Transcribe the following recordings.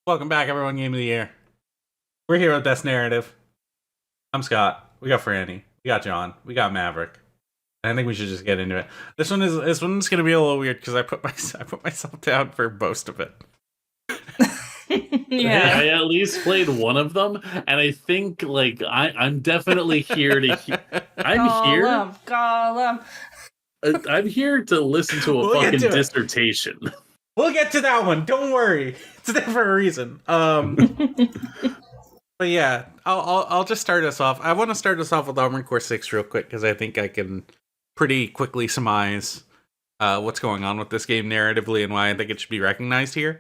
Welcome back, everyone. Game of the year. We're here with Best Narrative. I'm Scott. We got Franny. We got John. We got Maverick. I think we should just get into it. This one's gonna be a little weird because I put myself down for most of it. Hey, I at least played one of them, and I think I'm definitely here to. I'm here. Call him. I'm here to listen to a We'll get fucking to it. dissertation. We'll get to that one. Don't worry. It's there for a reason. But yeah, I'll just start us off. I want to start us off with Armored Core 6 real quick because I think I can pretty quickly surmise what's going on with this game narratively and why I think it should be recognized here.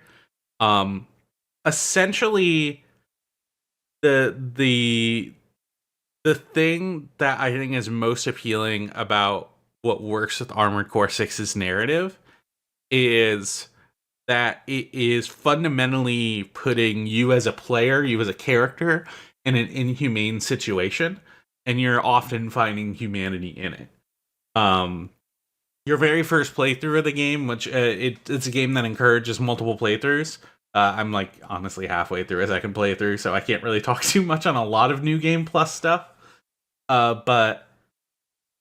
Essentially, the thing that I think is most appealing about what works with Armored Core 6's narrative is that it is fundamentally putting you as a player, you as a character, in an inhumane situation, and you're often finding humanity in it. Your very first playthrough of the game, which it's a game that encourages multiple playthroughs. I'm like honestly halfway through a second playthrough, so I can't really talk too much on a lot of New Game Plus stuff. But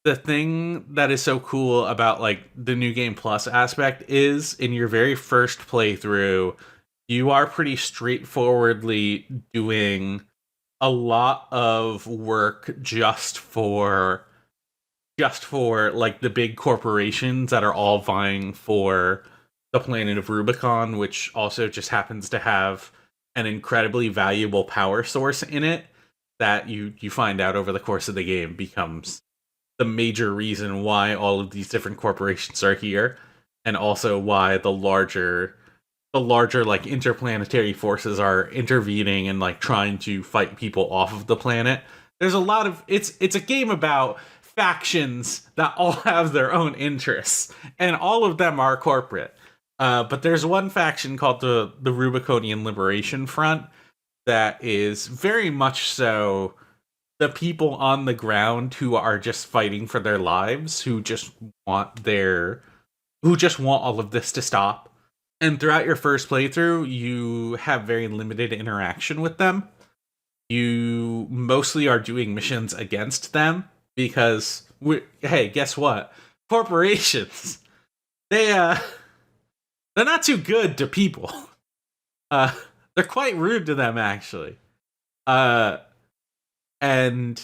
the thing that is so cool about like the New Game Plus aspect is in your very first playthrough, you are pretty straightforwardly doing a lot of work just for like the big corporations that are all vying for the planet of Rubicon, which also just happens to have an incredibly valuable power source in it that you find out over the course of the game becomes the major reason why all of these different corporations are here, and also why the larger like interplanetary forces are intervening and like trying to fight people off of the planet. There's a lot of it's a game about factions that all have their own interests, and all of them are corporate. But there's one faction called the Rubiconian Liberation Front that is very much so the people on the ground who are just fighting for their lives, who just want all of this to stop. And throughout your first playthrough, you have very limited interaction with them. You mostly are doing missions against them because hey, guess what? Corporations, they're not too good to people. They're quite rude to them actually. And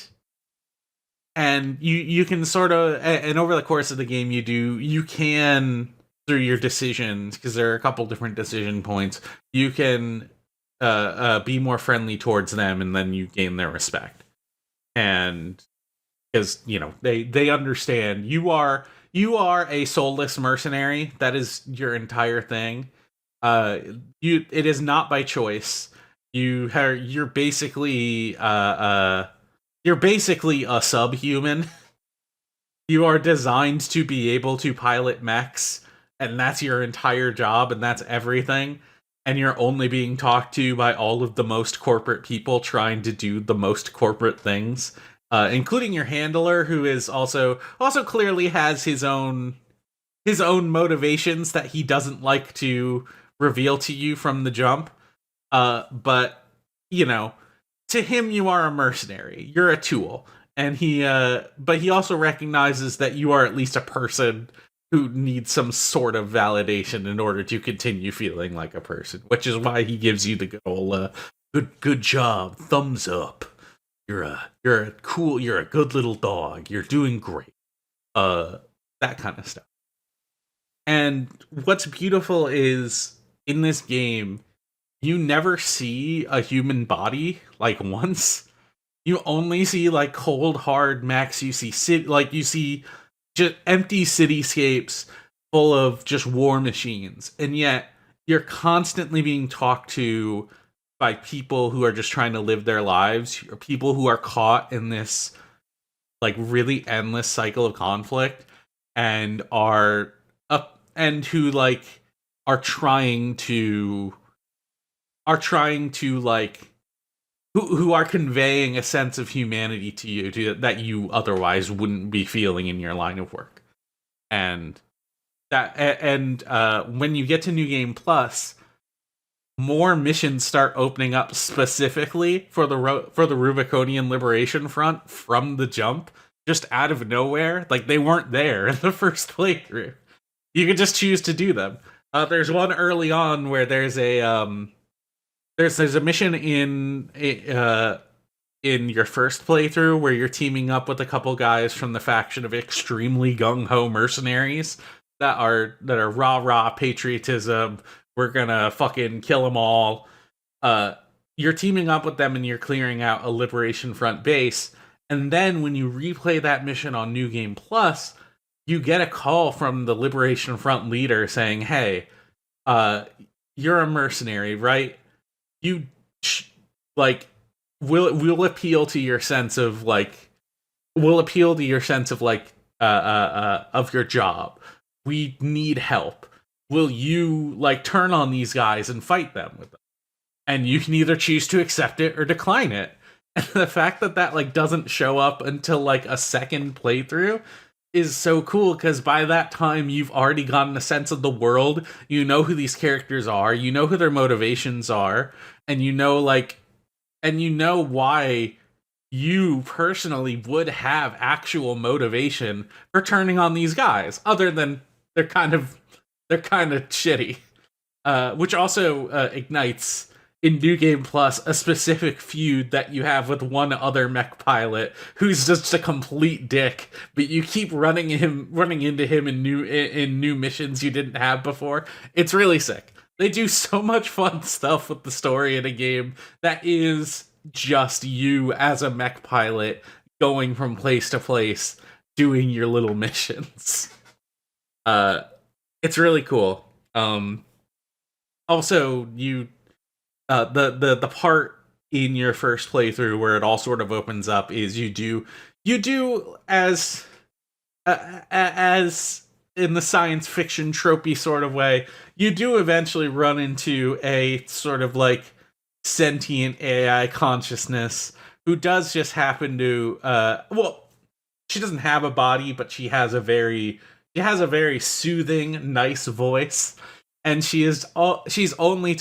you can sort of, and over the course of the game you can, through your decisions, because there are a couple different decision points, you can be more friendly towards them, and then you gain their respect. And because they understand you are a soulless mercenary. That is your entire thing. It is not by choice. You're basically a subhuman. You are designed to be able to pilot mechs, and that's your entire job, and that's everything. And you're only being talked to by all of the most corporate people trying to do the most corporate things, including your handler, who is also clearly has his own motivations that he doesn't like to reveal to you from the jump. But to him, you are a mercenary. You're a tool, and but he also recognizes that you are at least a person who needs some sort of validation in order to continue feeling like a person. Which is why he gives you the good old, good job, thumbs up. You're a good little dog. You're doing great. That kind of stuff. And what's beautiful is in this game, you never see a human body like once. You only see like cold hard mechs. You see you see just empty cityscapes full of just war machines, and yet you're constantly being talked to by people who are just trying to live their lives, or people who are caught in this like really endless cycle of conflict and are up and who like are trying to like who are conveying a sense of humanity to you that you otherwise wouldn't be feeling in your line of work. And when you get to New Game Plus, more missions start opening up specifically for the Rubiconian Liberation Front from the jump, just out of nowhere. Like they weren't there in the first playthrough. You could just choose to do them. There's one early on where there's a mission in your first playthrough where you're teaming up with a couple guys from the faction of extremely gung ho mercenaries that are rah patriotism. We're gonna fucking kill them all. You're teaming up with them and you're clearing out a Liberation Front base. And then when you replay that mission on New Game Plus, you get a call from the Liberation Front leader saying, "Hey, you're a mercenary, right? You like we'll appeal to your sense of like of your job. We need help. Will you like turn on these guys and fight them with them?" And you can either choose to accept it or decline it. And the fact that like doesn't show up until like a second playthrough is so cool, because by that time you've already gotten a sense of the world. You know who these characters are, you know who their motivations are, and you know why you personally would have actual motivation for turning on these guys, other than they're kind of shitty. Which also ignites in New Game Plus a specific feud that you have with one other mech pilot who's just a complete dick, but you keep running into him in new missions you didn't have before. It's really sick. They do so much fun stuff with the story in a game that is just you as a mech pilot going from place to place doing your little missions. It's really cool. Also, you the part in your first playthrough where it all sort of opens up is you do as in the science fiction tropey sort of way, you do eventually run into a sort of like sentient AI consciousness who does just happen to she doesn't have a body, but she has a very soothing, nice voice. And she only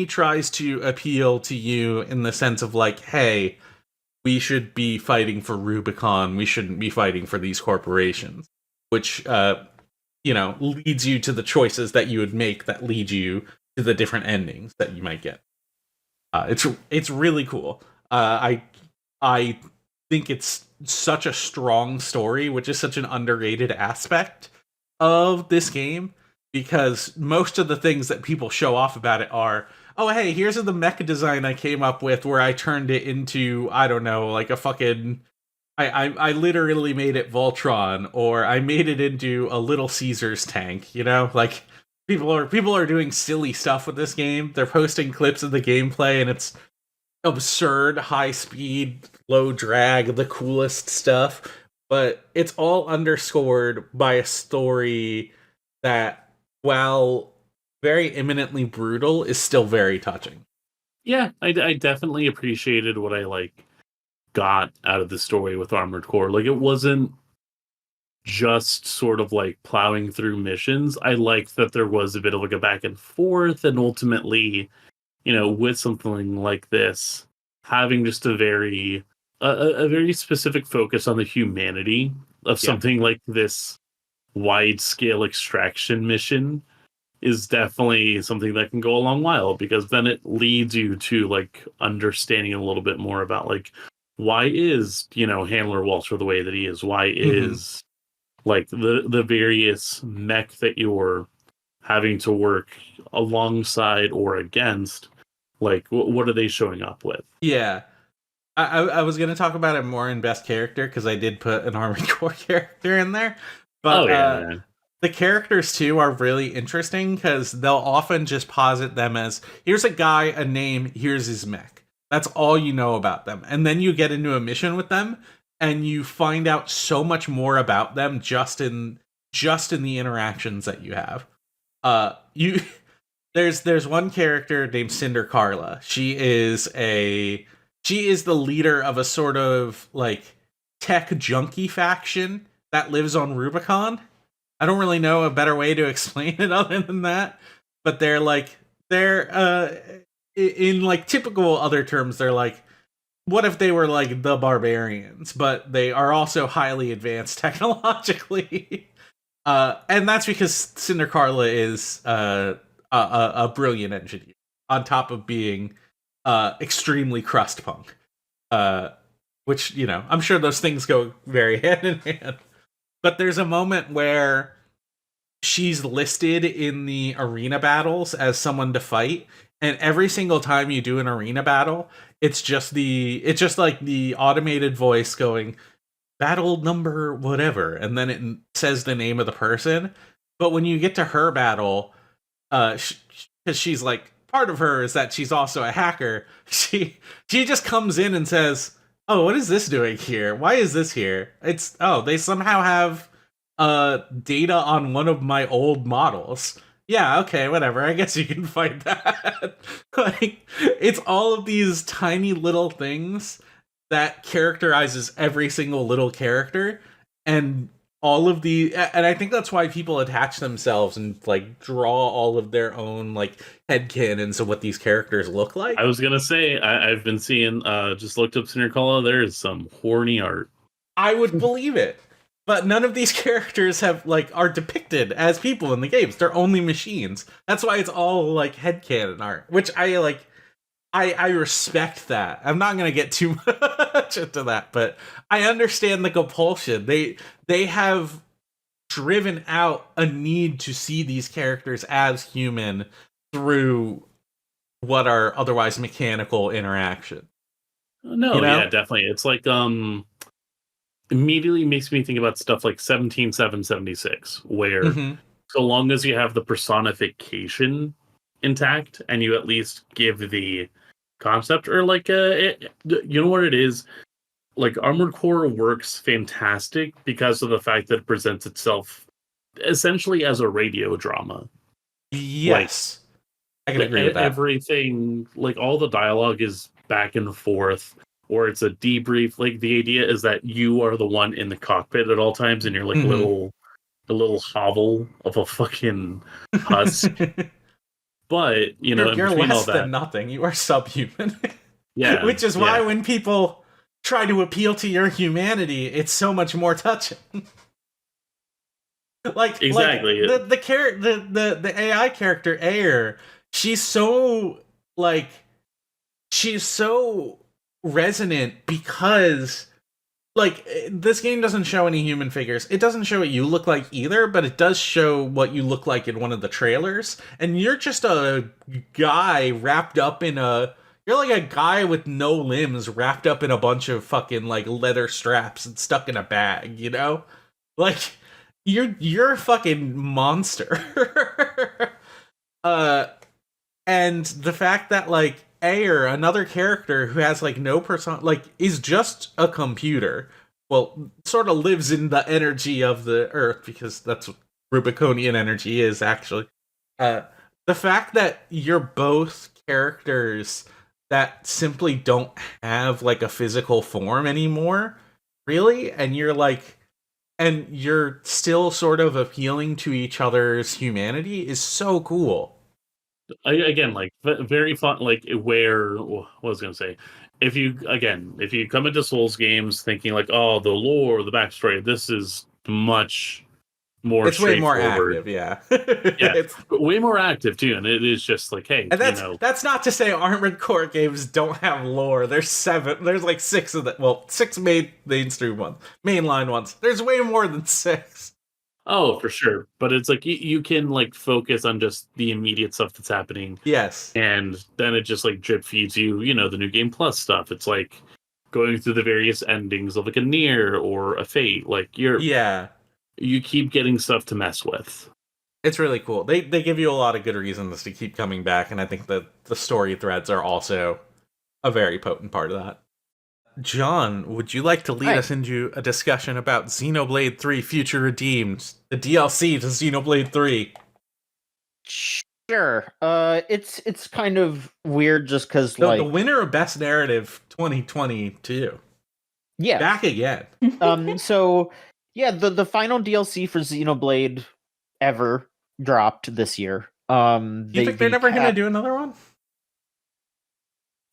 tries to appeal to you in the sense of like, hey, we should be fighting for Rubicon. We shouldn't be fighting for these corporations, which leads you to the choices that you would make that lead you to the different endings that you might get. It's really cool. I think it's such a strong story, which is such an underrated aspect of this game. Because most of the things that people show off about it are, oh, hey, here's the mecha design I came up with where I turned it into, I don't know, like a fucking... I literally made it Voltron, or I made it into a Little Caesars tank, you know? Like, people are doing silly stuff with this game. They're posting clips of the gameplay, and it's absurd, high speed, low drag, the coolest stuff. But it's all underscored by a story that, while very imminently brutal, is still very touching. Yeah, I definitely appreciated what I got out of the story with Armored Core. Like, it wasn't just sort of like plowing through missions. I liked that there was a bit of like a back and forth, and ultimately, with something like this, having just a very specific focus on the humanity of something like this wide-scale extraction mission is definitely something that can go a long while, because then it leads you to like understanding a little bit more about like, why is Handler Walter the way that he is, why is like the various mech that you're having to work alongside or against, like what are they showing up with. I was going to talk about it more in best character, because I did put an Armored Core character in there. But the characters, too, are really interesting, because they'll often just posit them as, here's a guy, a name, here's his mech. That's all you know about them. And then you get into a mission with them, and you find out so much more about them just in the interactions that you have. There's one character named Cinder Carla. She is the leader of a sort of, like, tech junkie faction that lives on Rubicon. I don't really know a better way to explain it other than that, but they're they're in like typical other terms, they're like, what if they were like the barbarians, but they are also highly advanced technologically? And that's because Cinder Carla is a brilliant engineer, on top of being extremely crust punk. Which, you know, I'm sure those things go very hand in hand. But there's a moment where she's listed in the arena battles as someone to fight, and every single time you do an arena battle, it's just like the automated voice going, battle number whatever, and then it says the name of the person. But when you get to her battle, because she's like, part of her is that she's also a hacker, she just comes in and says, oh, what is this doing here? Why is this here? It's, oh, they somehow have data on one of my old models. Yeah, okay, whatever. I guess you can fight that. Like, it's all of these tiny little things that characterizes every single little character, and all of the, and I think that's why people attach themselves and like draw all of their own like headcanons of what these characters look like. I was gonna say I've been seeing just looked up Cinder there's some horny art. I would believe it. But none of these characters have like are depicted as people in the games. They're only machines. That's why it's all like headcanon art, which I like. I respect that. I'm not gonna get too much into that, but I understand the compulsion. They have driven out a need to see these characters as human through what are otherwise mechanical interaction. No, you know? Yeah, definitely. It's like immediately makes me think about stuff like 17776, where so long as you have the personification intact and you at least give the concept, or like you know what it is, like Armored Core works fantastic because of the fact that it presents itself essentially as a radio drama. Yes, like, I can agree with that. Everything, like all the dialogue is back and forth, or it's a debrief. Like the idea is that you are the one in the cockpit at all times, and you're like a little hovel of a fucking husk. But you know, you're less than nothing. You are subhuman. Yeah, which is why when people try to appeal to your humanity, it's so much more touching. Like exactly, like the AI character Ayer, she's so resonant because like this game doesn't show any human figures. It doesn't show what you look like either, but it does show what you look like in one of the trailers. And you're just a guy wrapped up in you're like a guy with no limbs wrapped up in a bunch of fucking like leather straps and stuck in a bag, you know? Like you're a fucking monster. And the fact that like Ayer, another character who has like no person, like is just a computer. Well, sort of lives in the energy of the Earth because that's what Rubiconian energy is actually. The fact that you're both characters that simply don't have like a physical form anymore, really, and you're still sort of appealing to each other's humanity is so cool. Again, like very fun, like where what was I gonna say, if you come into Souls games thinking like, oh, the lore, the backstory, this is much more, it's way more active. Yeah. It's way more active too, and it is just like, hey, and that's not to say Armored Core games don't have lore. There's like 6 of them. Well, 6 mainline ones. There's way more than 6. Oh, for sure. But it's like you can like focus on just the immediate stuff that's happening. Yes. And then it just like drip feeds you, you know, the new game plus stuff. It's like going through the various endings of like a Nier or a Fate. Like you keep getting stuff to mess with. It's really cool. They give you a lot of good reasons to keep coming back, and I think that the story threads are also a very potent part of that. John, would you like to lead us into a discussion about Xenoblade 3 Future Redeemed, the DLC to Xenoblade 3? Sure. It's kind of weird just because the winner of Best Narrative 2022. Yeah. Back again. So yeah, the final DLC for Xenoblade ever dropped this year. You think they're never going to do another one?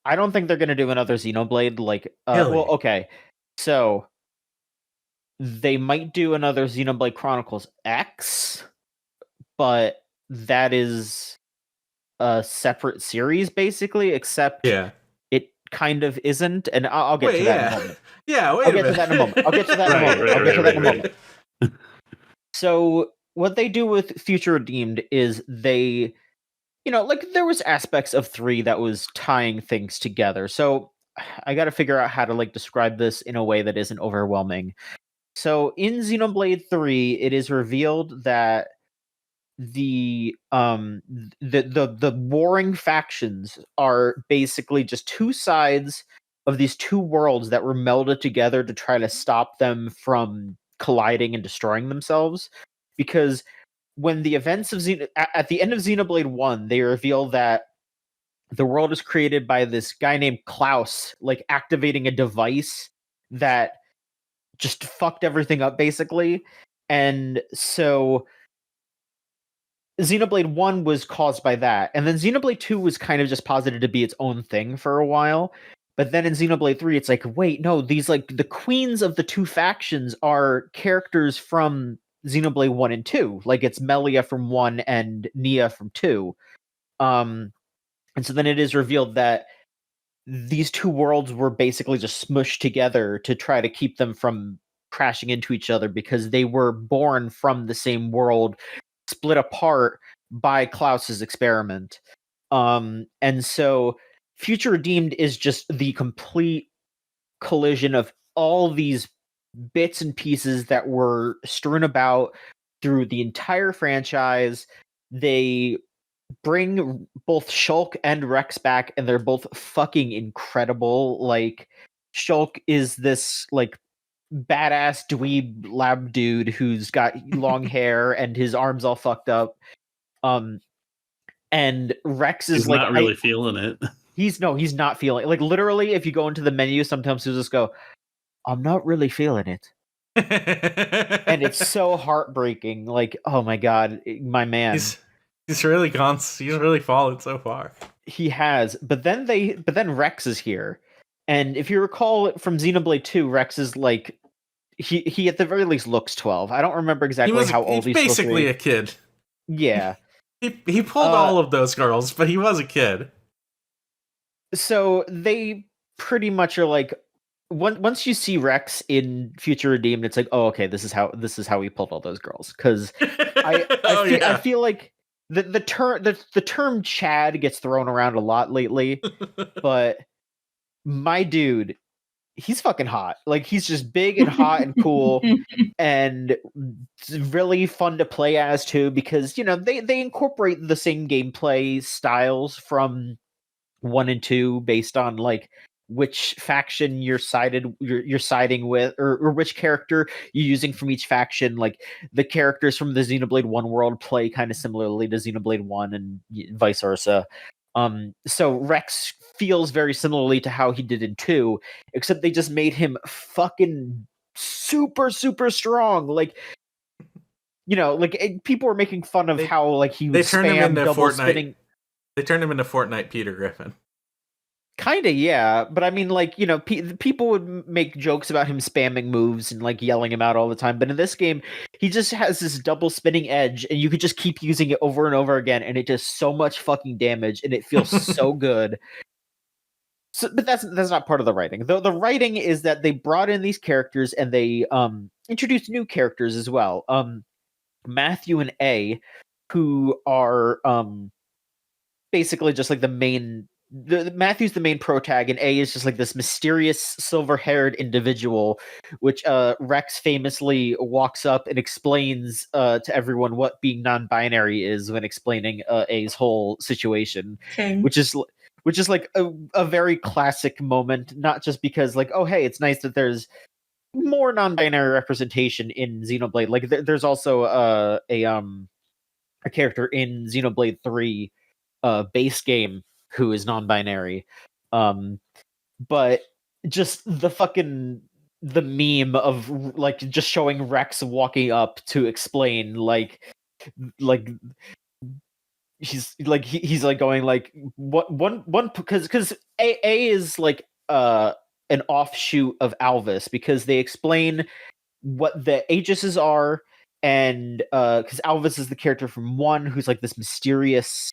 I don't think they're going to do another Xenoblade. Like, Really? well, okay, so they might do another Xenoblade Chronicles X, but that is a separate series, basically. Except Yeah. it kind of isn't, and I'll get to that in a moment. Yeah, wait I'll a get to minute. that in a moment. I'll get to that in a moment. I'll get to that in a moment. So what they do with Future Redeemed is they, like there was aspects of 3 that was tying things together. So I got to figure out how to like describe this in a way that isn't overwhelming. So in Xenoblade 3, it is revealed that the warring factions are basically just two sides of these two worlds that were melded together to try to stop them from colliding and destroying themselves. Because when the events of at the end of Xenoblade 1, they reveal that the world is created by this guy named Klaus, like activating a device that just fucked everything up, basically. And so Xenoblade 1 was caused by that. And then Xenoblade 2 was kind of just posited to be its own thing for a while. But then in Xenoblade 3, it's like, wait, no, these like the queens of the two factions are characters from Xenoblade 1 and 2. Like it's Melia from 1 and Nia from 2. And so then it is revealed that these two worlds were basically just smushed together to try to keep them from crashing into each other because they were born from the same world, split apart by Klaus's experiment. And so Future Redeemed is just the complete collision of all these bits and pieces that were strewn about through the entire franchise. They bring both Shulk and Rex back, and they're both fucking incredible. Like, Shulk is this, like, badass dweeb lab dude who's got long hair and his arms all fucked up. And Rex is he's like not really feeling it. He's not feeling it. Like literally, if you go into the menu, sometimes he'll just go, "I'm not really feeling it," and it's so heartbreaking. Like, oh my god, my man. He's really gone. He's really fallen so far. He has, but then Rex is here, and if you recall from Xenoblade 2, Rex is like he at the very least looks 12. I don't remember exactly how old he's basically a kid. Yeah. He pulled all of those girls, but he was a kid. So they pretty much are like, once you see Rex in Future Redeemed, it's like, oh, okay, this is how he pulled all those girls. Because I feel like the term Chad gets thrown around a lot lately, but my dude, he's fucking hot. Like he's just big and hot and cool and really fun to play as too, because they incorporate the same gameplay styles from 1 and 2 based on like which faction you're siding with, or which character you're using from each faction. Like the characters from the Xenoblade 1 world play kind of similarly to Xenoblade 1 and vice versa. So Rex feels very similarly to how he did in 2, except they just made him fucking super, super strong. Like, people were making fun of how like he would spam double spinning. They turned him into Fortnite Peter Griffin. Kinda, yeah. But I mean, like, people would make jokes about him spamming moves and like yelling him out all the time. But in this game, he just has this double spinning edge, and you could just keep using it over and over again, and it does so much fucking damage, and it feels so good. So, but that's not part of the writing. The writing is that they brought in these characters and they introduced new characters as well. Matthew and A, who are basically just like the main. Matthew's the main protag, and A is just like this mysterious silver-haired individual, which Rex famously walks up and explains to everyone what being non-binary is when explaining A's whole situation, which is like a very classic moment. Not just because like, oh hey, it's nice that there's more non-binary representation in Xenoblade. Like there's also a character in Xenoblade 3 base game who is non-binary, but just the meme of like just showing Rex walking up to explain like he's like he's like going like what one because A is like an offshoot of Alvis, because they explain what the Aegises are, and because Alvis is the character from 1 who's like this mysterious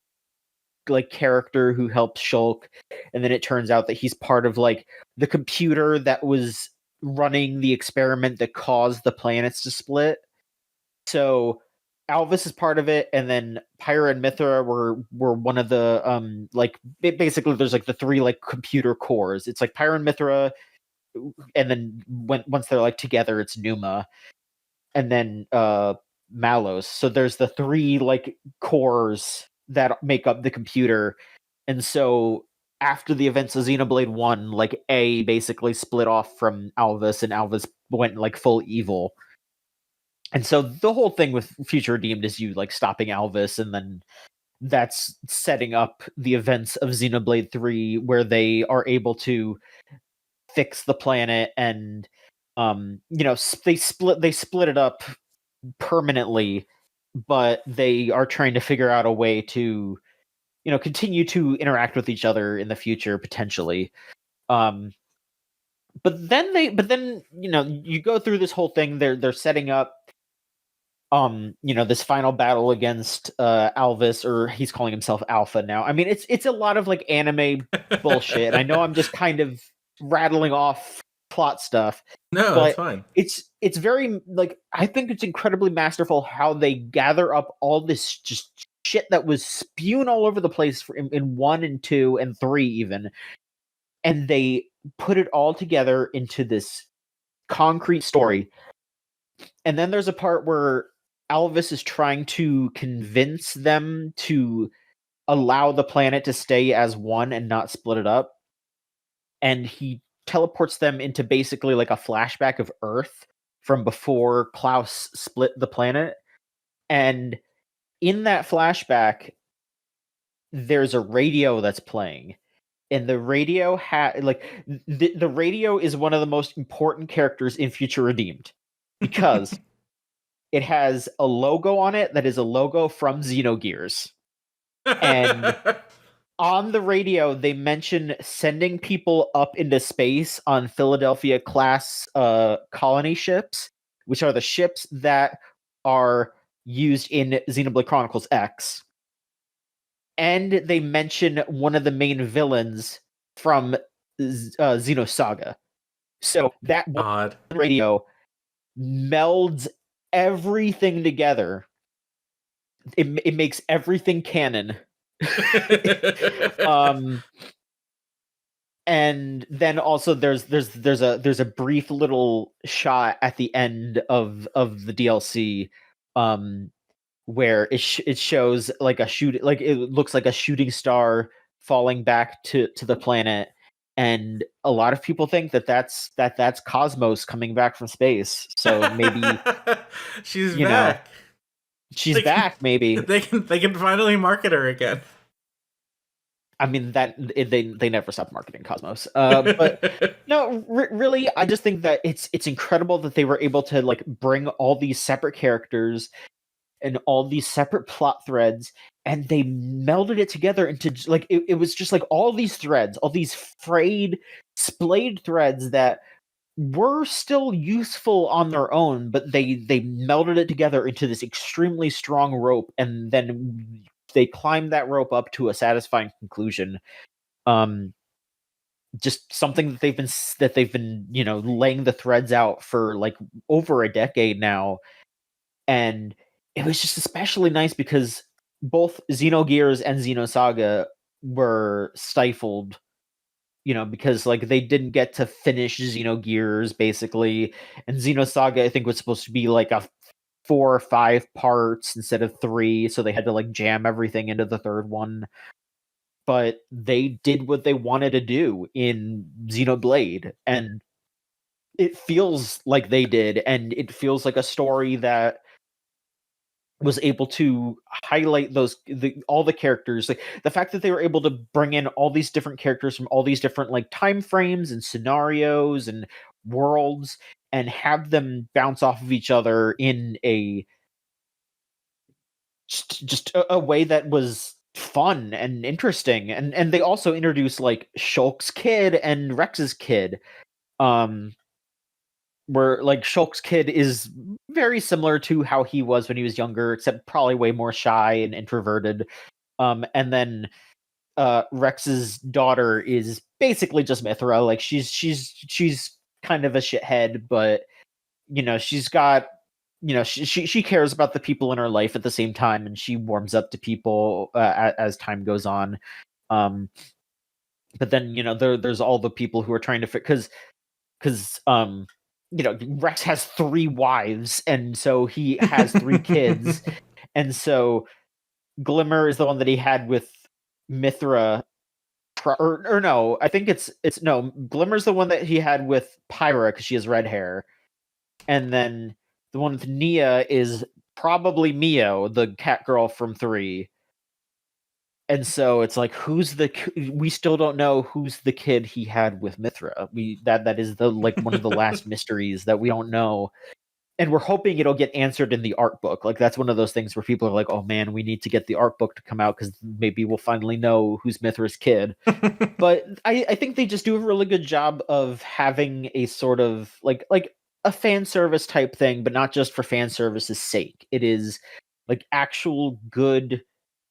like character who helps Shulk, and then it turns out that he's part of like the computer that was running the experiment that caused the planets to split. So Alvis is part of it, and then Pyra and Mithra were one of the like basically there's like the 3 like computer cores. It's like Pyra and Mithra, and then once they're like together, it's Numa, and then Malos. So there's the 3 like cores that make up the computer, and so after the events of Xenoblade 1, like A basically split off from Alvis, and Alvis went like full evil. And so the whole thing with Future Redeemed is you like stopping Alvis, and then that's setting up the events of Xenoblade 3, where they are able to fix the planet, and they split it up permanently, but they are trying to figure out a way to continue to interact with each other in the future potentially. um but then you go through this whole thing. They're setting up this final battle against Alvis, or he's calling himself Alpha now. I mean, it's a lot of like anime bullshit. I know I'm just kind of rattling off plot stuff, No, it's but fine. it's very like, I think it's incredibly masterful how they gather up all this just shit that was spewed all over the place in 1 and 2 and 3 even, and they put it all together into this concrete story. And then there's a part where Alvis is trying to convince them to allow the planet to stay as one and not split it up. And he teleports them into basically like a flashback of Earth from before Klaus split the planet. And in that flashback, there's a radio that's playing. And the radio the radio is one of the most important characters in Future Redeemed, because it has a logo on it that is a logo from Xenogears. And on the radio, they mention sending people up into space on Philadelphia class colony ships, which are the ships that are used in Xenoblade Chronicles X. And they mention one of the main villains from Xenosaga. So that Odd. radio melds everything together. It makes everything canon. And then also there's a brief little shot at the end of the DLC, where it shows like it looks like a shooting star falling back to the planet, and a lot of people think that's Cosmos coming back from space. So maybe she's back. She's back. Maybe they can finally market her again. I mean they never stopped marketing Cosmos. But no, really, I just think that it's incredible that they were able to like bring all these separate characters and all these separate plot threads, and they melded it together into like it was just like all these threads, all these frayed, splayed threads that were still useful on their own, but they melded it together into this extremely strong rope, and then they climbed that rope up to a satisfying conclusion. Just something that they've been laying the threads out for like over a decade now. And it was just especially nice because both Xenogears and Xenosaga were stifled, because like they didn't get to finish Xenogears basically, and Xenosaga I think was supposed to be like a 4 or 5 parts instead of 3, so they had to like jam everything into the third one. But they did what they wanted to do in Xenoblade, and it feels like they did, and it feels like a story that was able to highlight all the characters. Like the fact that they were able to bring in all these different characters from all these different like time frames and scenarios and worlds, and have them bounce off of each other in a just a way that was fun and interesting. And they also introduced like Shulk's kid and Rex's kid. Where like Shulk's kid is very similar to how he was when he was younger, except probably way more shy and introverted. And then Rex's daughter is basically just Mithra. Like she's kind of a shithead, but she's got she cares about the people in her life at the same time, and she warms up to people as time goes on. But then there's all the people who are trying to fit because Rex has 3 wives, and so he has 3 kids, and so Glimmer is the one that he had with Mithra. Or no, I think it's no. Glimmer's the one that he had with Pyra because she has red hair, and then the one with Nia is probably Mio, the cat girl from 3. And so it's like, we still don't know who's the kid he had with Mithra. That is the like one of the last mysteries that we don't know. And we're hoping it'll get answered in the art book. Like that's one of those things where people are like, "Oh man, we need to get the art book to come out because maybe we'll finally know who's Mithra's kid." But I think they just do a really good job of having a sort of like a fan service type thing, but not just for fan service's sake. It is like actual good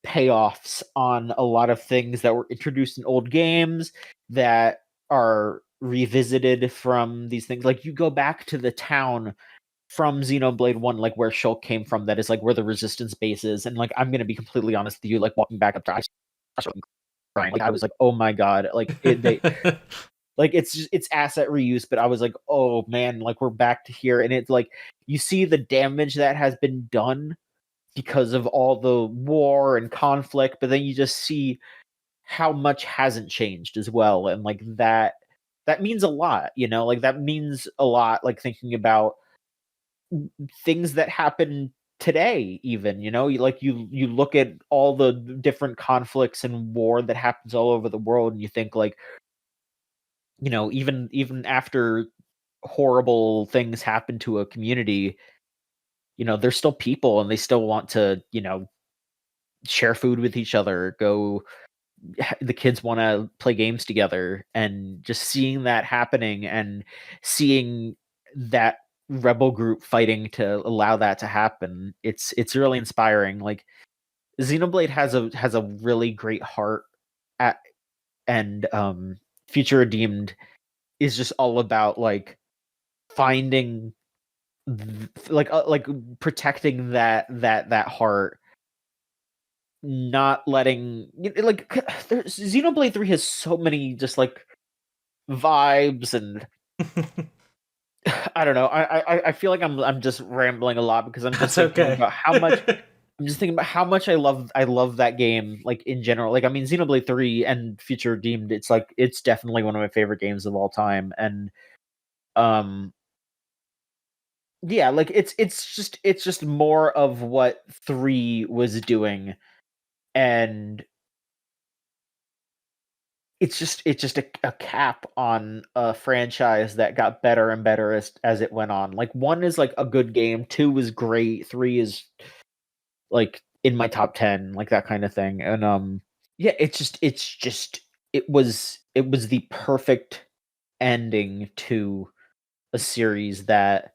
payoffs on a lot of things that were introduced in old games that are revisited from these things. Like you go back to the town from Xenoblade 1, like where Shulk came from, that is like where the resistance base is. And like I'm gonna be completely honest with you, like walking back up to crying. Like I was like, oh my god, like they like it's asset reuse, but I was like, oh man, like we're back to here. And it's like you see the damage that has been done because of all the war and conflict, but then you just see how much hasn't changed as well. And like that means a lot, like that means a lot, like thinking about things that happen today even, you look at all the different conflicts and war that happens all over the world, and you think like, even after horrible things happen to a community, they're still people and they still want to, share food with each other, the kids want to play games together. And just seeing that happening and seeing that rebel group fighting to allow that to happen, it's really inspiring. Like Xenoblade has a really great heart at, and Future Redeemed is just all about like finding like protecting that heart, not letting like Xenoblade 3 has so many just like vibes. And I don't know. I feel like I'm just rambling a lot because I'm just That's thinking okay. about how much I'm just thinking about how much I love that game, like in general. Like I mean Xenoblade 3 and Future Redeemed, it's definitely one of my favorite games of all time. And um yeah, like it's just more of what 3 was doing. And it's just a cap on a franchise that got better and better as it went on. Like 1 is like a good game, 2 was great, 3 is like in my top 10, like that kind of thing. And yeah, it was the perfect ending to a series that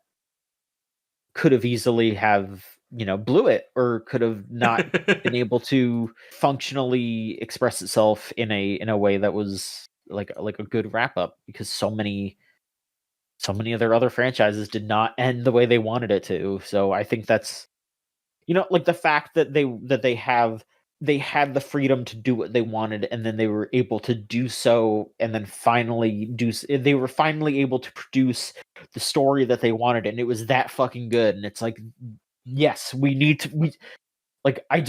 could have easily have blew it, or could have not been able to functionally express itself in a way that was like a good wrap up, because so many of their other franchises did not end the way they wanted it to. So I think that's like the fact that they had the freedom to do what they wanted, and then they were able to do so, and then they were finally able to produce the story that they wanted, and it was that fucking good. And it's like, yes, we like I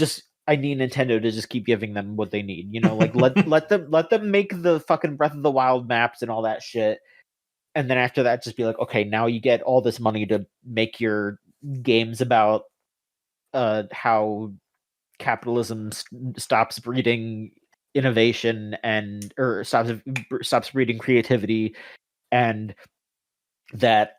need Nintendo to just keep giving them what they need, like let them make the fucking Breath of the Wild maps and all that shit. And then after that, just be like, okay, now you get all this money to make your games about how capitalism stops breeding innovation, and or stops breeding creativity, and that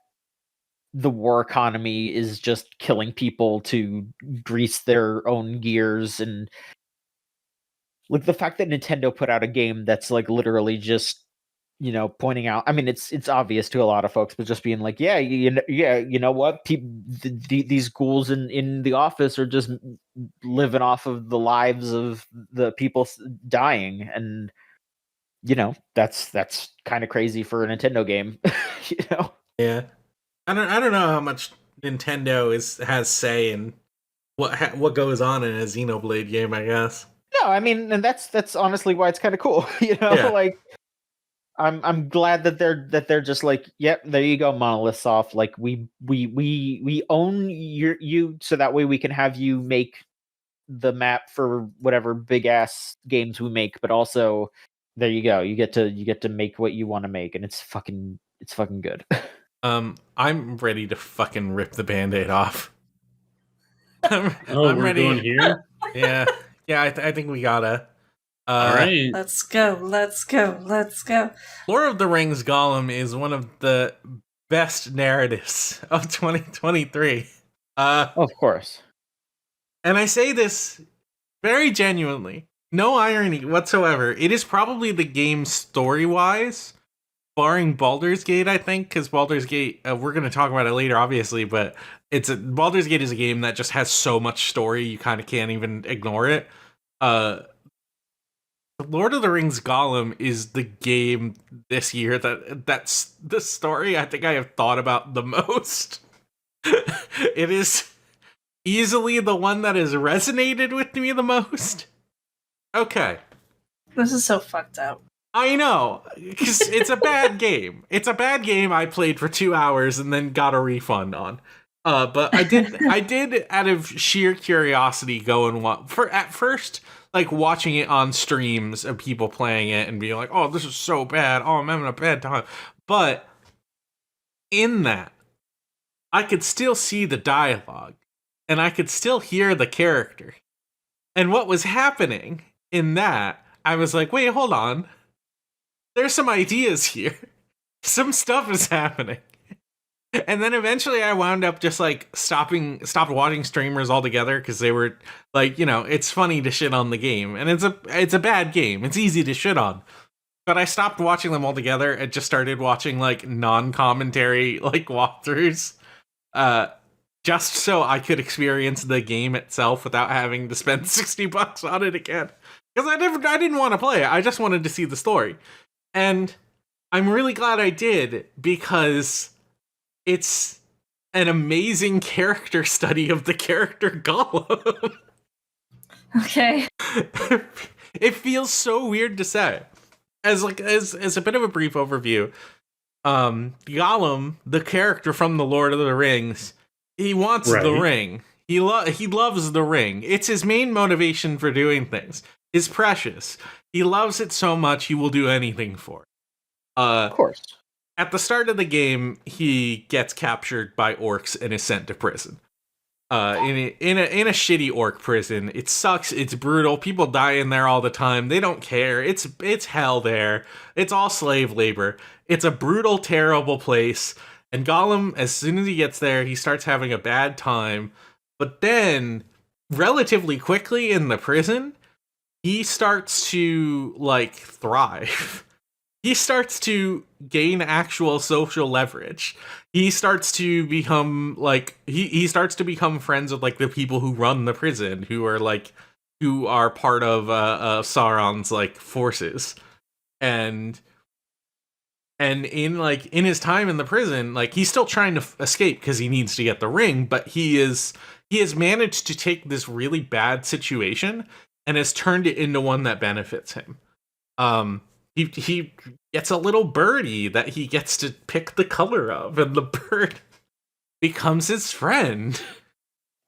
the war economy is just killing people to grease their own gears, and like the fact that Nintendo put out a game that's like literally just pointing out. I mean, it's obvious to a lot of folks, but just being like, yeah, you know what, these ghouls in the office are just living off of the lives of the people dying, and that's kind of crazy for a Nintendo game. Yeah, I don't know how much Nintendo has say in what goes on in a Xenoblade game, I guess. No, I mean, and that's honestly why it's kind of cool. Yeah. Like I'm glad that they're just like, yep, there you go, Monolith Soft. Like we own you, so that way we can have you make the map for whatever big ass games we make, but also there you go, you get to make what you want to make, and it's fucking good. I'm ready to fucking rip the Band-Aid off. I'm we're ready. Going here. Yeah, I think we gotta. All right, let's go. Lord of the Rings Gollum is one of the best narratives of 2023. Of course. And I say this very genuinely, no irony whatsoever. It is probably the game story-wise, barring Baldur's Gate, I think, because Baldur's Gate, we're going to talk about it later, obviously, but Baldur's Gate is a game that just has so much story, you kind of can't even ignore it. Lord of the Rings Gollum is the game this year that's the story I think I have thought about the most. It is easily the one that has resonated with me the most. Okay. This is so fucked up. I know, because it's a bad game. It's a bad game I played for 2 hours and then got a refund on. But I did out of sheer curiosity go and watch. At first, like watching it on streams of people playing it and being like, "Oh, this is so bad. Oh, I'm having a bad time." But in that, I could still see the dialogue, and I could still hear the character. And what was happening in that, I was like, "Wait, hold on. There's some ideas here. Some stuff is happening." And then eventually I wound up just like stopped watching streamers altogether because they were like, it's funny to shit on the game, and it's a bad game. It's easy to shit on. But I stopped watching them altogether and just started watching like non-commentary like walkthroughs, just so I could experience the game itself without having to spend $60 on it again. Because I didn't want to play it. I just wanted to see the story. And I'm really glad I did, because it's an amazing character study of the character Gollum. Okay. It feels so weird to say. As a bit of a brief overview, Gollum, the character from the Lord of the Rings, he wants the ring. He loves the ring. It's his main motivation for doing things. It's precious. He loves it so much he will do anything for it. Of course. At the start of the game, he gets captured by orcs and is sent to prison. In a shitty orc prison. It sucks. It's brutal. People die in there all the time. They don't care. It's hell there. It's all slave labor. It's a brutal, terrible place. And Gollum, as soon as he gets there, he starts having a bad time. But then, relatively quickly in the prison, he starts to like thrive. He starts to gain actual social leverage. He starts to become like he starts to become friends with like the people who run the prison, who are part of Sauron's like forces, and in his time in the prison, like he's still trying to escape because he needs to get the ring, but he has managed to take this really bad situation and has turned it into one that benefits him. He gets a little birdie that he gets to pick the color of, and the bird becomes his friend.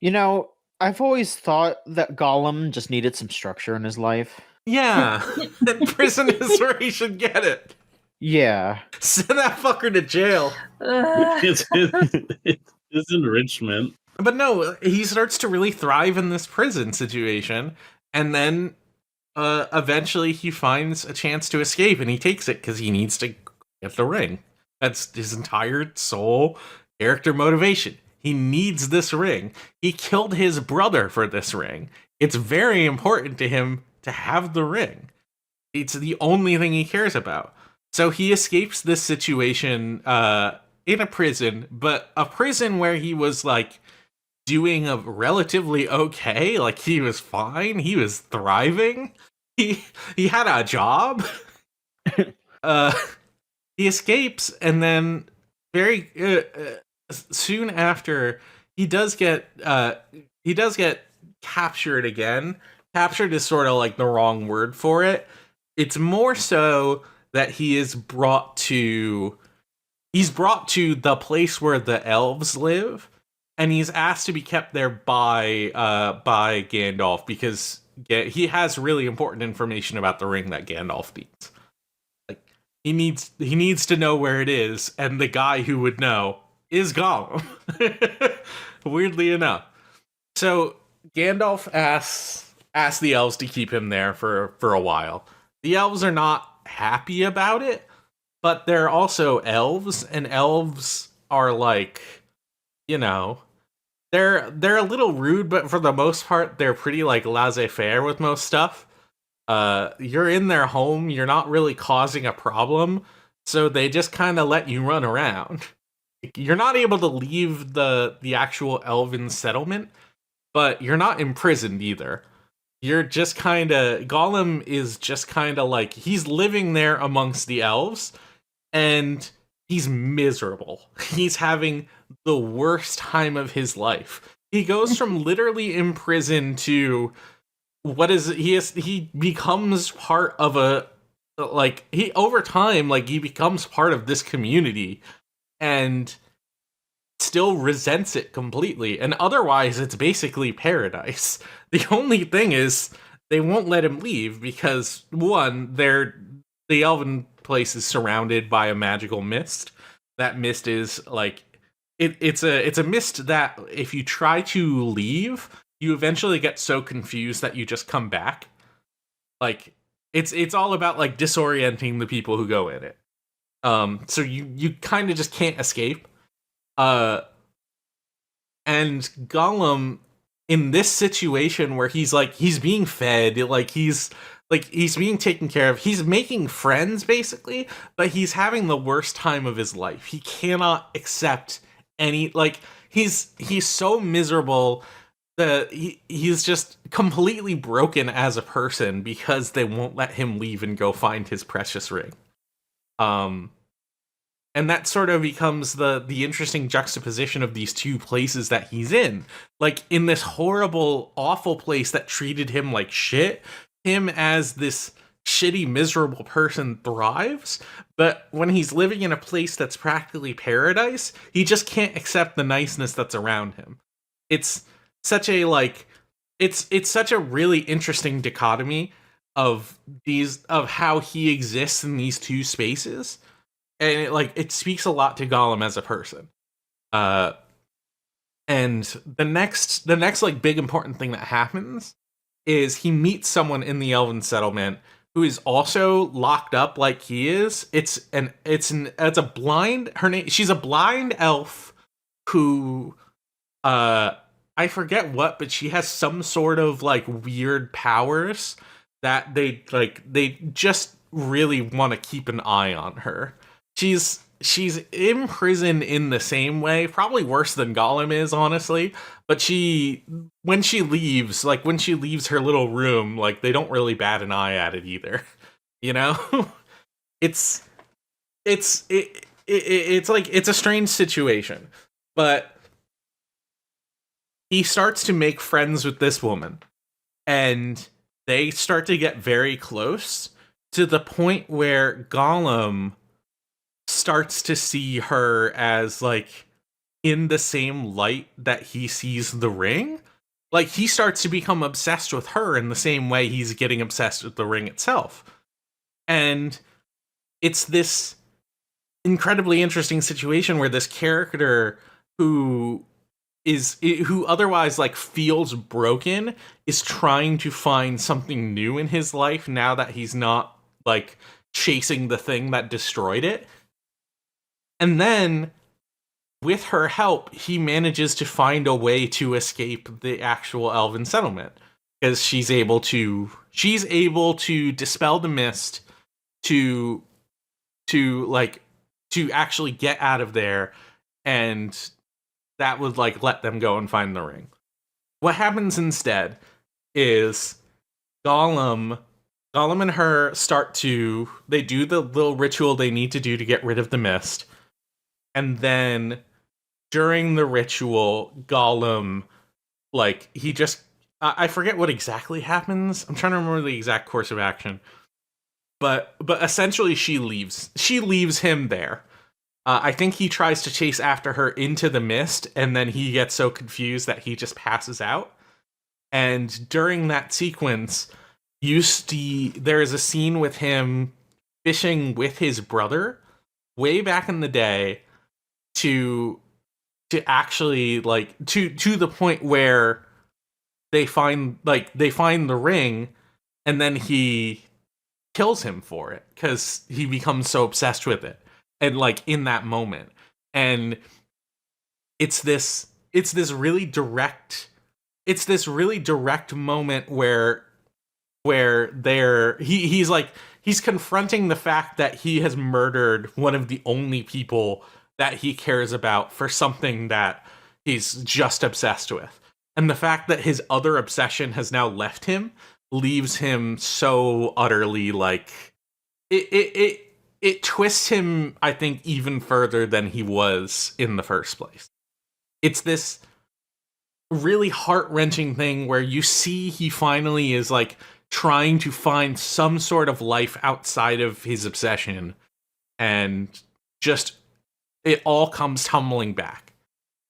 I've always thought that Gollum just needed some structure in his life. Yeah, and prison is where he should get it. Yeah. Send that fucker to jail. It's enrichment. But no, he starts to really thrive in this prison situation, and then eventually he finds a chance to escape, and he takes it because he needs to get the ring. That's his entire soul Character motivation. He needs this ring. He killed his brother for this ring. It's very important to him to have the ring. It's the only thing he cares about. So he escapes this situation in a prison, but a prison where he was like doing a relatively okay, like he was fine, he was thriving. He had a job. He escapes, and then very soon after he does get captured again. Captured is sort of like the wrong word for it. It's more so that he's brought to the place where the elves live, and he's asked to be kept there by Gandalf because he has really important information about the ring that Gandalf needs. Like he needs to know where it is, and the guy who would know is Gollum. Weirdly enough. So Gandalf asks the elves to keep him there for a while. The elves are not happy about it, but they're also elves, and elves are like, you know, they're a little rude, but for the most part, they're pretty like laissez-faire with most stuff. You're in their home, you're not really causing a problem, so they just kind of let you run around. You're not able to leave the actual elven settlement, but you're not imprisoned either. You're just kind of... Gollum is just kind of like... He's living there amongst the elves, and he's miserable. He's having the worst time of his life. He goes from literally in prison to... He becomes part of a... Like, over time, like, he becomes part of this community, and still resents it completely, and otherwise it's basically paradise. The only thing is they won't let him leave because one, the elven place is surrounded by a magical mist. That mist is like it's a mist that if you try to leave, you eventually get so confused that you just come back. Like it's all about like disorienting the people who go in it. So you kind of just can't escape. And Gollum, in this situation where he's being fed, he's being taken care of, he's making friends basically, but he's having the worst time of his life. He cannot accept any, he's so miserable that he's just completely broken as a person because they won't let him leave and go find his precious ring. And that sort of becomes the interesting juxtaposition of these two places that he's in. Like, in this horrible, awful place that treated him like shit, him as this shitty, miserable person thrives. But when he's living in a place that's practically paradise, he just can't accept the niceness that's around him. It's such a, it's such a really interesting dichotomy of how he exists in these two spaces. And it speaks a lot to Gollum as a person. And the next big important thing that happens is he meets someone in the elven settlement who is also locked up like he is. It's a blind, she's a blind elf who I forget what, but she has some sort of weird powers that they just really want to keep an eye on her. She's in prison in the same way, probably worse than Gollum is, honestly. But when she leaves her little room, they don't really bat an eye at it either. You know, it's a strange situation, but he starts to make friends with this woman, and they start to get very close to the point where Gollum starts to see her as in the same light that he sees the ring. He starts to become obsessed with her in the same way he's getting obsessed with the ring itself. And it's this incredibly interesting situation where this character who otherwise feels broken is trying to find something new in his life now that he's not chasing the thing that destroyed it. And then with her help, he manages to find a way to escape the actual elven settlement, because she's able to dispel the mist to actually get out of there, and that would like let them go and find the ring. What happens instead is Gollum and her they do the little ritual they need to do to get rid of the mist. And then during the ritual, Gollum, like, I forget what exactly happens. I'm trying to remember the exact course of action. But essentially she leaves him there. I think he tries to chase after her into the mist, and then he gets so confused that he just passes out. And during that sequence, there is a scene with him fishing with his brother way back in the day to actually, like, to the point where they find the ring, and then he kills him for it because he becomes so obsessed with it. And like in that moment, and it's this really direct moment where he's confronting the fact that he has murdered one of the only people that he cares about for something that he's just obsessed with. And the fact that his other obsession has now left him leaves him so utterly, like, it twists him, I think, even further than he was in the first place. It's this really heart-wrenching thing where you see he finally is, like, trying to find some sort of life outside of his obsession, and just it all comes tumbling back.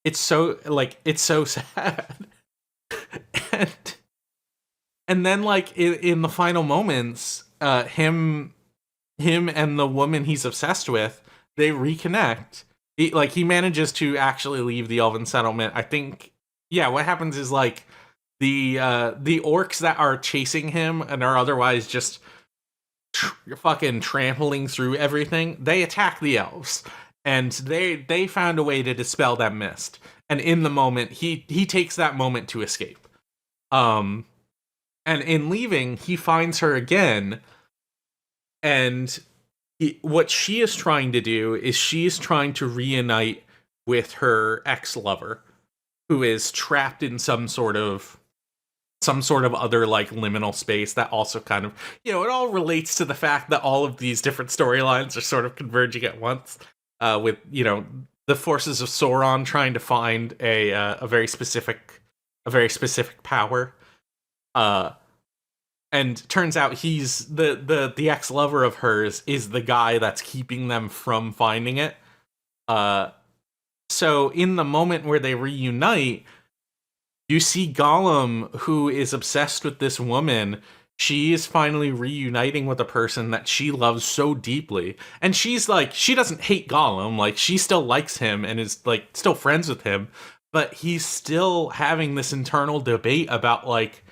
It's so sad. and then, like, in the final moments, him and the woman he's obsessed with, they reconnect. He manages to actually leave the elven settlement. I think, yeah, what happens is, like, the orcs that are chasing him and are otherwise just fucking trampling through everything, they attack the elves, and they found a way to dispel that mist. And in the moment, he takes that moment to escape. And in leaving, he finds her again. And what she is trying to do is she's trying to reunite with her ex-lover, who is trapped in some sort of other, like, liminal space that also kind of, it all relates to the fact that all of these different storylines are sort of converging at once, with, the forces of Sauron trying to find a very specific power. And turns out he's the ex-lover of hers is the guy that's keeping them from finding it. So in the moment where they reunite, you see Gollum, who is obsessed with this woman. She is finally reuniting with a person that she loves so deeply. And she's like, she doesn't hate Gollum. Like, she still likes him and is, like, still friends with him. But he's still having this internal debate about, like,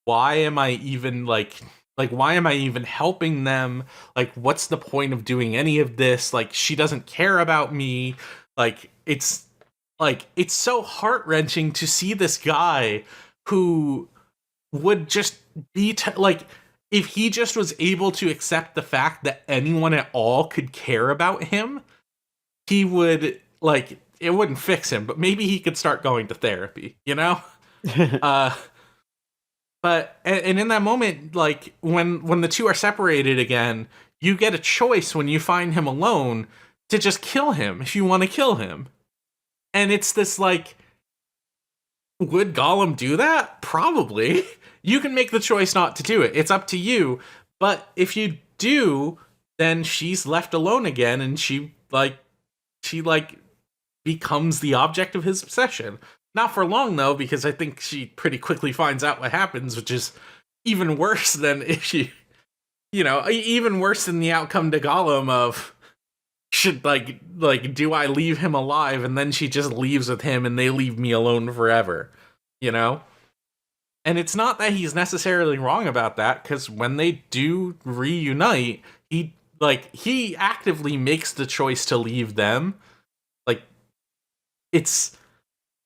why am I even why am I even helping them? Like, what's the point of doing any of this? Like, she doesn't care about me. It's so heart-wrenching to see this guy who would just be if he just was able to accept the fact that anyone at all could care about him, he would, like, it wouldn't fix him, but maybe he could start going to therapy, But in that moment, like, when the two are separated again, you get a choice when you find him alone to just kill him if you want to kill him. And it's this, like, would Gollum do that? Probably. You can make the choice not to do it. It's up to you. But if you do, then she's left alone again, and she becomes the object of his obsession. Not for long, though, because I think she pretty quickly finds out what happens, which is even worse than if she, even worse than the outcome to Gollum of, should, do I leave him alive? And then she just leaves with him and they leave me alone forever, And it's not that he's necessarily wrong about that, because when they do reunite, he actively makes the choice to leave them. it's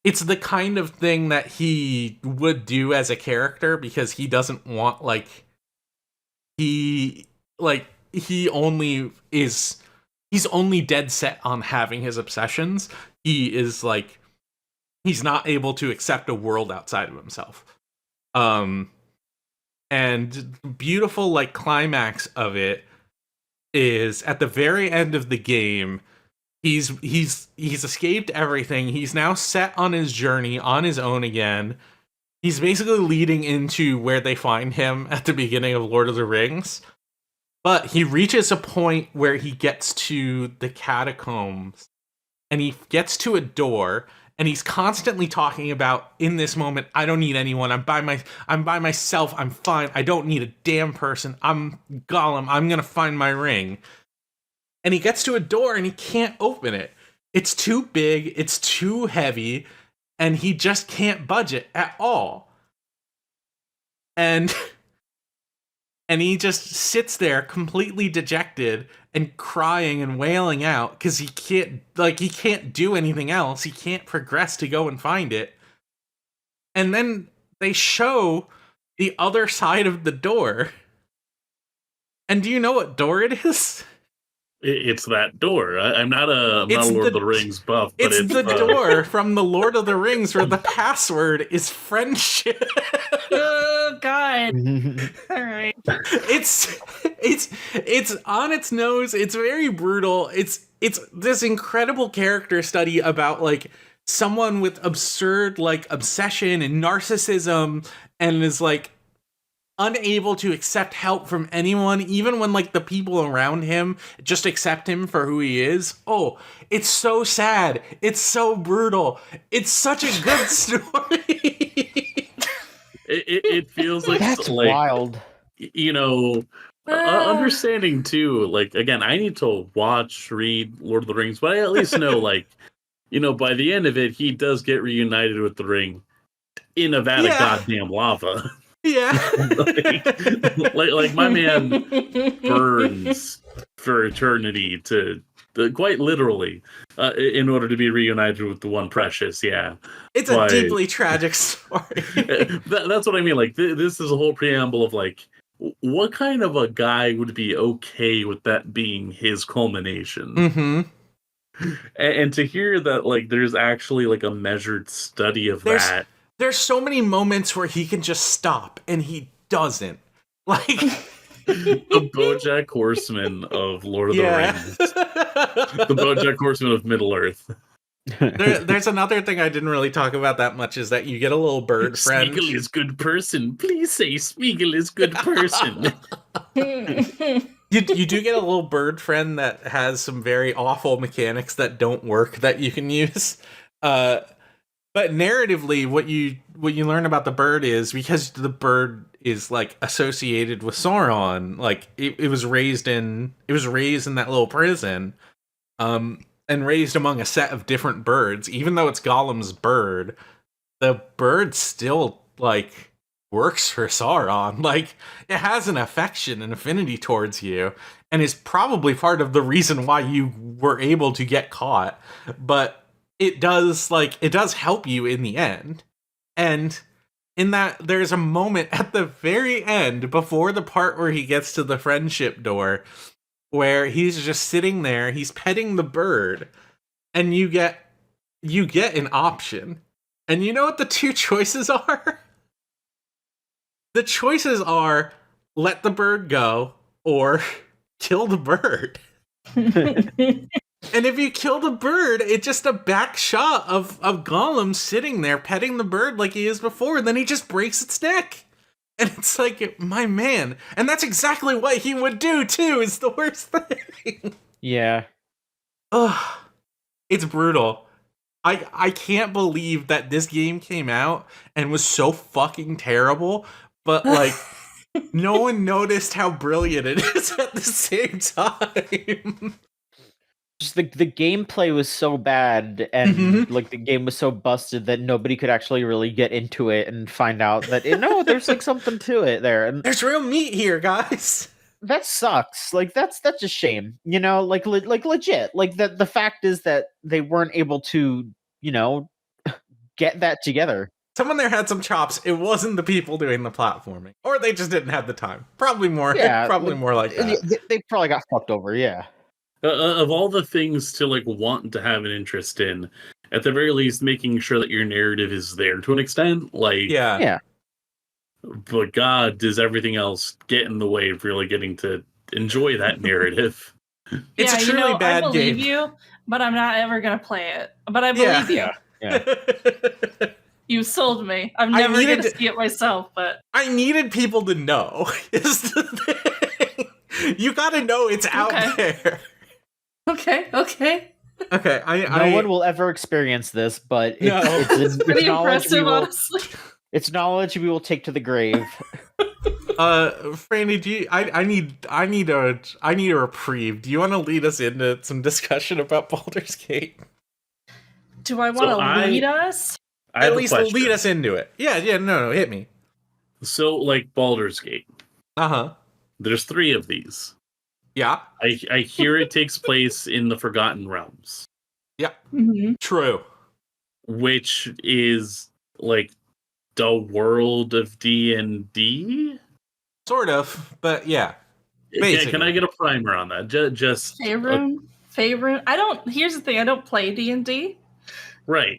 the kind of thing that he would do as a character because he doesn't want he only is he's only dead set on having his obsessions. He is he's not able to accept a world outside of himself. And beautiful climax of it is at the very end of the game. He's escaped everything. He's now set on his journey on his own again. He's basically leading into where they find him at the beginning of Lord of the Rings. But he reaches a point where he gets to the catacombs and he gets to a door and he's constantly talking about, in this moment, I don't need anyone. I'm by myself. I'm fine. I don't need a damn person. I'm Gollum. I'm going to find my ring. And he gets to a door and he can't open it. It's too big, it's too heavy, and he just can't budge it at all. And he just sits there completely dejected and crying and wailing out because he can't do anything else. He can't progress to go and find it. And then they show the other side of the door. And do you know what door it is? It's that door. I'm not a Lord of the Rings buff, but it's the door from the Lord of the Rings where the password is friendship. Oh God! All right. It's on its nose. It's very brutal. It's this incredible character study about someone with absurd obsession and narcissism, and is unable to accept help from anyone, even when the people around him just accept him for who he is. Oh, it's so sad. It's so brutal. It's such a good story. It feels like that's wild. Understanding too. Again, I need to read Lord of the Rings, but I at least know by the end of it, he does get reunited with the ring in Nevada, goddamn lava. Yeah. My man burns for eternity to quite literally in order to be reunited with the one precious. Yeah. It's a deeply tragic story. That's what I mean. This is a whole preamble of what kind of a guy would be okay with that being his culmination? Mm-hmm. And to hear that there's actually a measured study of that. There's so many moments where he can just stop, and he doesn't. The BoJack Horseman of Lord of the Rings. The BoJack Horseman of Middle-earth. There's another thing I didn't really talk about that much, is that you get a little bird friend. Smeagol is good person. Please say Smeagol is good person. You do get a little bird friend that has some very awful mechanics that don't work that you can use. But narratively, what you learn about the bird is, because the bird is associated with Sauron, it was raised in that little prison, and raised among a set of different birds. Even though it's Gollum's bird, the bird still works for Sauron. It has an affection and affinity towards you, and is probably part of the reason why you were able to get caught. But it does help you in the end. And in that, there's a moment at the very end, before the part where he gets to the friendship door, where he's just sitting there, he's petting the bird, and you get an option. And you know what the two choices are? The choices are let the bird go or kill the bird. And if you kill the bird, it's just a back shot of Gollum sitting there petting the bird like he is before, and then he just breaks its neck. And it's my man. And that's exactly what he would do, too, is the worst thing. Yeah. Ugh. It's brutal. I can't believe that this game came out and was so fucking terrible, but no one noticed how brilliant it is at the same time. Just the gameplay was so bad, and the game was so busted that nobody could actually really get into it and find out that there's something to it there, and there's real meat here, guys. That sucks. That's a shame. Legit. The fact is that they weren't able to get that together. Someone there had some chops. It wasn't the people doing the platforming, or they just didn't have the time. Probably more. Yeah, Probably more like that. They probably got fucked over. Yeah. Of all the things to like want to have an interest in, at the very least, making sure that your narrative is there to an extent. Like, Yeah. But God, does everything else get in the way of really getting to enjoy that narrative? It's a truly bad I believe game. you, but I'm not ever gonna play it. But I believe you. Yeah. You sold me. I'm never going to see it myself, but... I needed people to know. Is the thing. You gotta know it's out there. Okay. Okay, no one will ever experience this, but it's pretty impressive, honestly. It's knowledge we will take to the grave. Franny, I need a reprieve. Do you want to lead us into some discussion about Baldur's Gate? Do I want to lead us? At least lead us into it. Yeah, no, hit me. So, like Baldur's Gate. There's 3 of these. Yeah. I hear it takes place in the Forgotten Realms. Yeah. Mm-hmm. True. Which is, like, the world of D&D? Sort of, but yeah. Basically. Can I get a primer on that? Just Faerun? Here's the thing, I don't play D&D. Right.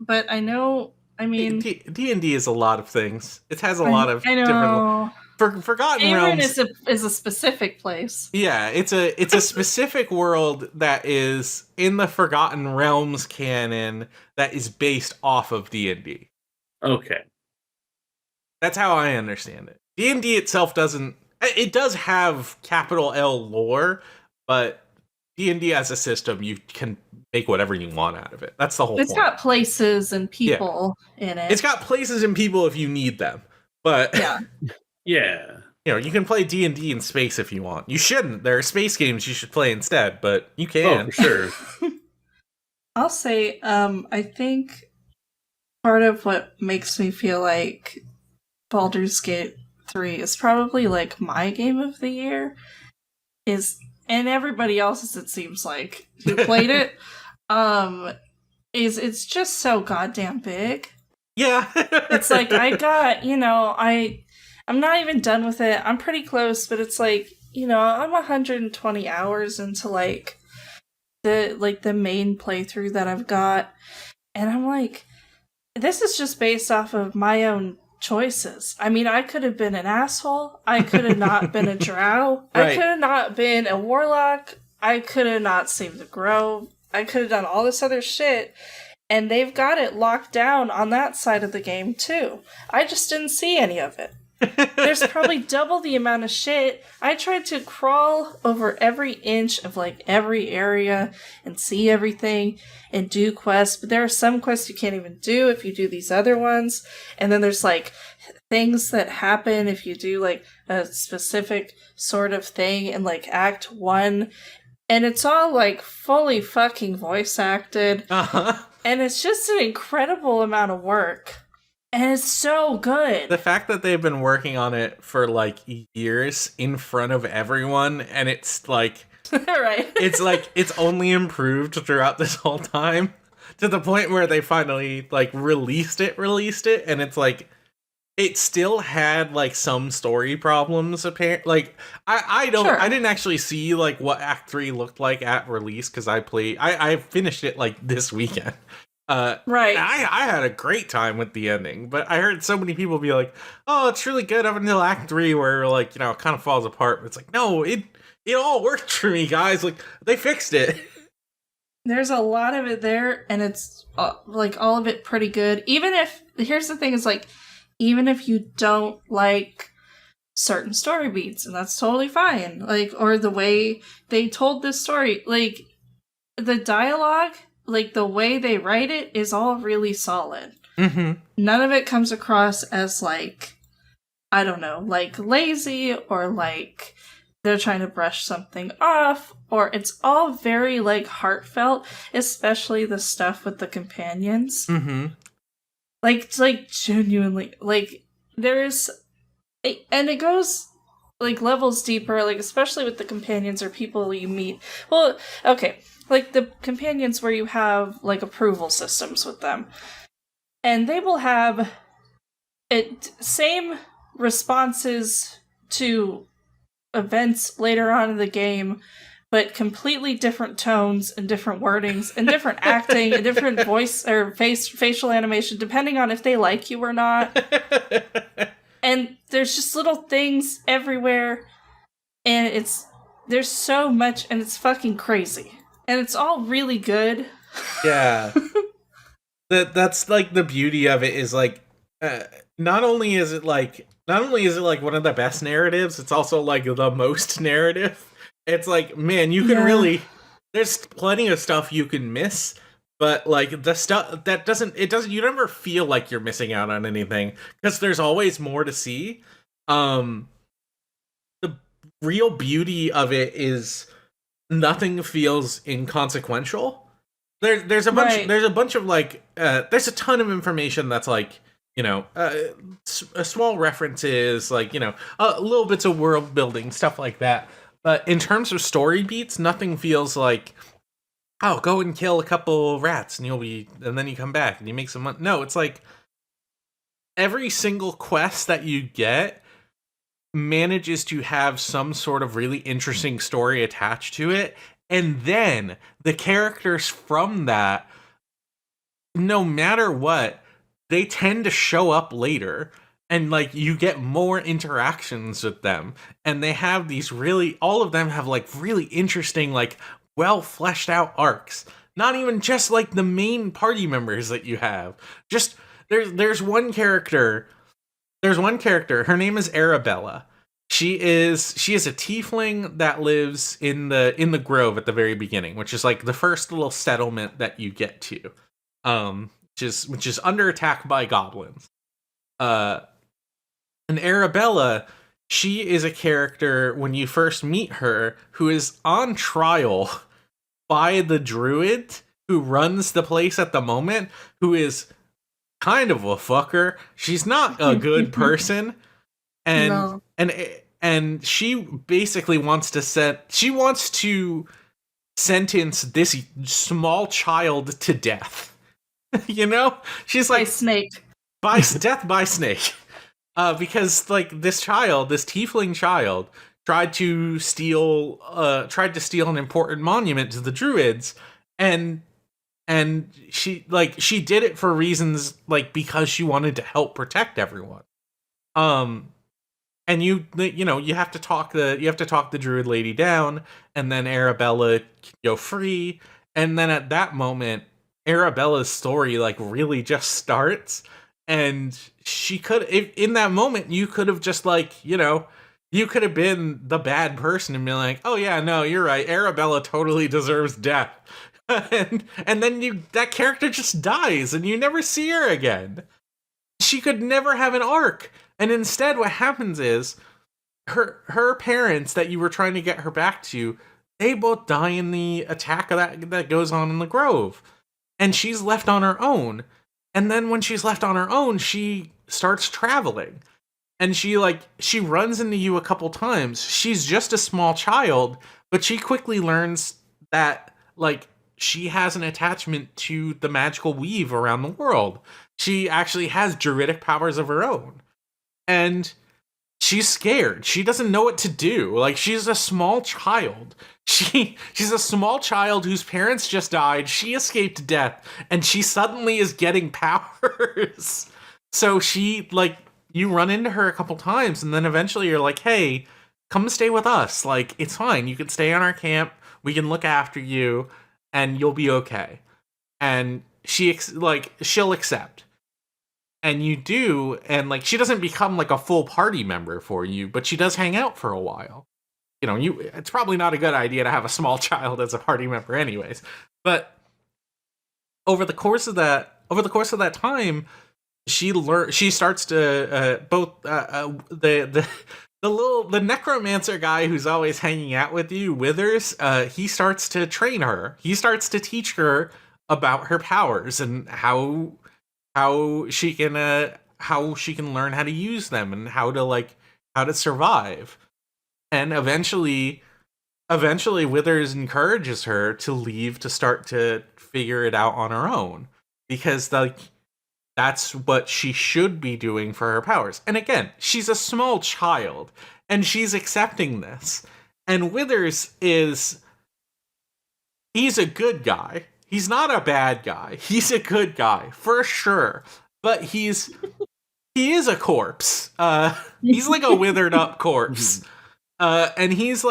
But I know, I mean... D&D is a lot of things. It has a lot of different... Forgotten Realms is a specific place. Yeah, it's a specific world that is in the Forgotten Realms canon that is based off of D&D. Okay. That's how I understand it. D&D itself doesn't... It does have capital L lore, but D&D as a system, you can make whatever you want out of it. That's the whole point. It's got places and people in it. It's got places and people if you need them. But yeah. You can play D&D in space if you want. You shouldn't. There are space games you should play instead, but you can. Oh, for sure. I'll say, I think part of what makes me feel like Baldur's Gate 3 is probably like my game of the year and everybody else's, it seems like, who played it, it's just so goddamn big. Yeah. It's like, I'm not even done with it. I'm pretty close, but it's like, I'm 120 hours into like the main playthrough that I've got. And I'm like, this is just based off of my own choices. I mean, I could have been an asshole. I could have not been a drow. Right. I could have not been a warlock. I could have not saved the grove. I could have done all this other shit. And they've got it locked down on that side of the game, too. I just didn't see any of it. There's probably double the amount of shit. I tried to crawl over every inch of, like, every area and see everything and do quests, but there are some quests you can't even do if you do these other ones. And then there's, like, things that happen if you do, like, a specific sort of thing in, like, Act 1. And it's all, like, fully fucking voice acted. And it's just an incredible amount of work. And it's so good. The fact that they've been working on it for, like, years in front of everyone, and it's, like... right. It's, like, it's only improved throughout this whole time, to the point where they finally, like, released it, and it's, like... It still had, like, some story problems, apparently. Like, I didn't actually see, like, what Act 3 looked like at release, because I finished it, like, this weekend. Right. I had a great time with the ending, but I heard so many people be like, oh, it's really good up until Act 3, where, like, it kind of falls apart. But it's like, no, it all worked for me, guys. Like, they fixed it. There's a lot of it there, and it's, like, all of it pretty good. Here's the thing, is, like, even if you don't like certain story beats, and that's totally fine, like, or the way they told this story, like, the dialogue, like, the way they write it is all really solid. Mm-hmm. None of it comes across as, like, I don't know, like, lazy, or, like, they're trying to brush something off, or it's all very, like, heartfelt, especially the stuff with the companions. Mm-hmm. Like, genuinely, like, there's, and it goes, like levels deeper, like especially with the companions or people you meet. Well, okay, like the companions where you have like approval systems with them, and they will have same responses to events later on in the game, but completely different tones and different wordings and different acting and different voice or facial animation depending on if they like you or not. And there's just little things everywhere, and there's so much, and it's fucking crazy, and it's all really good. Yeah. That's like the beauty of it is like not only is it like one of the best narratives, it's also like the most narrative. It's like, man, you can really, there's plenty of stuff you can miss, but like the stuff that doesn't you never feel like you're missing out on anything because there's always more to see. The real beauty of it is nothing feels inconsequential. There's a bunch of like there's a ton of information that's like, you know, small references, like, you know, little bits of world building, stuff like that. But in terms of story beats, nothing feels like, oh, go and kill a couple rats and then you come back and you make some money. No, it's like every single quest that you get manages to have some sort of really interesting story attached to it. And then the characters from that, no matter what, they tend to show up later. And, like, you get more interactions with them. And they have these all of them have, like, really interesting, like, well-fleshed out arcs. Not even just, like, the main party members that you have. Just, there's one character. Her name is Arabella. She is a tiefling that lives in the grove at the very beginning, which is, like, the first little settlement that you get to. Which is under attack by goblins. And Arabella, she is a character, when you first meet her, who is on trial by the druid who runs the place at the moment, who is kind of a fucker. She's not a good person. And and she basically wants to sentence this small child to death. You know? She's like, death by snake. Because like this tiefling child tried to steal an important monument to the druids, and she did it for reasons like because she wanted to help protect everyone. And you have to talk the druid lady down, and then Arabella can go free, and then at that moment Arabella's story like really just starts. And in that moment, you could have just like, you know, you could have been the bad person and been like, oh yeah, no, you're right. Arabella totally deserves death. and then that character just dies and you never see her again. She could never have an arc. And instead what happens is her parents that you were trying to get her back to, they both die in the attack that goes on in the grove. And she's left on her own. And then when she's left on her own, she starts traveling. And she runs into you a couple times. She's just a small child, but she quickly learns that, like, she has an attachment to the magical weave around the world. She actually has druidic powers of her own. And she's scared. She doesn't know what to do. Like, she's a small child. She's a small child whose parents just died. She escaped death, and she suddenly is getting powers. So you run into her a couple times, and then eventually you're like, hey, come stay with us. Like, it's fine. You can stay on our camp. We can look after you, and you'll be okay. And she'll accept. And you do, and like she doesn't become like a full party member for you, but she does hang out for a while. You know, it's probably not a good idea to have a small child as a party member anyways. But over the course of that time, she starts to the necromancer guy who's always hanging out with you, Withers, he starts to train her. He starts to teach her about her powers and how she can learn how to use them and how to survive. And eventually Withers encourages her to leave to start to figure it out on her own, because like that's what she should be doing for her powers. And again, she's a small child and she's accepting this. And Withers he's a good guy. He's not a bad guy. He's a good guy for sure. But he is a corpse. He's like a withered up corpse. And he's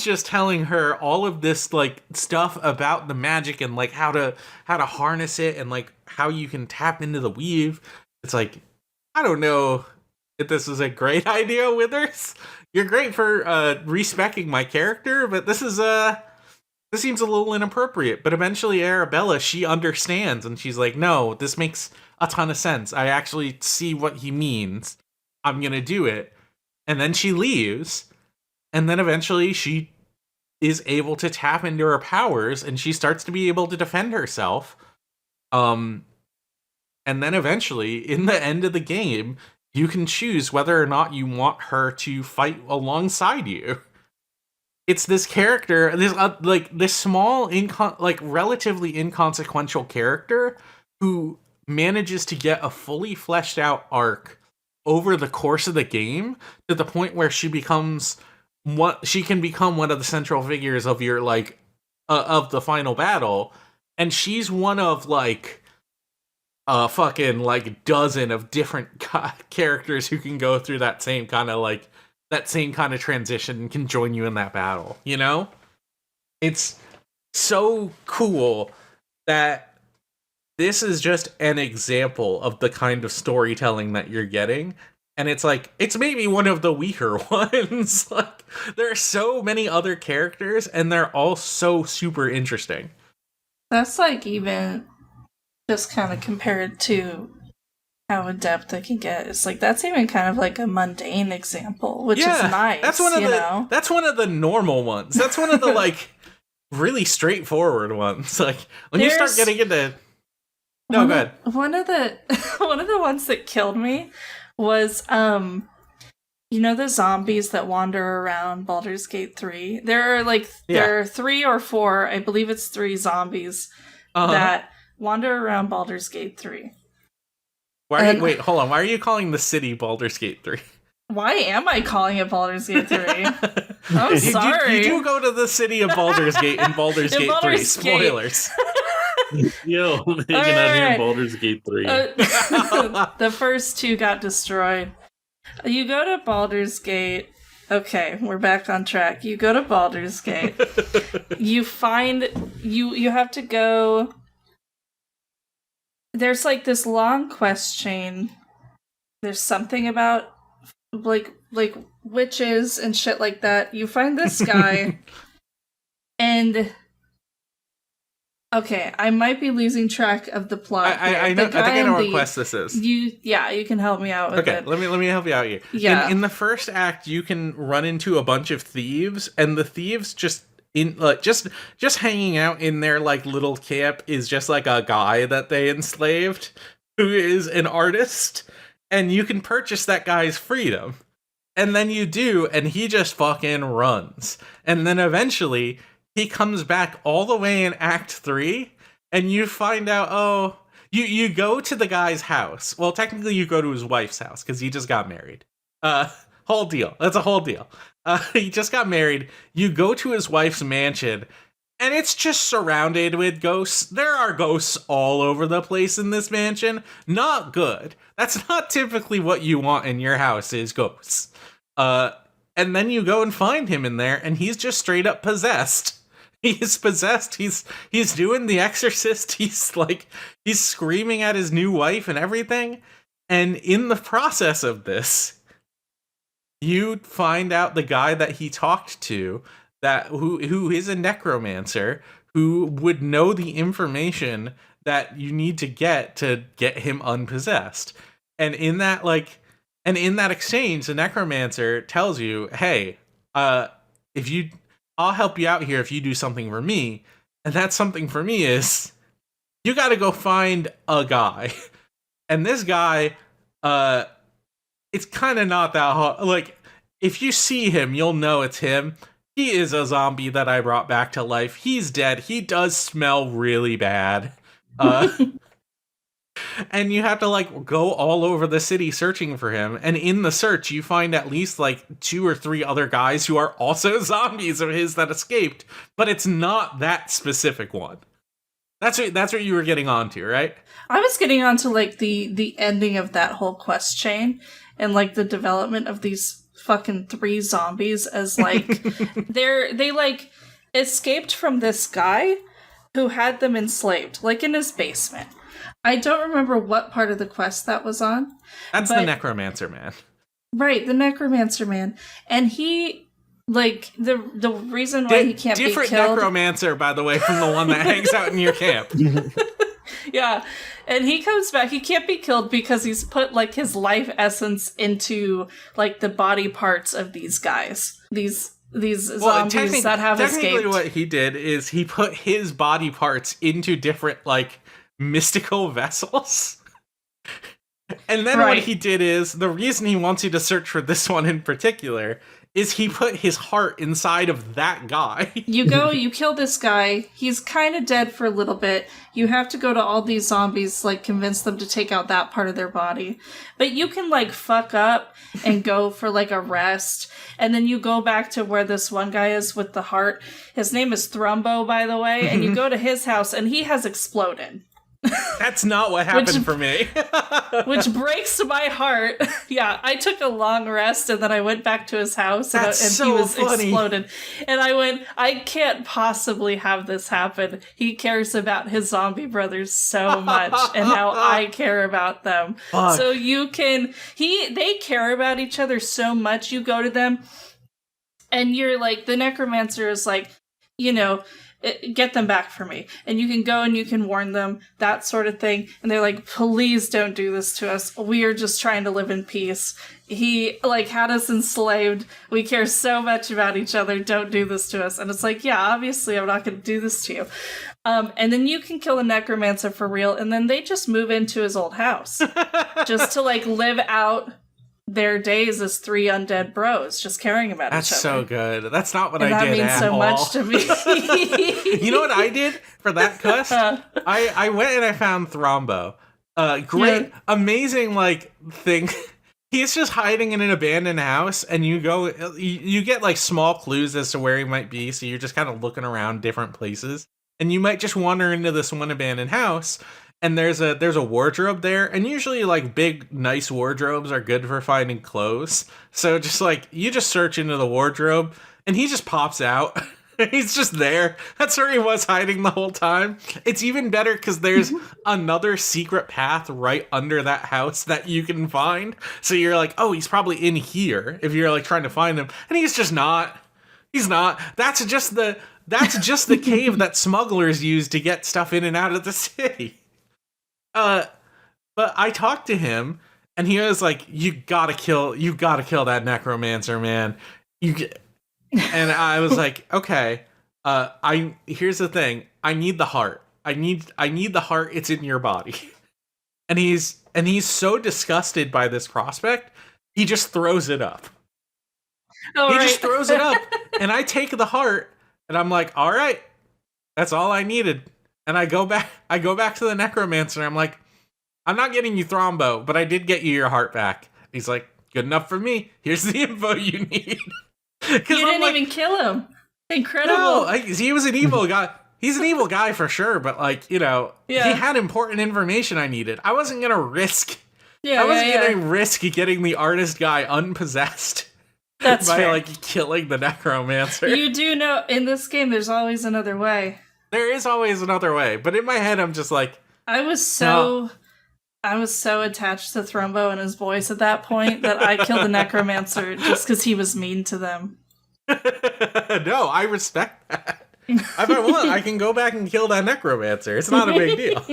just telling her all of this like stuff about the magic and like how to harness it and like how you can tap into the weave. It's like, I don't know if this is a great idea, Withers. You're great for respecing my character, but this seems a little inappropriate. But eventually Arabella, she understands and she's like, no, this makes a ton of sense. I actually see what he means. I'm gonna do it. And then she leaves. And then eventually she is able to tap into her powers and she starts to be able to defend herself. And then eventually, in the end of the game, you can choose whether or not you want her to fight alongside you. It's this character, this small, relatively inconsequential character who manages to get a fully fleshed out arc over the course of the game to the point where she can become one of the central figures of your of the final battle, and she's one of like a fucking like dozen of different characters who can go through that same kind of transition and can join you in that battle. You know, it's so cool that this is just an example of the kind of storytelling that you're getting. And it's like, it's maybe one of the weaker ones. Like, there are so many other characters, and they're all so super interesting. That's like even just kind of compared to how adept I can get. It's like, that's even kind of like a mundane example, which is nice. That's one of the normal ones. That's one of the like really straightforward ones. Like when you start getting into go ahead. One of the ones that killed me was the zombies that wander around Baldur's Gate 3. There are 3 or 4, I believe it's 3 zombies that wander around Baldur's Gate 3. Wait, hold on. Why are you calling the city Baldur's Gate 3? Why am I calling it Baldur's Gate 3? I'm sorry. You do go to the city of Baldur's Gate in Baldur's Gate 3. Spoilers. Yo, hanging out here in Baldur's Gate 3. The first 2 got destroyed. You go to Baldur's Gate. Okay, we're back on track. You go to Baldur's Gate. You find you have to go. There's like this long quest chain. There's something about like witches and shit like that. You find this guy and okay, I might be losing track of the plot. I think I know what quest this is. You can help me out with it. Let me help you out here. Yeah. In the first act, you can run into a bunch of thieves, and the thieves just hanging out in their like little camp is just like a guy that they enslaved who is an artist, and you can purchase that guy's freedom. And then you do, and he just fucking runs. And then eventually he comes back all the way in Act 3, and you find out, you go to the guy's house. Well, technically you go to his wife's house, because he just got married. Whole deal. That's a whole deal. He just got married. You go to his wife's mansion, and it's just surrounded with ghosts. There are ghosts all over the place in this mansion. Not good. That's not typically what you want in your house, is ghosts. And then you go and find him in there, and he's just straight up possessed. He's possessed. He's doing The Exorcist. He's screaming at his new wife and everything. And in the process of this, you find out the guy that he talked to, who is a necromancer, who would know the information that you need to get him unpossessed. And in that exchange, the necromancer tells you, "Hey, I'll help you out here if you do something for me." And that something for me is, you got to go find a guy. And this guy, it's kind of not that hard. Like, if you see him, you'll know it's him. He is a zombie that I brought back to life. He's dead. He does smell really bad. And you have to like go all over the city searching for him. And in the search, you find at least like 2 or 3 other guys who are also zombies of his that escaped. But it's not that specific one. That's what you were getting onto, right? I was getting onto like the ending of that whole quest chain and like the development of these fucking 3 zombies as like they like escaped from this guy who had them enslaved, like in his basement. I don't remember what part of the quest that was on. That's the Necromancer Man. Right, the Necromancer Man. And he, like, the reason why he can't be killed... Different Necromancer, by the way, from the one that hangs out in your camp. Yeah, and he comes back. He can't be killed because he's put, like, his life essence into, like, the body parts of these guys. These zombies that have escaped. Technically what he did is he put his body parts into different, like, mystical vessels. And then what he did is, the reason he wants you to search for this one in particular is he put his heart inside of that guy. You go, you kill this guy, he's kind of dead for a little bit, you have to go to all these zombies, like, convince them to take out that part of their body. But you can, like, fuck up and go for, like, a rest, and then you go back to where this one guy is with the heart. His name is Thrumbo, by the way, and you go to his house, and he has exploded. That's not what happened for me. Which breaks my heart. Yeah, I took a long rest and then I went back to his house and he was funny. Exploded. And I went, I can't possibly have this happen. He cares about his zombie brothers so much and how I care about them. Fuck. So you can, they care about each other so much. You go to them and you're like, the Necromancer is like, you know, get them back for me. And you can go and you can warn them, that sort of thing. And they're like, please don't do this to us. We are just trying to live in peace. He, like, had us enslaved. We care so much about each other. Don't do this to us. And it's like, yeah, obviously I'm not going to do this to you. And then you can kill the Necromancer for real. And then they just move into his old house. Just to, like, live out their days as 3 undead bros just caring about each other. That's so good. That's not what I did at all. That means so much to me. You know what I did for that quest? I went and I found Thrombo. Great, amazing, like, thing. He's just hiding in an abandoned house, and you go, you get, like, small clues as to where he might be, so you're just kind of looking around different places. And you might just wander into this one abandoned house, and there's a wardrobe there, and usually, like, big, nice wardrobes are good for finding clothes. So just, like, you just search into the wardrobe, and he just pops out. He's just there. That's where he was hiding the whole time. It's even better because there's another secret path right under that house that you can find. So you're like, oh, he's probably in here if you're, like, trying to find him. And he's just not. He's not. That's just the cave that smugglers use to get stuff in and out of the city. But I talked to him, and he was like, you gotta kill that Necromancer, man. And I was like, okay, here's the thing. I need the heart. I need the heart. It's in your body. And he's so disgusted by this prospect, he just throws it up. Just throws it up, and I take the heart, and I'm like, all right, that's all I needed. And I go back to the Necromancer, and I'm like, I'm not getting you Thrombo, but I did get you your heart back. He's like, good enough for me. Here's the info you need. You didn't even kill him. Incredible. No, he was an evil guy. He's an evil guy for sure, but, like, you know, he had important information I needed. I wasn't gonna risk. I wasn't gonna risk getting the artist guy unpossessed. That's by fair. Like, killing the Necromancer. You do know in this game there's always another way. There is always another way, but in my head I'm just like, I was so attached to Thrombo and his voice at that point that I killed the Necromancer just because he was mean to them. No, I respect that. If I want, I can go back and kill that Necromancer. It's not a big deal.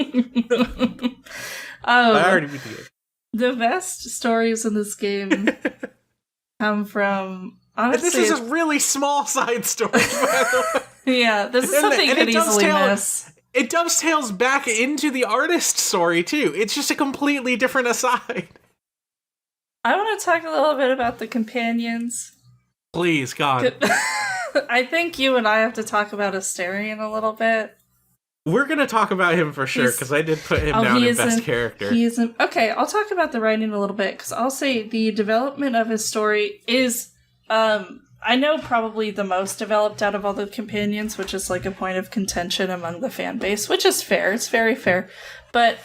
I already beat the game. The best stories in this game come from, honestly, this is a really small side story, by the way. Yeah, this is something you could easily miss. It dovetails back into the artist story, too. It's just a completely different aside. I want to talk a little bit about the companions. Please, God. I think you and I have to talk about Asterion a little bit. We're going to talk about him for sure, because I did put him down in best character. Okay, I'll talk about the writing a little bit, because I'll say the development of his story is, I know, probably the most developed out of all the companions, which is like a point of contention among the fan base, which is fair. It's very fair. But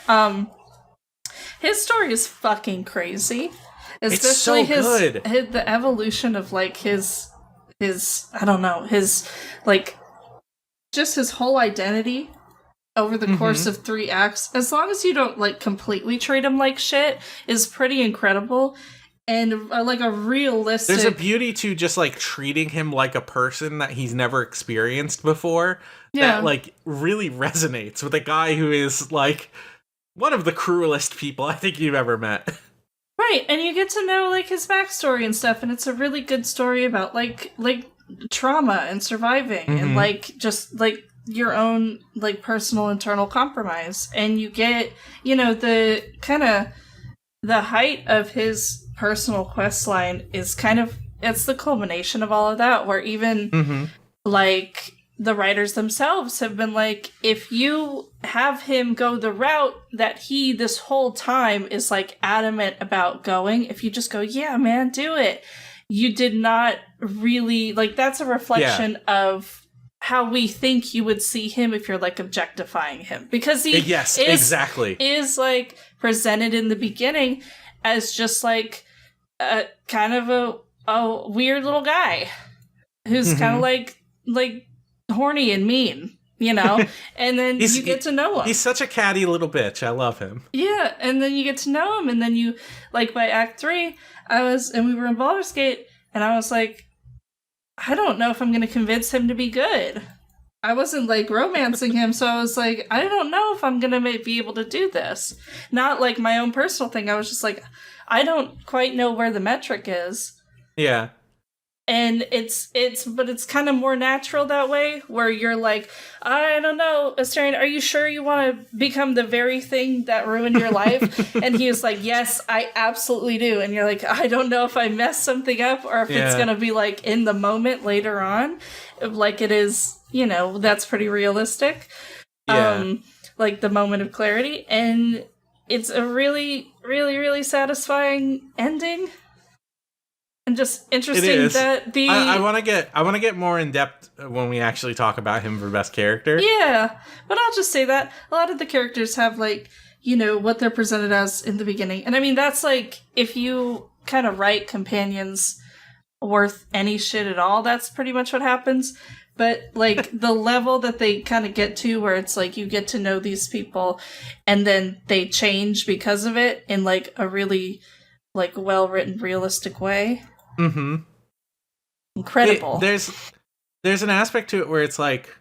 his story is fucking crazy. Especially it's so good. The evolution of like his I don't know, his like just his whole identity over the course of 3 acts, as long as you don't like completely treat him like shit, is pretty incredible. And like a realistic... There's a beauty to just like treating him like a person that he's never experienced before. Yeah. That like really resonates with a guy who is like one of the cruelest people I think you've ever met. Right, and you get to know like his backstory and stuff, and it's a really good story about like trauma and surviving and like just like your own like personal internal compromise. And you get, you know, the kind of the height of his personal quest line is kind of, it's the culmination of all of that, where even like the writers themselves have been like, if you have him go the route that he this whole time is like adamant about going, if you just go, yeah, man, do it, you did not really like, that's a reflection of how we think you would see him if you're like objectifying him, because he is like presented in the beginning as just like a kind of a weird little guy who's kind of like horny and mean, you know. And then you get to know him. He's such a catty little bitch. I love him. Yeah, and then you get to know him, and then you like by Act 3, we were in Baldur's Gate, and I was like, I don't know if I'm going to convince him to be good. I wasn't like romancing him, so I was like, I don't know if I'm going to be able to do this. Not like my own personal thing. I was just like, I don't quite know where the metric is. Yeah. And it's kind of more natural that way, where you're like, I don't know, Asterion, are you sure you want to become the very thing that ruined your life? And he was like, yes, I absolutely do. And you're like, I don't know if I messed something up or if it's going to be like in the moment later on. Like it is, you know, that's pretty realistic. Yeah. Like the moment of clarity. And it's a really, really, really satisfying ending. And just interesting that the I want to get more in depth when we actually talk about him for best character. Yeah, but I'll just say that a lot of the characters have like, you know, what they're presented as in the beginning. And I mean, that's like, if you kind of write companions worth any shit at all, that's pretty much what happens. But like the level that they kind of get to, where it's like you get to know these people and then they change because of it in like a really like well-written, realistic way. Incredible. There's an aspect to it where it's like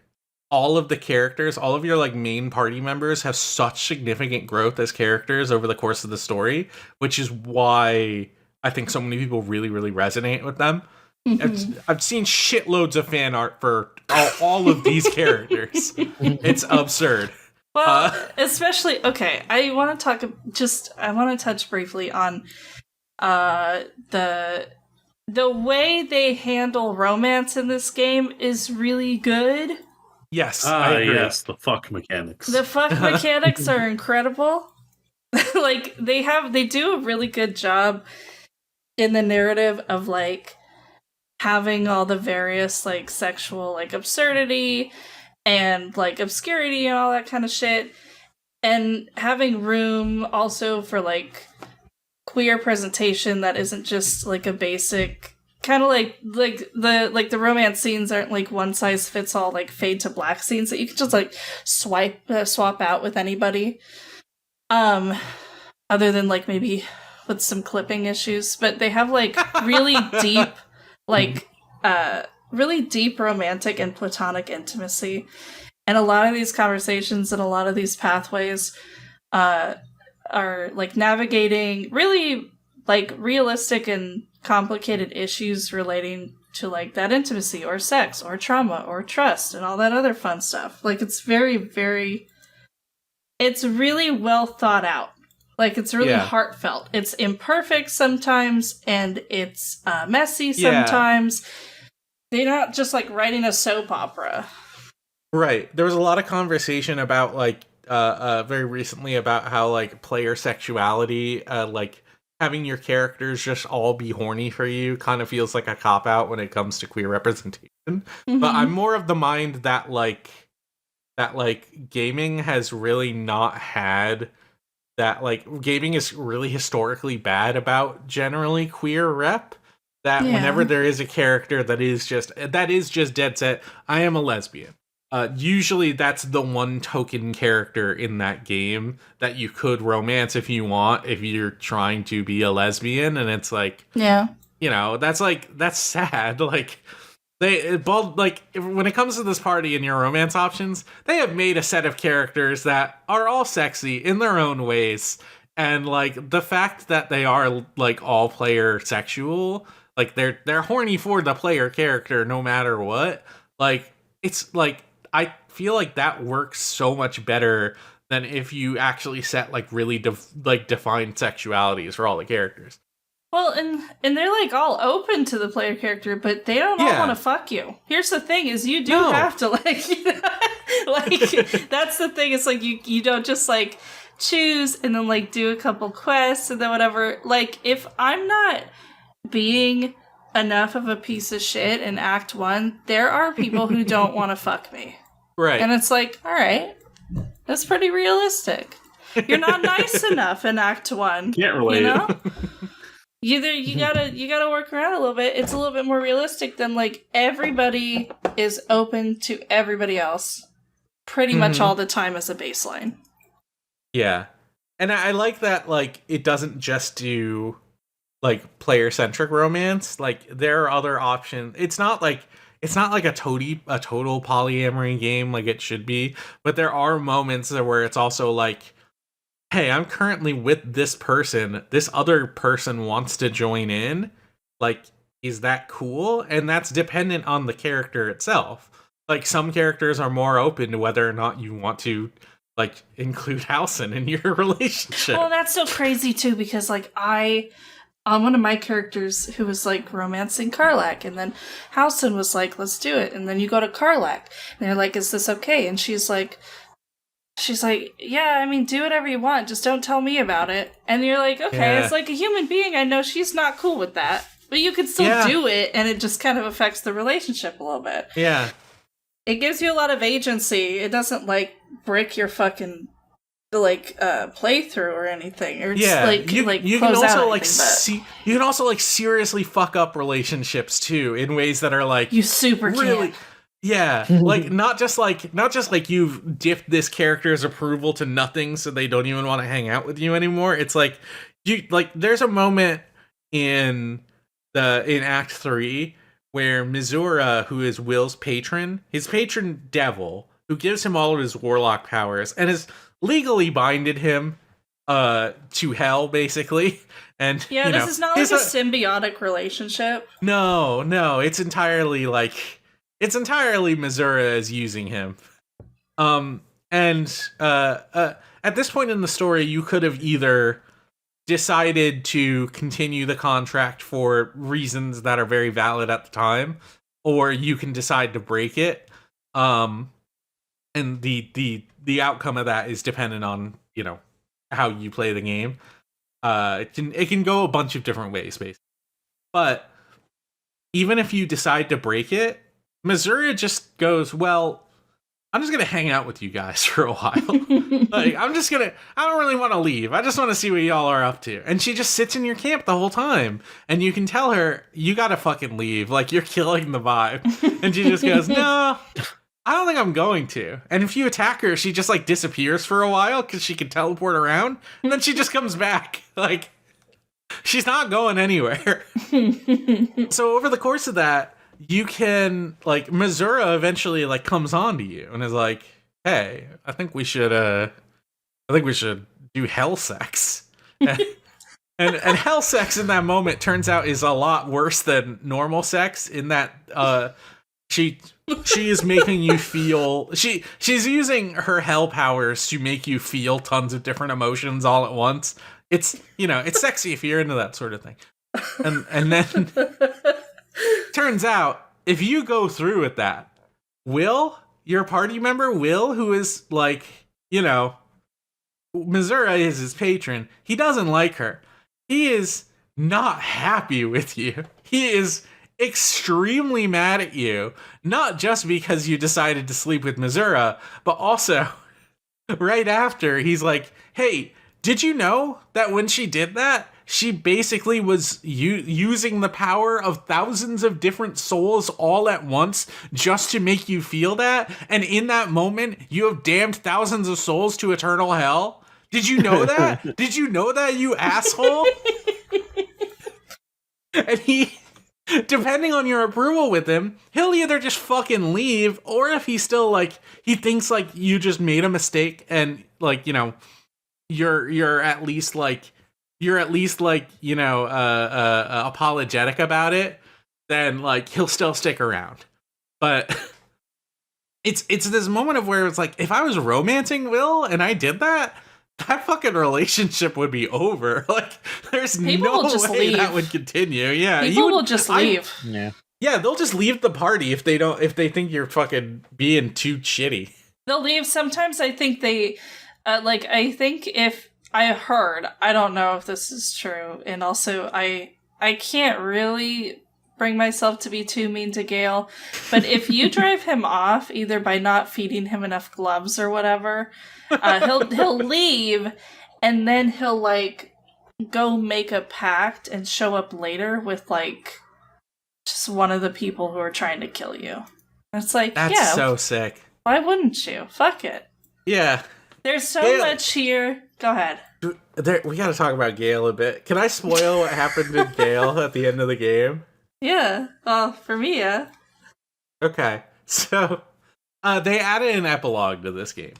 all of the characters, all of your like main party members have such significant growth as characters over the course of the story, which is why I think so many people really, really resonate with them. I've seen shitloads of fan art for all of these characters. It's absurd. Well, especially, okay, I want to touch briefly on the way they handle romance in this game is really good. Yes, I agree. Yes, the fuck mechanics. The fuck mechanics are incredible. Like they do a really good job in the narrative of like having all the various like sexual like absurdity and like obscurity and all that kind of shit, and having room also for like queer presentation that isn't just like a basic kind of like the romance scenes aren't like one size fits all like fade to black scenes that you can just like swap out with anybody, other than like maybe with some clipping issues. But they have like really deep like really deep romantic and platonic intimacy, and a lot of these conversations and a lot of these pathways are like navigating really like realistic and complicated issues relating to like that intimacy or sex or trauma or trust and all that other fun stuff. Like it's very, very, it's really well thought out. Like, it's really heartfelt. It's imperfect sometimes, and it's messy sometimes. They're not just, like, writing a soap opera. Right. There was a lot of conversation about, like, very recently about how, like, player sexuality, like, having your characters just all be horny for you kind of feels like a cop-out when it comes to queer representation. Mm-hmm. But I'm more of the mind that, like, gaming has really not had that, like, gaming is really historically bad about generally queer rep, that whenever there is a character that is just dead set, I am a lesbian. Usually that's the one token character in that game that you could romance if you want, if you're trying to be a lesbian, and it's like, you know, that's sad. Like, when it comes to this party and your romance options, they have made a set of characters that are all sexy in their own ways, and like the fact that they are like all player sexual, like they're horny for the player character no matter what. Like, it's like, I feel like that works so much better than if you actually set like really defined sexualities for all the characters. Well, and they're like all open to the player character, but they don't all want to fuck you. Here's the thing: is you do have to like, you know, like that's the thing. It's like you don't just like choose and then like do a couple quests and then whatever. Like, if I'm not being enough of a piece of shit in Act 1, there are people who don't want to fuck me. Right. And it's like, all right, that's pretty realistic. You're not nice enough in Act 1. Can't relate. You know? You gotta work around a little bit. It's a little bit more realistic than like everybody is open to everybody else pretty much all the time as a baseline. Yeah. And I like that, like, it doesn't just do like player-centric romance. Like, there are other options. It's not like a total polyamory game like it should be, but there are moments where it's also like, hey, I'm currently with this person. This other person wants to join in. Like, is that cool? And that's dependent on the character itself. Like, some characters are more open to whether or not you want to, like, include Halcyon in your relationship. Well, that's so crazy too, because like one of my characters who was like romancing Karlak, and then Halcyon was like, let's do it. And then you go to Karlak and they're like, is this okay? And she's like, yeah, I mean, do whatever you want, just don't tell me about it. And you're like, okay, it's like a human being, I know she's not cool with that, but you can still do it, and it just kind of affects the relationship a little bit. Yeah. It gives you a lot of agency. It doesn't like break your fucking like playthrough or anything, or you can also like seriously fuck up relationships too in ways that are like you super really can. Like not just like you've dipped this character's approval to nothing so they don't even want to hang out with you anymore. It's like there's a moment in Act 3 where Mizura, who is Will's his patron devil, who gives him all of his warlock powers and is legally binded him to hell, basically. And this is not like a symbiotic relationship. No, it's entirely Mizura is using him. And at this point in the story, you could have either decided to continue the contract for reasons that are very valid at the time, or you can decide to break it. And the outcome of that is dependent on, how you play the game. It can go a bunch of different ways, basically. But even if you decide to break it, Mizura just goes, well, I'm just going to hang out with you guys for a while. I don't really want to leave. I just want to see what y'all are up to. And she just sits in your camp the whole time. And you can tell her, you got to fucking leave. Like, you're killing the vibe. And she just goes, no, I don't think I'm going to. And if you attack her, she just like disappears for a while because she can teleport around. And then she just comes back. Like, she's not going anywhere. So over the course of that, you can, like, Mizura eventually, like, comes on to you and is like, hey, I think we should do hell sex. and hell sex in that moment turns out is a lot worse than normal sex in that She is making you feel she's using her hell powers to make you feel tons of different emotions all at once. It's it's sexy if you're into that sort of thing. And then turns out if you go through with that, Will, your party member Will, who is like, Missouri is his patron, he doesn't like her. He is not happy with you. He is extremely mad at you, not just because you decided to sleep with Missouri, but also right after he's like, hey, did you know that when she did that, she basically was using the power of thousands of different souls all at once just to make you feel that? And in that moment, you have damned thousands of souls to eternal hell? Did you know that? Did you know that, you asshole? And he, depending on your approval with him, he'll either just fucking leave, or if he's still like, he thinks like you just made a mistake and like, you're at least apologetic about it, then like he'll still stick around. But it's this moment of where it's like, if I was romancing Will and I did that fucking relationship would be over. Like, there's People no will just way leave. that would continue. Yeah, People will just leave. Yeah, they'll just leave the party if they think you're fucking being too shitty. They'll leave. Sometimes I think they, I think if I heard, I don't know if this is true, and also I can't really bring myself to be too mean to Gale, but if you drive him off, either by not feeding him enough gloves or whatever, he'll leave, and then he'll like go make a pact and show up later with like just one of the people who are trying to kill you. And it's like, that's so sick. Why wouldn't you? Fuck it. Yeah. There's so much here. Go ahead. We gotta talk about Gale a bit. Can I spoil what happened to Gale at the end of the game? Yeah. Well, for me, yeah. Okay. So, they added an epilogue to this game.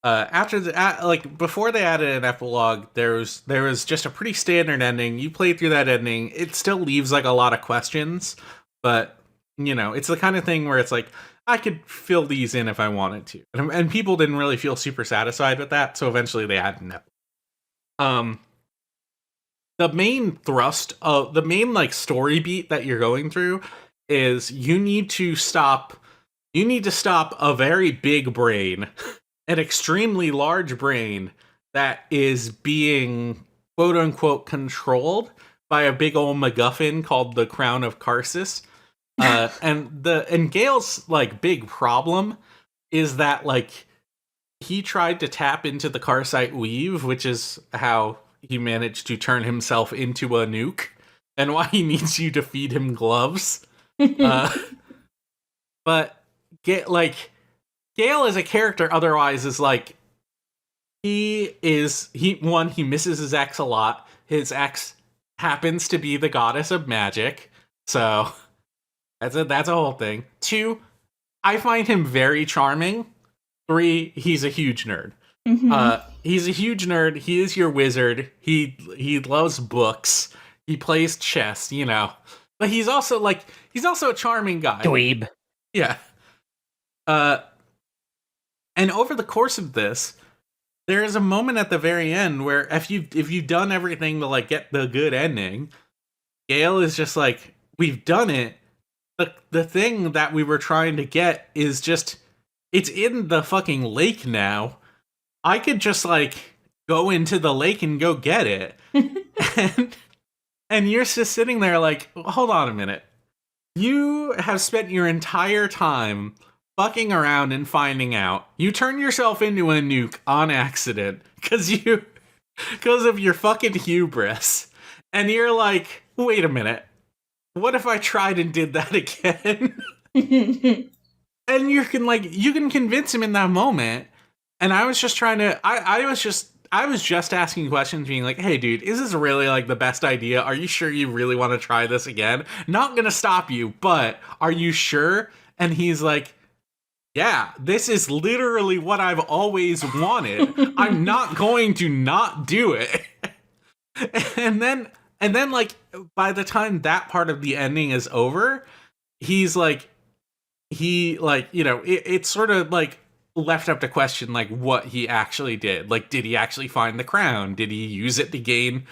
Before they added an epilogue, there was just a pretty standard ending. You played through that ending. It still leaves like a lot of questions, but it's the kind of thing where it's like, I could fill these in if I wanted to. And people didn't really feel super satisfied with that, so eventually they added an epilogue. The main thrust of the main like story beat that you're going through is you need to stop a very big brain, an extremely large brain that is being quote unquote controlled by a big old MacGuffin called the Crown of Karsus. And Gale's like big problem is that like he tried to tap into the Karsite weave, which is how he managed to turn himself into a nuke, and why he needs you to feed him gloves. But Gale as a character otherwise is like, he misses his ex a lot. His ex happens to be the goddess of magic, so that's a whole thing. 2, I find him very charming. 3, he's a huge nerd. Mm-hmm. He's a huge nerd. He is your wizard. He loves books. He plays chess, But he's also a charming guy. Dweeb. Yeah. And over the course of this, there is a moment at the very end where if you've done everything to like get the good ending, Gale is just like, we've done it. The thing that we were trying to get is just, it's in the fucking lake now. I could just like go into the lake and go get it. and you're just sitting there like, hold on a minute. You have spent your entire time fucking around and finding out. You turn yourself into a nuke on accident because of your fucking hubris. And you're like, wait a minute. What if I tried and did that again? And you can convince him in that moment. And I was just trying to, I was just asking questions being like, hey dude, is this really like the best idea? Are you sure you really want to try this again? Not gonna stop you, but are you sure? And he's like, yeah, this is literally what I've always wanted. I'm not going to not do it. And then like by the time that part of the ending is over, he's like, he like, it's sort of like left up to question like what he actually did. Like, did he actually find the crown? Did he use it to gain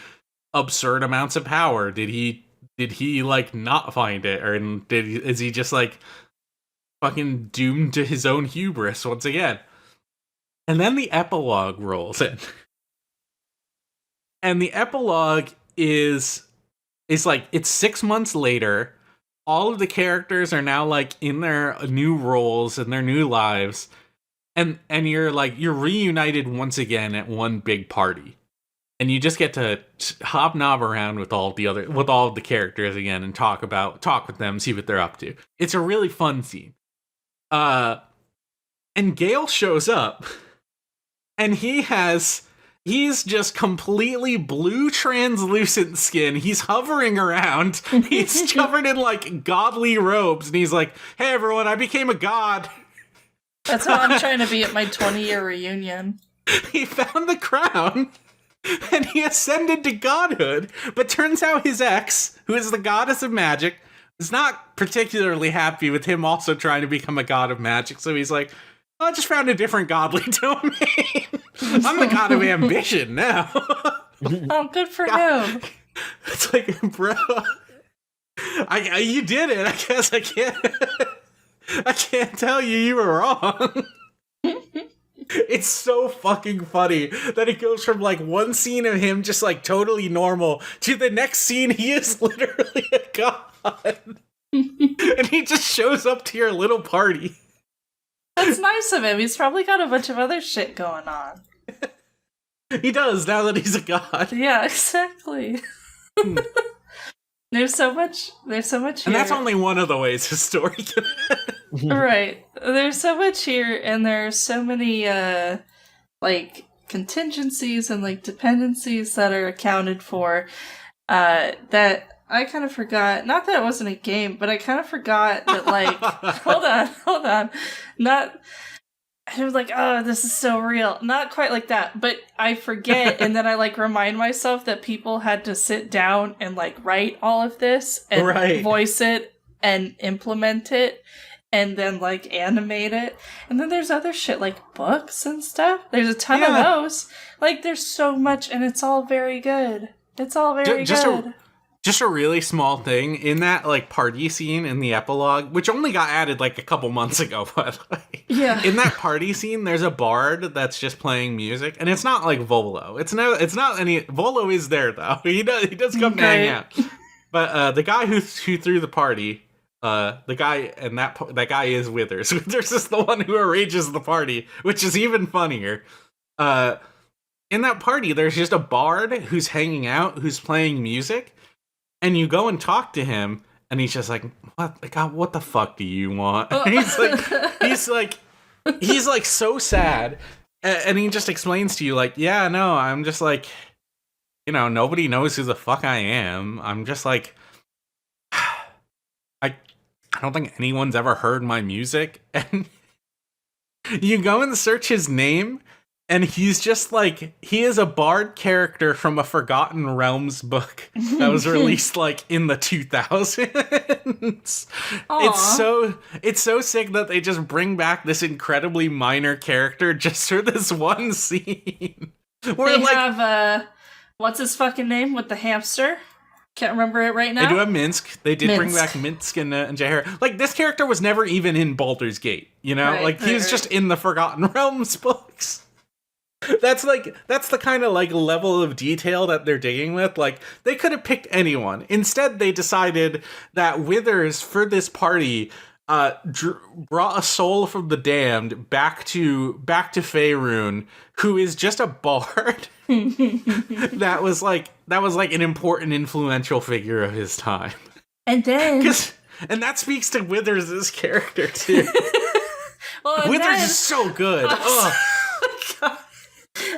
absurd amounts of power? Did he like not find it, or is he just like fucking doomed to his own hubris once again? And then the epilogue rolls in. And the epilogue is like, it's 6 months later. All of the characters are now like in their new roles and their new lives. And you're reunited once again at one big party. And you just get to hobnob around with all of the characters again and talk with them, see what they're up to. It's a really fun scene. And Gale shows up, and he's just completely blue translucent skin. He's hovering around. He's covered in like godly robes, and he's like, "Hey everyone, I became a god." That's how I'm trying to be at my 20-year reunion. He found the crown, and he ascended to godhood, but turns out his ex, who is the goddess of magic, is not particularly happy with him also trying to become a god of magic, so he's like, I just found a different godly domain. I'm the god of ambition now. Oh, good for him. It's like, bro, you did it. I guess I can't tell you were wrong. It's so fucking funny that it goes from like one scene of him just like totally normal to the next scene he is literally a god. And he just shows up to your little party. That's nice of him. He's probably got a bunch of other shit going on. He does, now that he's a god. Yeah, exactly. There's so much here. And that's only one of the ways his story can end. Right. There's so much here, and there's so many, like, contingencies and, like, dependencies that are accounted for, that I kind of forgot. Not that it wasn't a game, but I kind of forgot that, like, hold on. I was like, oh, this is so real. Not quite like that, but I forget, and then I, like, remind myself that people had to sit down and, like, write all of this, and voice it, and implement it, and then, like, animate it. And then there's other shit, like books and stuff. There's a ton of those. Like, there's so much, and it's all very good. It's all very good. Just a really small thing in that like party scene in the epilogue, which only got added like a couple months ago, by the way. Yeah. In that party scene, there's a bard that's just playing music, and it's not like Volo. It's not any. Volo is there though. He does come to hang out. But the guy who threw the party, the guy and that guy is Withers. Withers is the one who arranges the party, which is even funnier. In that party, there's just a bard who's hanging out, who's playing music. And you go and talk to him, and he's just like, "What? God, what the fuck do you want?" he's like so sad, and he just explains to you, like, "Yeah, no, I'm just like, nobody knows who the fuck I am. I'm just like, I don't think anyone's ever heard my music." And you go and search his name. And he's just like, he is a bard character from a Forgotten Realms book that was released like in the 2000s. It's so sick that they just bring back this incredibly minor character just for this one scene. Where they have, what's his fucking name with the hamster? Can't remember it right now. They do have Minsk. They did bring back Minsk and Jaehaer. Like, this character was never even in Baldur's Gate, he was just in the Forgotten Realms books. That's the kind of like level of detail that they're digging with. Like, they could have picked anyone. Instead, they decided that Withers for this party brought a soul from the damned back to Faerun, who is just a bard. that was like an important, influential figure of his time. And then, and that speaks to Withers' character too. Withers is so good. Oh God.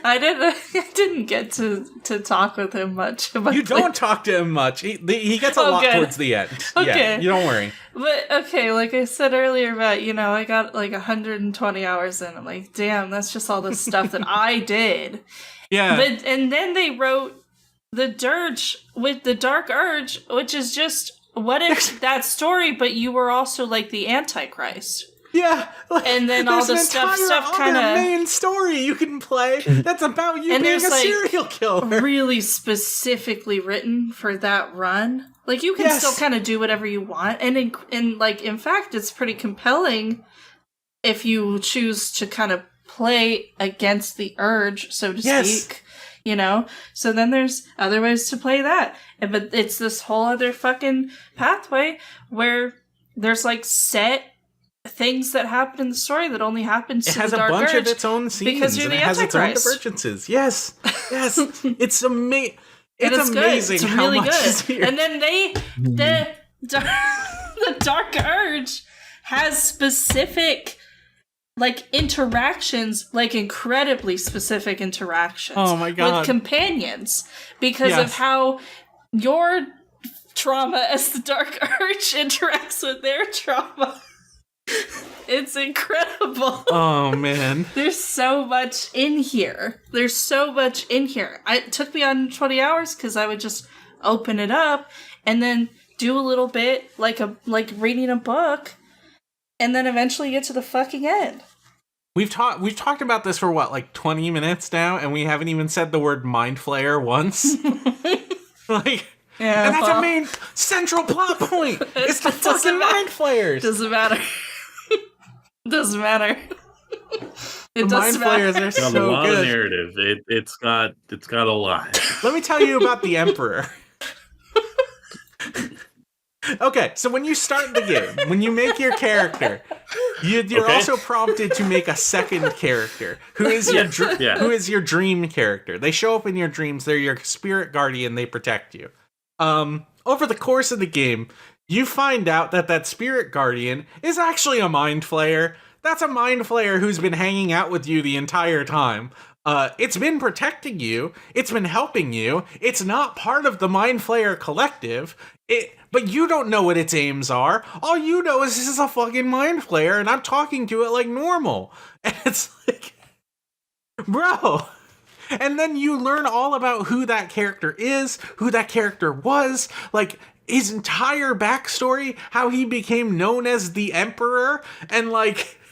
I didn't get to talk with him much. You don't talk to him much. He gets a lot towards the end. Okay. Yeah, you don't worry. But, okay, like I said earlier about, I got like 120 hours in. I'm like, damn, that's just all the stuff that I did. Yeah. And then they wrote the Dirge with the Dark Urge, which is just that story, but you were also like the Antichrist? Yeah, like, and then all the stuff kind of main story you can play that's about you being a serial killer, really specifically written for that run. Like you can still kind of do whatever you want, and in fact, it's pretty compelling if you choose to kind of play against the urge, so to speak. You know, so then there's other ways to play that, but it's this whole other fucking pathway where there's like set things that happen in the story that only happens to the Dark Urge. It has a bunch of its own scenes, because you're the Antichrist. It has its own divergences. Yes, it's amazing. It's amazing. It's really good. And then the Dark Urge has specific interactions, incredibly specific interactions. Oh my god! With companions because of how your trauma as the Dark Urge interacts with their trauma. It's incredible. Oh man. There's so much in here. It took me on 20 hours because I would just open it up and then do a little bit like reading a book and then eventually get to the fucking end. We've talked about this for 20 minutes now, and we haven't even said the word mind flayer once. And that's a main central plot point. It's the fucking mind flayers. Doesn't matter. Doesn't matter. The mind flayers are so good. A lot of narrative. It's got a lot. Let me tell you about the Emperor. Okay, so when you start the game, when you make your character, you're also prompted to make a second character who is who is your dream character. They show up in your dreams. They're your spirit guardian. They protect you. Over the course of the game, you find out that spirit guardian is actually a mind flayer. That's a mind flayer who's been hanging out with you the entire time. It's been protecting you. It's been helping you. It's not part of the mind flayer collective. But you don't know what its aims are. All you know is this is a fucking mind flayer, and I'm talking to it like normal. And it's like, bro. And then you learn all about who that character is, who that character was, his entire backstory, how he became known as the Emperor, and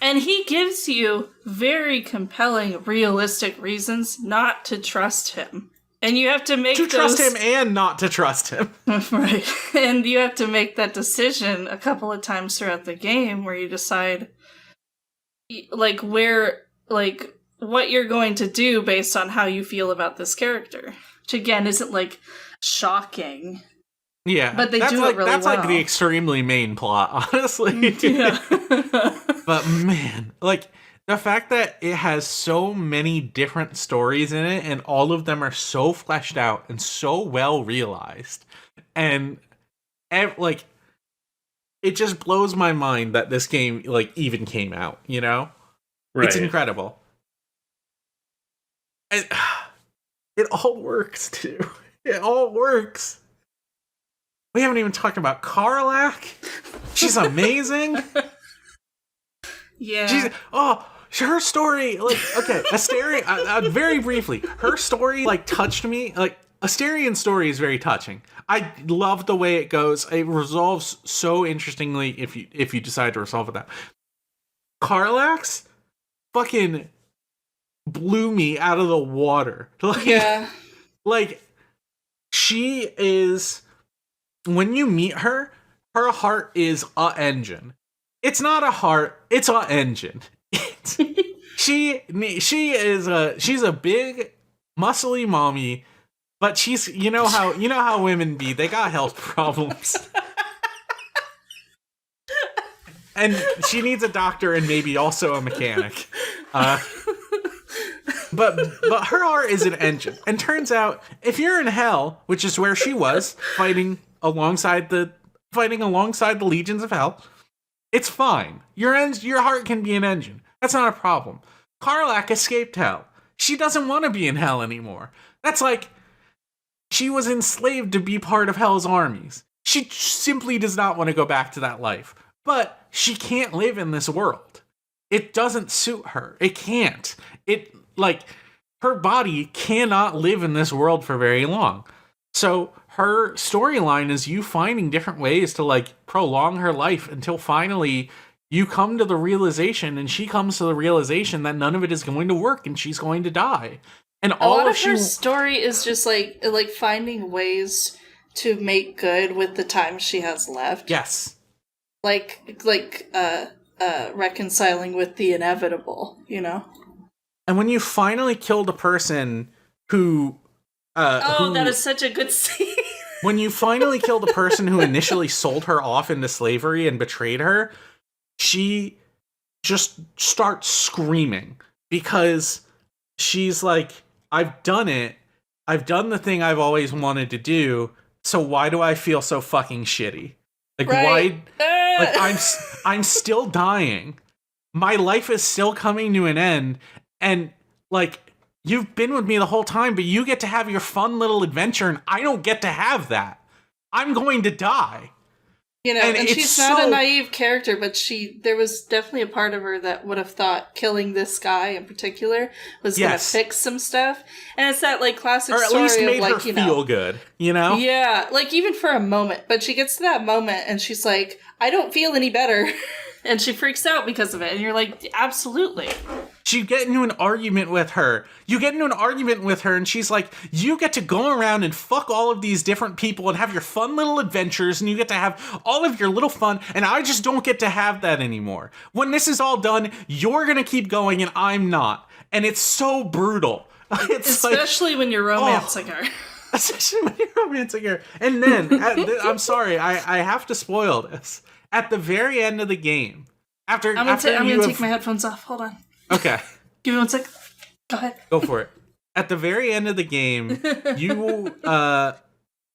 And he gives you very compelling, realistic reasons not to trust him. And you have to make trust him and not to trust him. Right. And you have to make that decision a couple of times throughout the game where you decide what you're going to do based on how you feel about this character. Which again isn't shocking. Yeah. But they do it really well. That's the extremely main plot, honestly. Yeah. But man, the fact that it has so many different stories in it, and all of them are so fleshed out and so well realized, and it just blows my mind that this game even came out. You know, right. It's incredible. And it all works too. It all works. We haven't even talked about Karlach. She's amazing. Yeah. Her story, Asterion, very briefly, her story, touched me. Asterian's story is very touching. I love the way it goes. It resolves so interestingly if you decide to resolve it that. Karlach's fucking blew me out of the water. She is, when you meet her heart is a engine. It's not a heart, it's a engine. She's a big muscly mommy, but she's you know how women be, they got health problems. And she needs a doctor and maybe also a mechanic. But her heart is an engine. And turns out if you're in hell, which is where she was, fighting alongside the legions of hell, it's fine. Your heart can be an engine. That's not a problem. Karlach escaped hell. She doesn't want to be in hell anymore. That's she was enslaved to be part of hell's armies. She simply does not want to go back to that life. But she can't live in this world. It doesn't suit her. It can't. Her body cannot live in this world for very long. So her storyline is you finding different ways to like prolong her life until finally you come to the realization, and she comes to the realization that none of it is going to work and she's going to die. And a lot of her story is just like finding ways to make good with the time she has left. Yes. Reconciling with the inevitable, you know? And when you finally killed a person who that is such a good scene. When you finally killed the person who initially sold her off into slavery and betrayed her, she just starts screaming because she's like, I've done it. I've done the thing I've always wanted to do. So why do I feel so fucking shitty? Like, right. why? Like, I'm still dying. My life is still coming to an end. And, like, you've been with me the whole time, but you get to have your fun little adventure, and I don't get to have that. I'm going to die. You know, and she's not a naive character, but there was definitely a part of her that would have thought killing this guy in particular was going to fix some stuff. And it's that, like, classic story of, like, or at least made her feel good, you know? Yeah, like, even for a moment. But she gets to that moment, and she's like, I don't feel any better. And she freaks out because of it. And you're like, absolutely. You get into an argument with her. And she's like, you get to go around and fuck all of these different people and have your fun little adventures, and you get to have all of your little fun, and I just don't get to have that anymore. When this is all done, you're gonna keep going and I'm not. And it's so brutal. Especially when you're romancing her. Especially when you're romancing her. And then, I'm sorry, I have to spoil this. At the very end of the game, I'm gonna take my headphones off. Hold on. Okay. Give me 1 sec. Go ahead. Go for it. At the very end of the game, you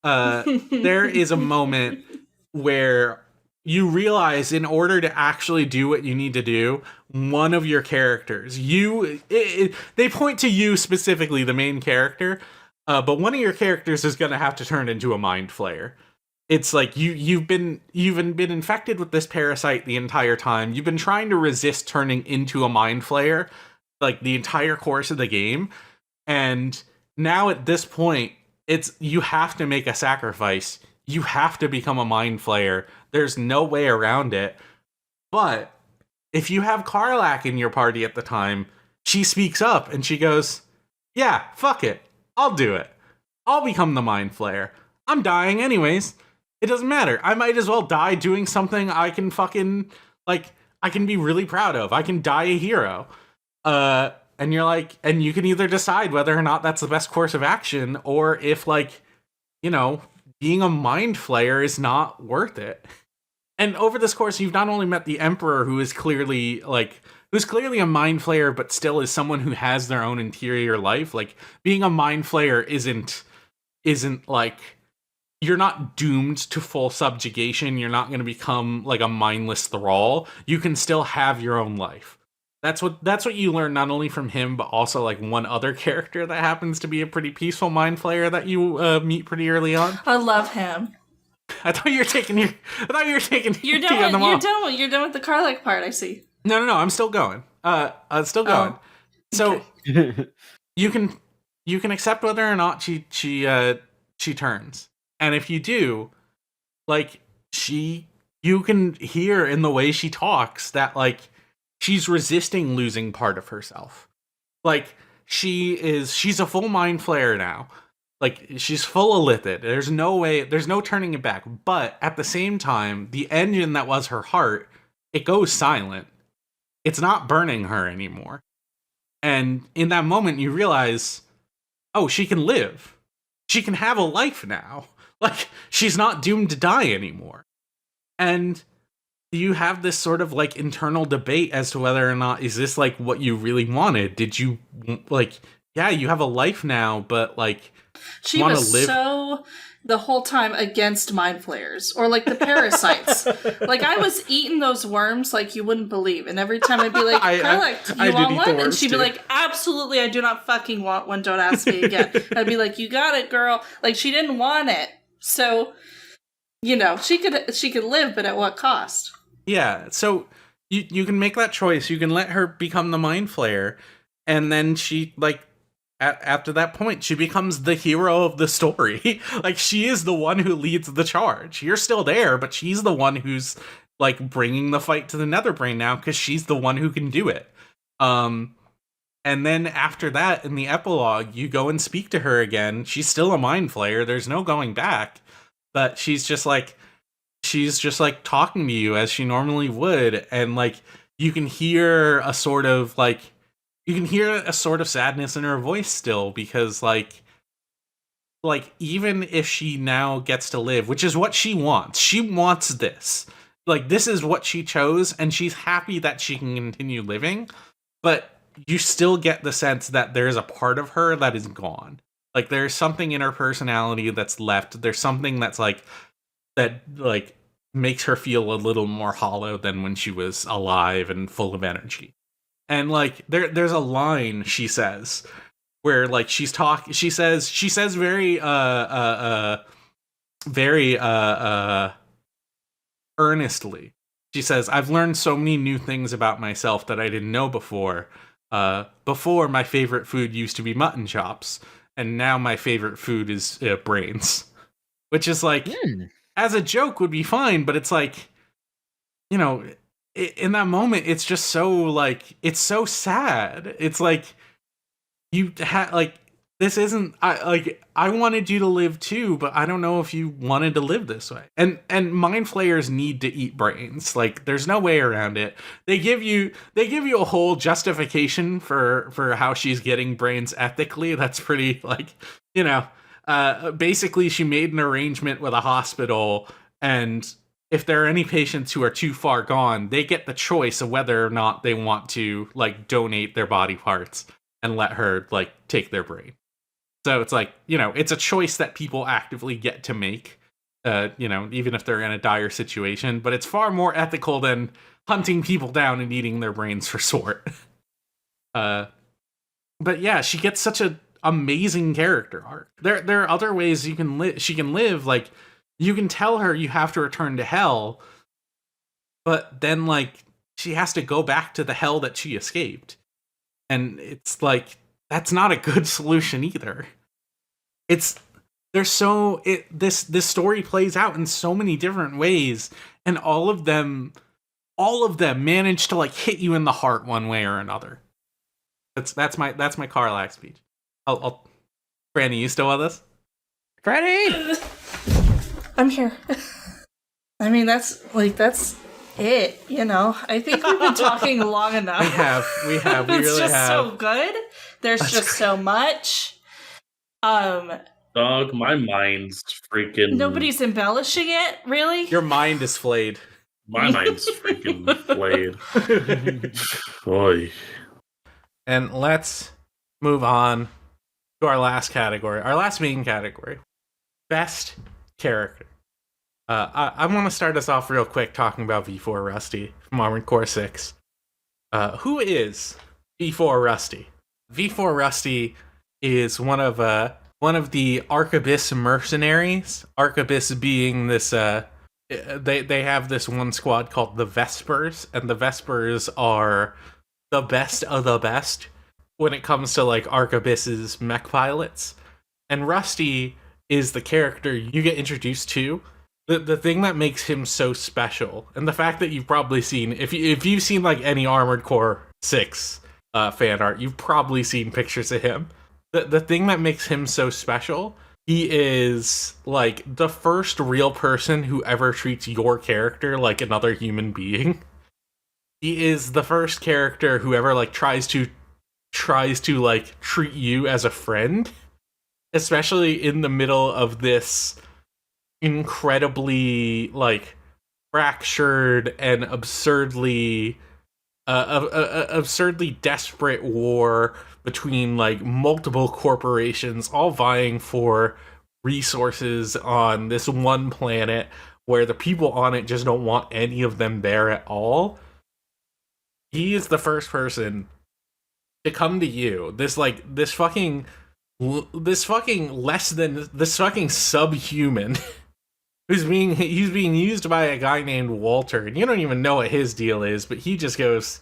there is a moment where you realize, in order to actually do what you need to do, one of your characters, they point to you specifically, the main character, but one of your characters is going to have to turn into a mind flayer. It's like you've been infected with this parasite the entire time. You've been trying to resist turning into a mind flayer, like, the entire course of the game. And now at this point, you have to make a sacrifice. You have to become a mind flayer. There's no way around it. But if you have Karlach in your party at the time, she speaks up and she goes, yeah, fuck it. I'll do it. I'll become the mind flayer. I'm dying anyways. It doesn't matter. I might as well die doing something I can fucking, like, I can be really proud of. I can die a hero. And you're like, and you can either decide whether or not that's the best course of action, or if, like, you know, being a mind flayer is not worth it. And over this course, you've not only met the Emperor, who's clearly a mind flayer, but still is someone who has their own interior life. Like, being a mind flayer isn't like, you're not doomed to full subjugation. You're not going to become, like, a mindless thrall. You can still have your own life. That's what you learn, not only from him, but also, like, one other character that happens to be a pretty peaceful mind flayer that you meet pretty early on. I love him. I thought you were taking You're done with the Karlach part, I see. No, I'm still going. I'm still going. Oh, so you can accept whether or not she turns. And if you do, like, you can hear in the way she talks that, like, she's resisting losing part of herself. Like, she's a full mind flayer now. Like, she's full of Lithid. There's no turning it back. But at the same time, the engine that was her heart, it goes silent. It's not burning her anymore. And in that moment, you realize, oh, she can live. She can have a life now. Like, she's not doomed to die anymore. And you have this sort of, like, internal debate as to whether or not, is this, like, what you really wanted? Did you, like, yeah, you have a life now, but, like, she was so the whole time against mind flayers, or, like, the parasites. Like, I was eating those worms like you wouldn't believe, and every time I'd be like, Karlach, do you want one? And she'd be like, absolutely, I do not fucking want one, don't ask me again. I'd be like, you got it, girl. Like, she didn't want it. So, you know, she could live, but at what cost? Yeah, so you can make that choice. You can let her become the mind flayer, and then she, like, after that point, she becomes the hero of the story. Like, she is the one who leads the charge. You're still there, but she's the one who's like bringing the fight to the Netherbrain now, because she's the one who can do it. And then after that, in the epilogue, you go and speak to her again. She's still a mind flayer. There's no going back. But she's just like talking to you as she normally would. And like, you can hear a sort of sadness in her voice still, because like even if she now gets to live, which is what she wants this. Like, this is what she chose, and she's happy that she can continue living. But you still get the sense that there's a part of her that is gone. Like, there's something in her personality that's left. There's something that's like, that like makes her feel a little more hollow than when she was alive and full of energy. And like, there's a line she says where like she says very earnestly. She says, "I've learned so many new things about myself that I didn't know before. Before, my favorite food used to be mutton chops, and now my favorite food is brains." Which is like, as a joke would be fine, but it's like, you know, in that moment, it's just so like, it's so sad. It's like, you like, this isn't, I wanted you to live too, but I don't know if you wanted to live this way. And mind flayers need to eat brains. Like, there's no way around it. They give you a whole justification for how she's getting brains ethically. That's pretty, like, you know, basically she made an arrangement with a hospital, and if there are any patients who are too far gone, they get the choice of whether or not they want to like donate their body parts and let her like take their brain. So it's like, you know, it's a choice that people actively get to make, you know, even if they're in a dire situation. But it's far more ethical than hunting people down and eating their brains for sport. But yeah, she gets such an amazing character arc. There are other ways she can live. Like, you can tell her you have to return to hell, but then like she has to go back to the hell that she escaped. And it's like, that's not a good solution either. This story plays out in so many different ways, and all of them manage to like hit you in the heart one way or another. That's my Carlac speech. Franny, you still with us? Franny! I'm here. I mean, that's it, you know. I think we've been talking long enough. We have. We it's really just have. so good. There's That's just great. so much. Dog, my mind's freaking. Nobody's embellishing it, really. Your mind is flayed. My mind's freaking flayed. Oy. And let's move on to our last category, our last main category, best character. I want to start us off real quick talking about V4 Rusty from Armored Core 6. Who is V4 Rusty? V4 Rusty is one of the Arquebus mercenaries. Arquebus being this, they have this one squad called the Vespers, and the Vespers are the best of the best when it comes to like Arquebus's mech pilots. And Rusty is the character you get introduced to. The thing that makes him so special, and the fact that you've probably seen, if you've seen like any Armored Core 6 fan art, you've probably seen pictures of him. The thing that makes him so special, he is like the first real person who ever treats your character like another human being. He is the first character who ever like tries to like treat you as a friend, especially in the middle of this incredibly like fractured and absurdly desperate war between like multiple corporations all vying for resources on this one planet where the people on it just don't want any of them there at all. He is the first person to come to you, this fucking subhuman he's being used by a guy named Walter, and you don't even know what his deal is, but he just goes,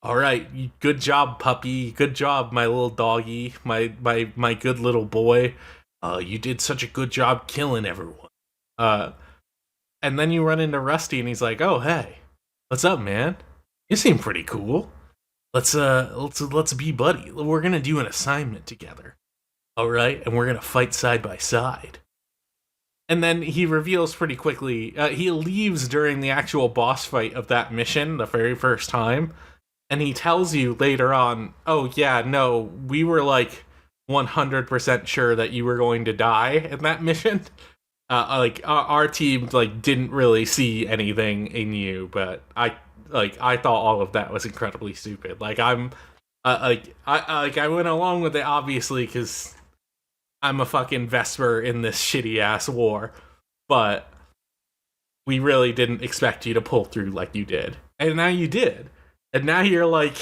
All right, good job, puppy. Good job, my little doggy, my good little boy. You did such a good job killing everyone. Uh, and then you run into Rusty, and he's like, "Oh, hey, what's up, man? You seem pretty cool. Let's be buddy. We're gonna do an assignment together. All right, and we're gonna fight side by side." And then he reveals pretty quickly. He leaves during the actual boss fight of that mission, the very first time, and he tells you later on, "Oh yeah, no, we were like 100% sure that you were going to die in that mission. Like our team like didn't really see anything in you, but I thought all of that was incredibly stupid. Like I went along with it obviously because I'm a fucking Vesper in this shitty ass war, but we really didn't expect you to pull through like you did, and now you did, and now you're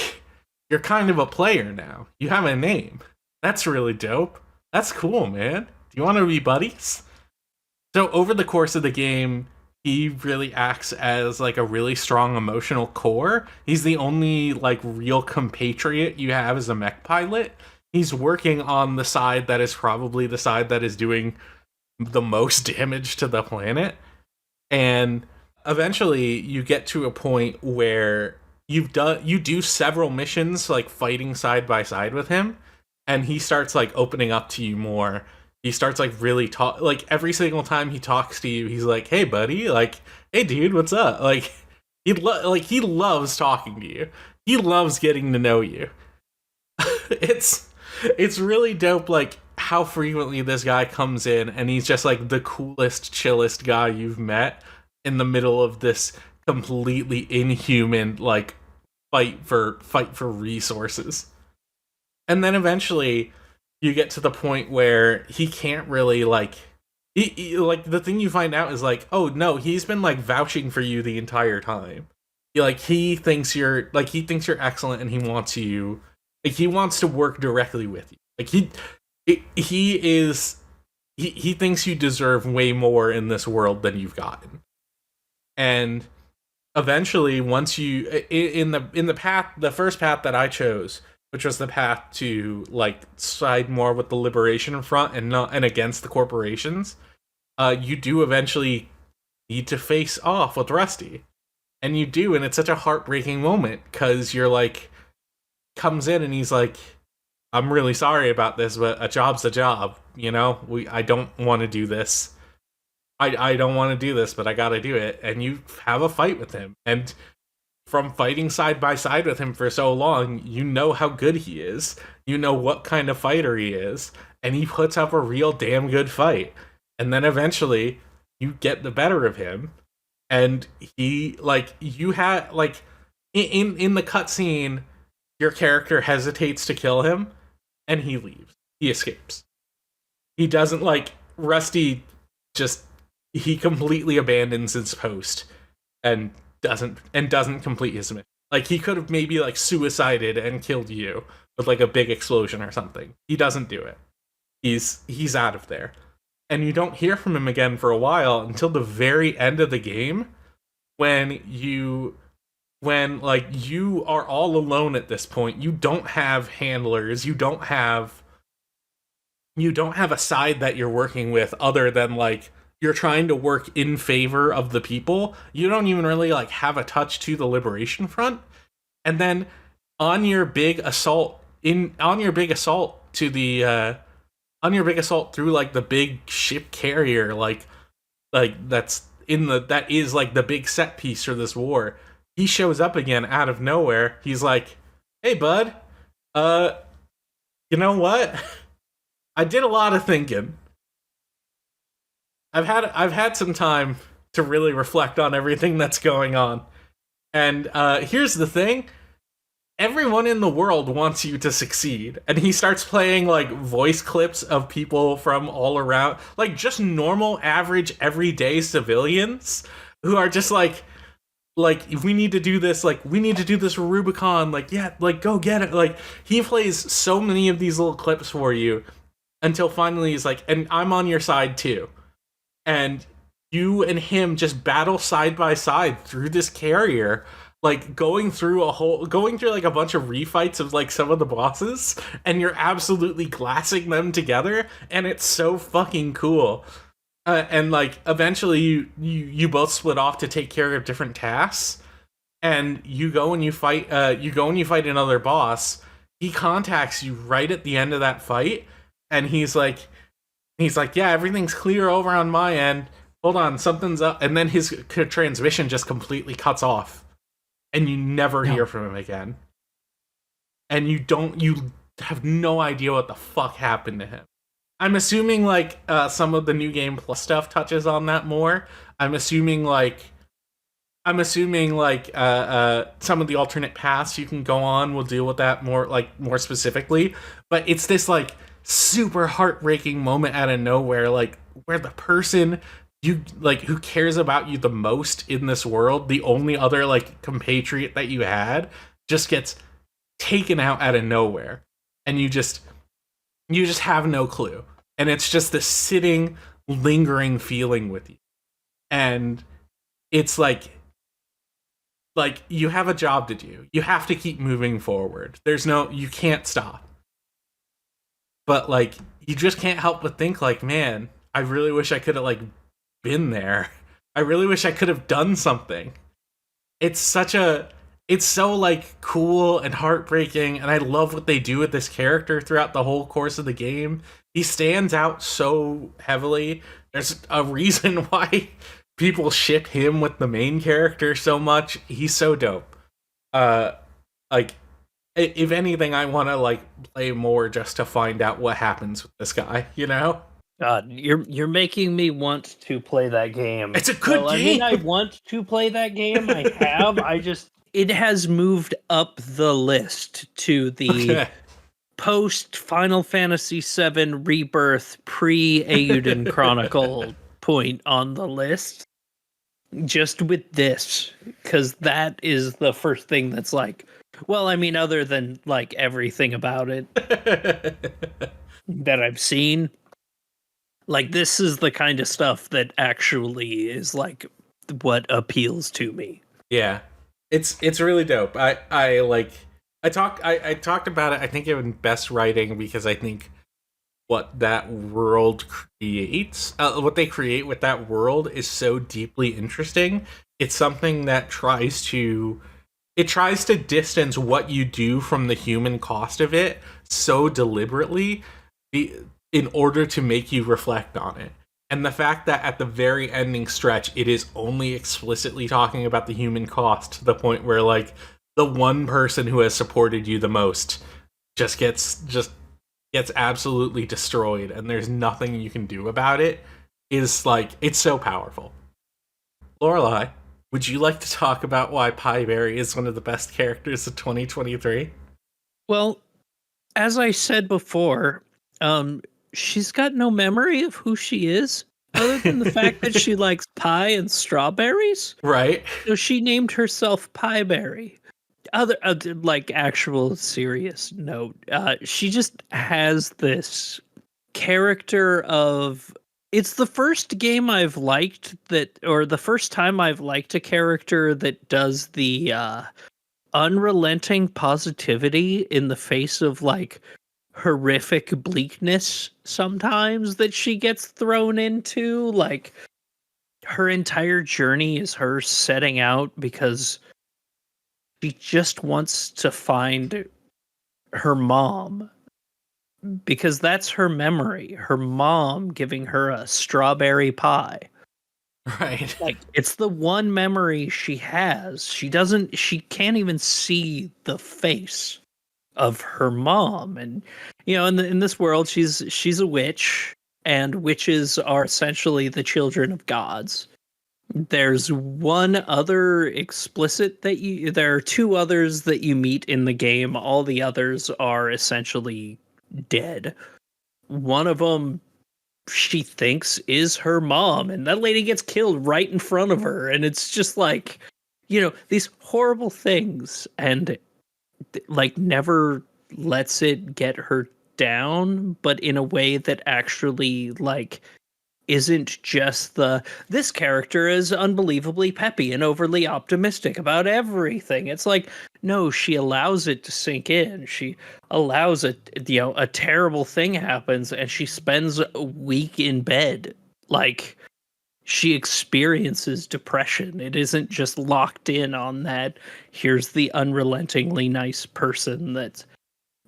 kind of a player now. You have a name. That's really dope. That's cool, man. Do you want to be buddies?" So over the course of the game, he really acts as like a really strong emotional core. He's the only like real compatriot you have as a mech pilot. He's working on the side that is probably the side that is doing the most damage to the planet. And eventually you get to a point where you do several missions like fighting side by side with him, and he starts like opening up to you more. He starts like really talk, like every single time he talks to you, he's like, "Hey buddy, like, hey dude, what's up?" Like he loves talking to you. He loves getting to know you. it's really dope like how frequently this guy comes in and he's just like the coolest, chillest guy you've met in the middle of this completely inhuman like fight for resources. And then eventually you get to the point where he can't really like like the thing you find out is like, oh no, he's been like vouching for you the entire time. He thinks you're excellent and he wants you, like he wants to work directly with you. Like he thinks you deserve way more in this world than you've gotten. And eventually once you in the path, the first path that I chose, which was the path to like side more with the Liberation Front and against the corporations, you do eventually need to face off with Rusty, and you do, and it's such a heartbreaking moment because you're like, comes in and he's like, "I'm really sorry about this, but a job's a job, you know. I don't want to do this. I don't want to do this, but I got to do it." And you have a fight with him, and from fighting side by side with him for so long, you know how good he is. You know what kind of fighter he is, and he puts up a real damn good fight. And then eventually, you get the better of him, and he like you had like in the cutscene, your character hesitates to kill him, and he leaves. He escapes. He doesn't like Rusty. He completely abandons his post and doesn't complete his mission. Like he could have maybe like suicided and killed you with like a big explosion or something. He doesn't do it. He's out of there. And you don't hear from him again for a while until the very end of the game when you are all alone at this point. You don't have handlers, you don't have a side that you're working with other than like you're trying to work in favor of the people. You don't even really like have a touch to the Liberation Front. And then on your big assault through like the big ship carrier, like that is like the big set piece for this war, he shows up again out of nowhere. He's like, "Hey bud, you know what? I did a lot of thinking. I've had some time to really reflect on everything that's going on. And here's the thing. Everyone in the world wants you to succeed." And he starts playing like voice clips of people from all around, like just normal, average, everyday civilians who are just like, "We need to do this, like we need to do this Rubicon, like yeah, like go get it." Like he plays so many of these little clips for you until finally he's like, "And I'm on your side too." And you and him just battle side by side through this carrier like going through like a bunch of refights of like some of the bosses, and you're absolutely glassing them together, and it's so fucking cool. And like eventually you both split off to take care of different tasks, and you go and you fight another boss. He contacts you right at the end of that fight, and he's like, yeah, everything's clear over on my end. Hold on, something's up. And then his transmission just completely cuts off, and you never hear from him again. And you have no idea what the fuck happened to him. I'm assuming like some of the New Game Plus stuff touches on that more. I'm assuming like some of the alternate paths you can go on will deal with that more specifically. But it's this like super heartbreaking moment out of nowhere, like where the person you like who cares about you the most in this world, the only other like compatriot that you had, just gets taken out of nowhere, and you just have no clue, and it's just this sitting, lingering feeling with you, and it's like you have a job to do. You have to keep moving forward. You can't stop. But like you just can't help but think like, man, I really wish I could have like been there. I really wish I could have done something. It's so like cool and heartbreaking, and I love what they do with this character throughout the whole course of the game. He stands out so heavily. There's a reason why people ship him with the main character so much. He's so dope. Like if anything, I want to like play more just to find out what happens with this guy, you know? God, you're making me want to play that game. It's a good game. I mean, I want to play that game. I have. It has moved up the list to the post Final Fantasy VII Rebirth pre Eiyuden Chronicle point on the list. Just with this, because that is the first thing that's like, well, I mean, other than like everything about it that I've seen. Like, this is the kind of stuff that actually is like what appeals to me. Yeah, it's really dope. I talked about it. I think in best writing, because I think what that world creates, what they create with that world, is so deeply interesting. It's something that tries to distance what you do from the human cost of it so deliberately, in order to make you reflect on it. And the fact that at the very ending stretch, it is only explicitly talking about the human cost, to the point where like the one person who has supported you the most just gets absolutely destroyed, and there's nothing you can do about it, is like, it's so powerful. Lorelai, would you like to talk about why Pieberry is one of the best characters of 2023? Well, as I said before, she's got no memory of who she is, other than the fact that she likes pie and strawberries. Right. So she named herself Pieberry. Other like actual serious note, she just has this character of. It's the first game I've liked that, or the first time I've liked a character that does the unrelenting positivity in the face of like horrific bleakness sometimes that she gets thrown into. Like, her entire journey is her setting out because she just wants to find her mom, because that's her memory. Her mom giving her a strawberry pie. Right. Like, it's the one memory she has. She can't even see the face of her mom. And, you know, in this world, she's a witch, and witches are essentially the children of gods. There's one other explicit there are two others that you meet in the game. All the others are essentially dead. One of them she thinks is her mom, and that lady gets killed right in front of her, and it's just like, you know, these horrible things, and like never lets it get her down, but in a way that actually like isn't just this character is unbelievably peppy and overly optimistic about everything. It's like, no, she allows it to sink in. She allows it, a terrible thing happens and she spends a week in bed. Like, she experiences depression. It isn't just locked in on that. Here's the unrelentingly nice person that,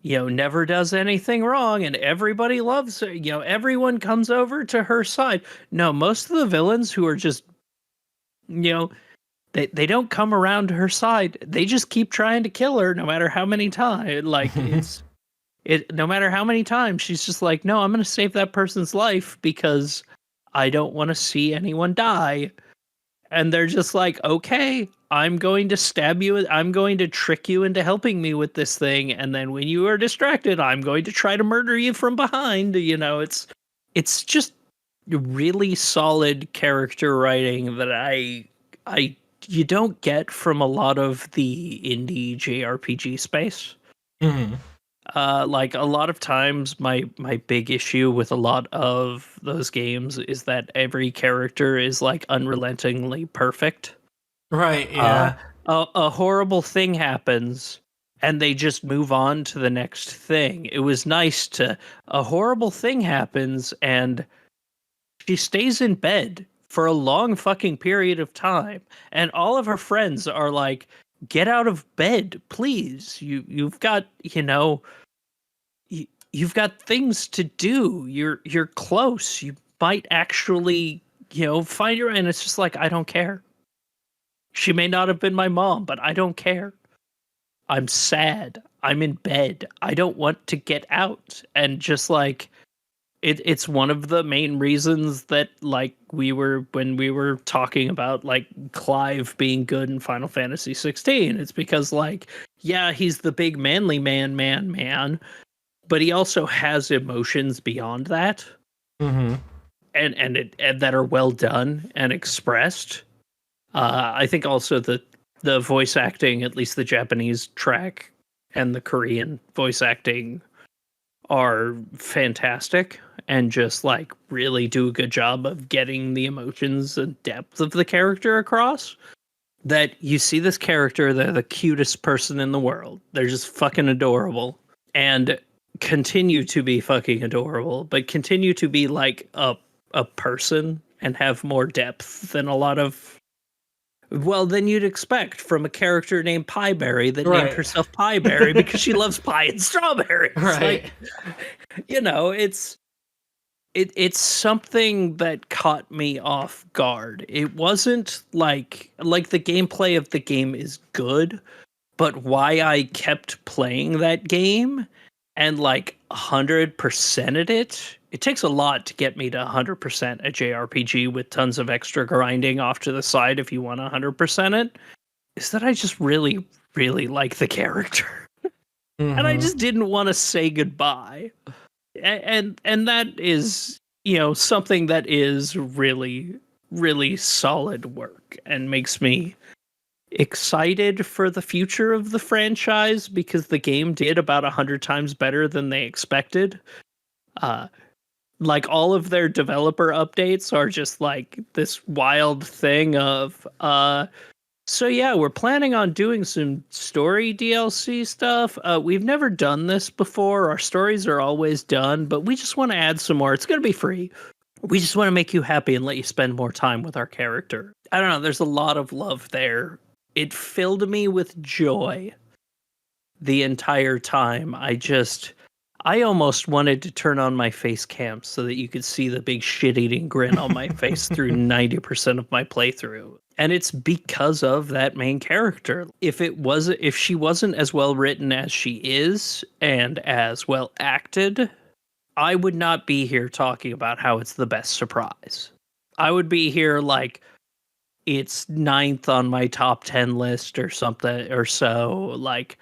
never does anything wrong and everybody loves her. Everyone comes over to her side. No, most of the villains who are just, they don't come around to her side. They just keep trying to kill her no matter how many times. Like, no matter how many times she's just like, no, I'm going to save that person's life because I don't want to see anyone die. And they're just like, okay, I'm going to stab you. I'm going to trick you into helping me with this thing. And then when you are distracted, I'm going to try to murder you from behind. It's just really solid character writing that you don't get from a lot of the indie JRPG space. Mm-hmm. Like a lot of times my big issue with a lot of those games is that every character is like unrelentingly perfect. Right, yeah. A horrible thing happens and they just move on to the next thing. It was nice a horrible thing happens and she stays in bed for a long fucking period of time and all of her friends are like, get out of bed, please. You've got, you've got things to do. You're close. You might actually, find her. And it's just like, I don't care. She may not have been my mom, but I don't care. I'm sad. I'm in bed. I don't want to get out. And just like, it's one of the main reasons that like when we were talking about like Clive being good in Final Fantasy 16, it's because like, yeah, he's the big manly man, but he also has emotions beyond that. Mm-hmm. And that are well done and expressed. I think also the voice acting, at least the Japanese track and the Korean voice acting, are fantastic and just like really do a good job of getting the emotions and depth of the character across. That you see this character, they're the cutest person in the world. They're just fucking adorable and continue to be fucking adorable, but continue to be like a person and have more depth than a lot of, well, than you'd expect from a character named Pieberry that named herself Pieberry because she loves pie and strawberries. Right. Like, it's something that caught me off guard. It wasn't like the gameplay of the game is good, but why I kept playing that game and like 100%ed it. It takes a lot to get me to 100% a JRPG with tons of extra grinding off to the side if you want 100% it. Is that I just really, really like the character. Mm-hmm. And I just didn't want to say goodbye. And that is, something that is really, really solid work and makes me excited for the future of the franchise because the game did about 100 times better than they expected. Like all of their developer updates are just like this wild thing of so yeah, we're planning on doing some story DLC stuff. We've never done this before. Our stories are always done, but we just want to add some more. It's going to be free. We just want to make you happy and let you spend more time with our character. I don't know, there's a lot of love there. It filled me with joy the entire time. I almost wanted to turn on my face cam so that you could see the big shit-eating grin on my face through 90% of my playthrough. And it's because of that main character. If she wasn't as well written as she is and as well acted, I would not be here talking about how it's the best surprise. I would be here like it's 9th on my top 10 list or something or so. Like,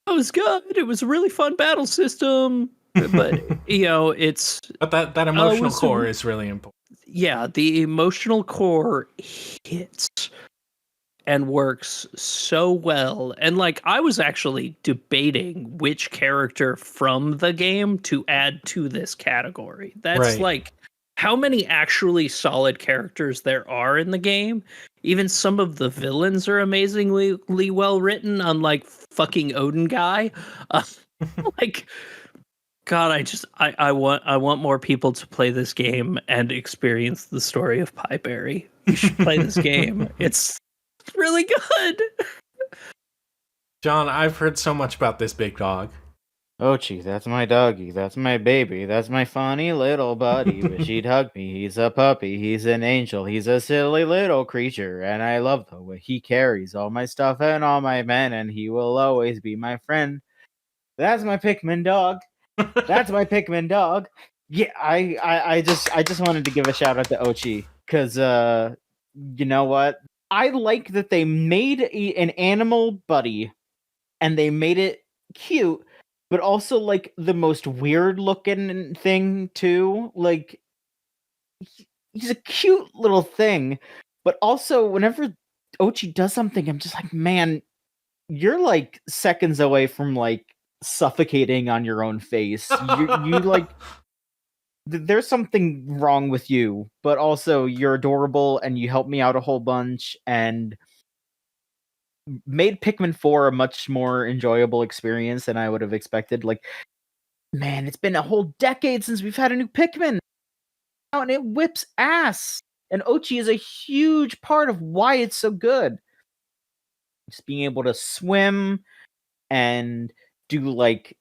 it was good. It was a really fun battle system. But, it's... But that emotional core is really important. Yeah, the emotional core hits and works so well. And, like, I was actually debating which character from the game to add to this category. That's, like, how many actually solid characters there are in the game. Even some of the villains are amazingly well written, unlike fucking Odin guy. Uh, like, God, I want more people to play this game and experience the story of Pieberry. You should play this game. It's really good. John, I've heard so much about this big dog. Ochi, that's my doggy, that's my baby, that's my funny little buddy. Wish he'd hug me, he's a puppy, he's an angel, he's a silly little creature, and I love the way he carries all my stuff and all my men, and he will always be my friend. That's my Pikmin dog. That's my Pikmin dog. Yeah, I just wanted to give a shout out to Ochi, because you know what? I like that they made an animal buddy, and they made it cute, but also like the most weird looking thing too. Like he's a cute little thing, but also whenever Ochi does something, I'm just like, man, you're like seconds away from like suffocating on your own face. You like there's something wrong with you, but also you're adorable and you help me out a whole bunch and made Pikmin 4 a much more enjoyable experience than I would have expected. Like, man, it's been a whole decade since we've had a new Pikmin, and it whips ass. And Ochi is a huge part of why it's so good. Just being able to swim and do like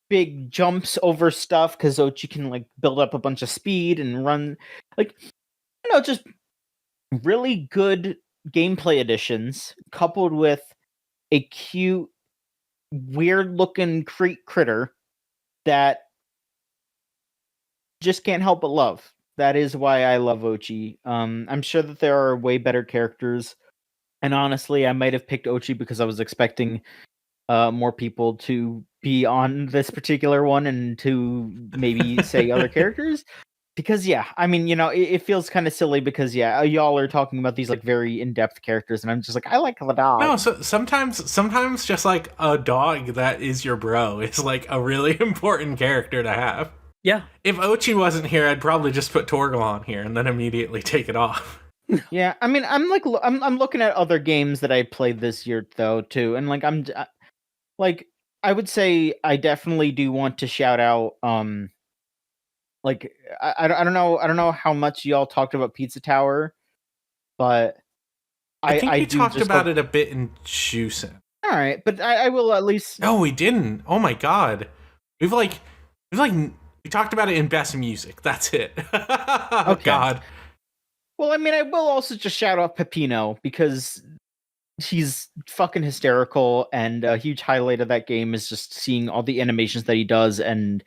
big jumps over stuff because Ochi can like build up a bunch of speed and run. Like, just really good gameplay additions coupled with a cute, weird looking critter that just can't help but love. That is why I love Ochi. I'm sure that there are way better characters, and honestly, I might have picked Ochi because I was expecting more people to be on this particular one and to maybe say other characters. Because yeah, I mean, it feels kind of silly because yeah, y'all are talking about these like very in-depth characters, and I'm just like, I like the dog. No, so sometimes just like a dog that is your bro is like a really important character to have. Yeah. If Ochi wasn't here, I'd probably just put Torgal on here and then immediately take it off. Yeah, I mean, I'm looking at other games that I played this year though too, and like like I would say I definitely do want to shout out like I don't know how much y'all talked about Pizza Tower, but I think we do talked just about hope... it a bit in Juicin'. All right, but I will at least. No, we didn't. Oh my god, we talked about it in Best Music. That's it. Oh okay. God. Well, I mean, I will also just shout out Peppino because he's fucking hysterical, and a huge highlight of that game is just seeing all the animations that he does, and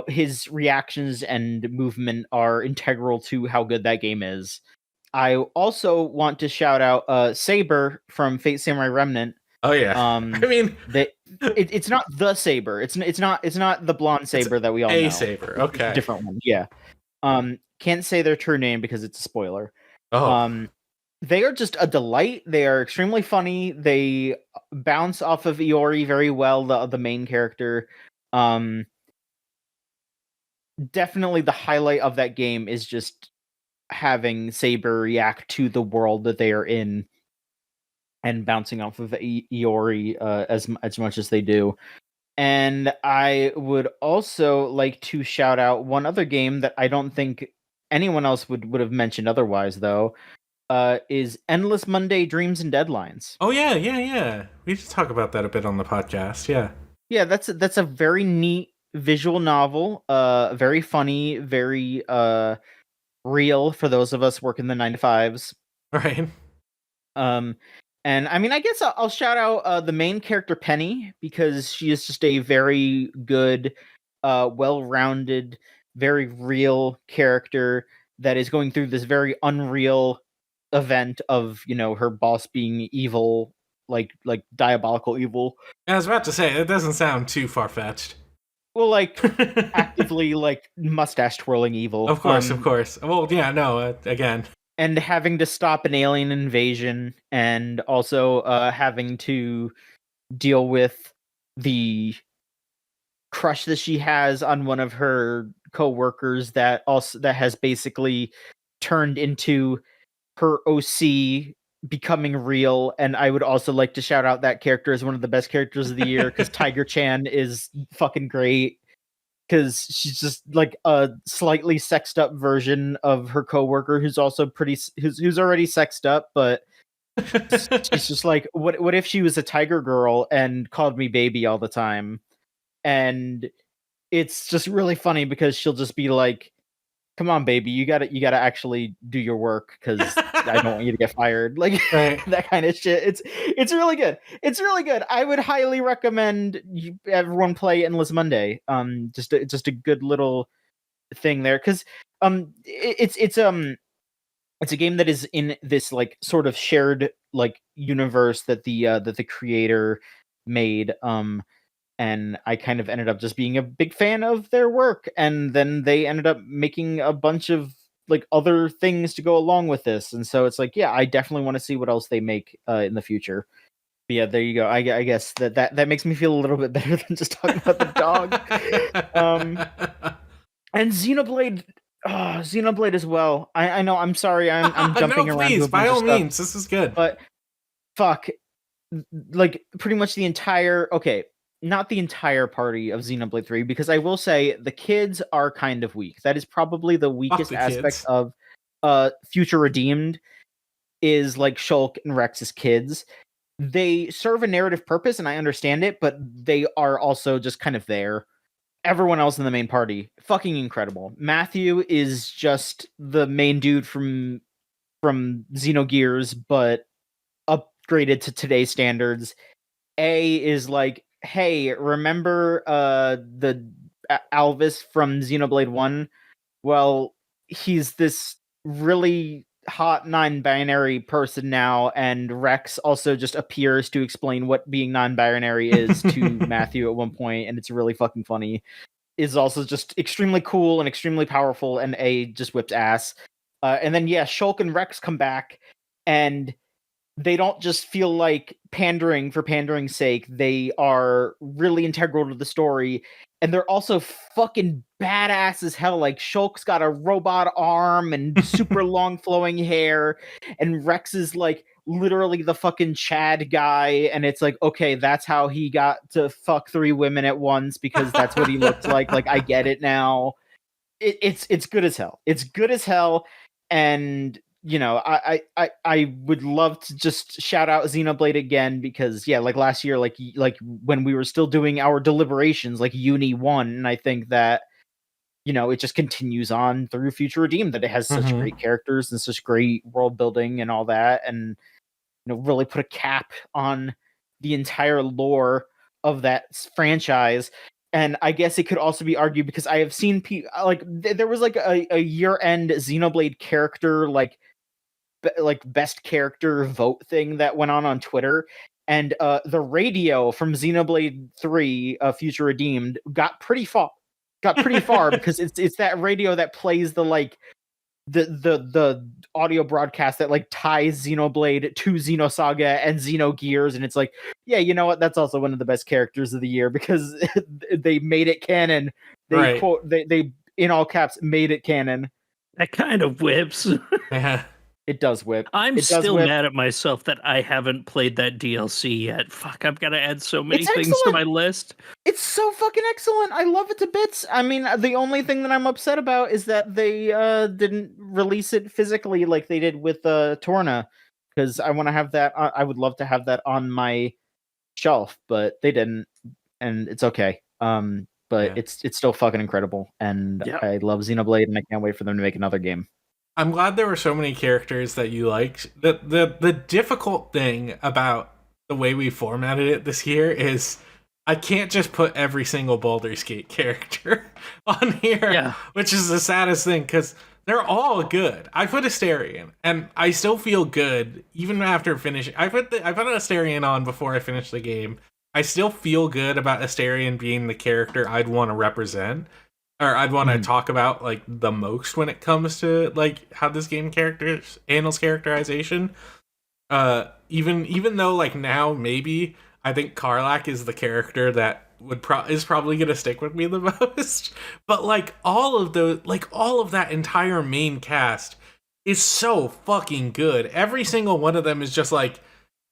his reactions and movement are integral to how good that game is. I also want to shout out Saber from Fate Samurai Remnant. Oh yeah. I mean, it's not the Saber. It's not the blonde Saber that we all know. A Saber. Okay. It's a different one. Yeah. Can't say their true name because it's a spoiler. Oh. They are just a delight. They are extremely funny. They bounce off of Iori very well, the main character. Definitely the highlight of that game is just having Saber react to the world that they are in and bouncing off of Iori as much as they do. And I would also like to shout out one other game that I don't think anyone else would have mentioned otherwise, though, is Endless Monday Dreams and Deadlines. Oh yeah. We just talk about that a bit on the podcast. Yeah, that's a very neat visual novel. Very funny, very real for those of us working the 9-to-5s. Right. And I mean, I guess I'll shout out the main character Penny because she is just a very good, well-rounded, very real character that is going through this very unreal event of her boss being evil, like diabolical evil. I was about to say it doesn't sound too far-fetched. Well, like actively like mustache twirling evil. Of course. Well, yeah, no, again. And having to stop an alien invasion, and also having to deal with the crush that she has on one of her co-workers that has basically turned into her OC becoming real. And I would also like to shout out that character as one of the best characters of the year because Tiger Chan is fucking great. Because she's just like a slightly sexed up version of her coworker, who's also who's already sexed up, but she's just like, what if she was a tiger girl and called me baby all the time? And it's just really funny because she'll just be like, come on, baby, you gotta actually do your work because I don't want you to get fired. Like Right. that kind of shit. It's really good. It's really good. I would highly recommend everyone play Endless Monday. Just a good little thing there because it's a game that is in this like sort of shared like universe that the creator made. And I kind of ended up just being a big fan of their work. And then they ended up making a bunch of like other things to go along with this. And so it's like, yeah, I definitely want to see what else they make in the future. But yeah, there you go. I guess that makes me feel a little bit better than just talking about the dog. And Xenoblade, Xenoblade as well. I know. I'm sorry. I'm jumping no, around. please, To a bunch by of all stuff, means, this is good. but fuck, like pretty much the entire. Okay, not the entire party of Xenoblade 3, because I will say the kids are kind of weak. That is probably the weakest the aspect kids. of Future Redeemed is like Shulk and Rex's kids. They serve a narrative purpose and I understand it, but they are also just kind of there. Everyone else in the main party, fucking incredible. Matthew is just the main dude from Xenogears, but upgraded to today's standards. A is like, hey, remember the Alvis from Xenoblade 1? Well, he's this really hot non-binary person now, and Rex also just appears to explain what being non-binary is to Matthew at one point, and it's really fucking funny. Is also just extremely cool and extremely powerful, and A just whips ass. And then yeah, Shulk and Rex come back, and they don't just feel like pandering for pandering's sake. They are really integral to the story. And they're also fucking badass as hell. Like Shulk's got a robot arm and super long flowing hair. And Rex is like literally the fucking Chad guy. And it's like, okay, that's how he got to fuck 3 women at once because that's what he looked like. Like, I get it now. It's good as hell. It's good as hell. And you know, I would love to just shout out Xenoblade again because yeah, like last year, like when we were still doing our deliberations, like Uni 1, and I think that you know it just continues on through Future Redeemed, that it has such great characters and such great world building and all that, and you know really put a cap on the entire lore of that franchise. And I guess it could also be argued because I have seen like there was like a year-end Xenoblade character like best character vote thing that went on Twitter, and the radio from Xenoblade 3 Future Redeemed got pretty far because it's that radio that plays the like the audio broadcast that like ties Xenoblade to Xenosaga and Xenogears, and it's like, yeah, you know what, that's also one of the best characters of the year because they made it canon. They quote they in all caps made it canon. That kind of whips. Yeah. It does whip. I'm still mad at myself that I haven't played that DLC yet. Fuck, I've got to add so many things to my list. It's so fucking excellent. I love it to bits. I mean, the only thing that I'm upset about is that they didn't release it physically like they did with Torna, because I want to have that. I would love to have that on my shelf, but they didn't, and it's okay. But it's still fucking incredible, and I love Xenoblade, and I can't wait for them to make another game. I'm glad there were so many characters that you liked. The difficult thing about the way we formatted it this year is I can't just put every single Baldur's Gate character on here, which is the saddest thing because they're all good. I put Asterion, and I still feel good even after finishing. I put Asterion on before I finished the game. I still feel good about Asterion being the character I'd want to represent. Or I'd want to talk about like the most when it comes to like how this game handles characterization. Even though like now maybe I think Karlach is the character that is probably gonna stick with me the most. But like all of that entire main cast is so fucking good. Every single one of them is just like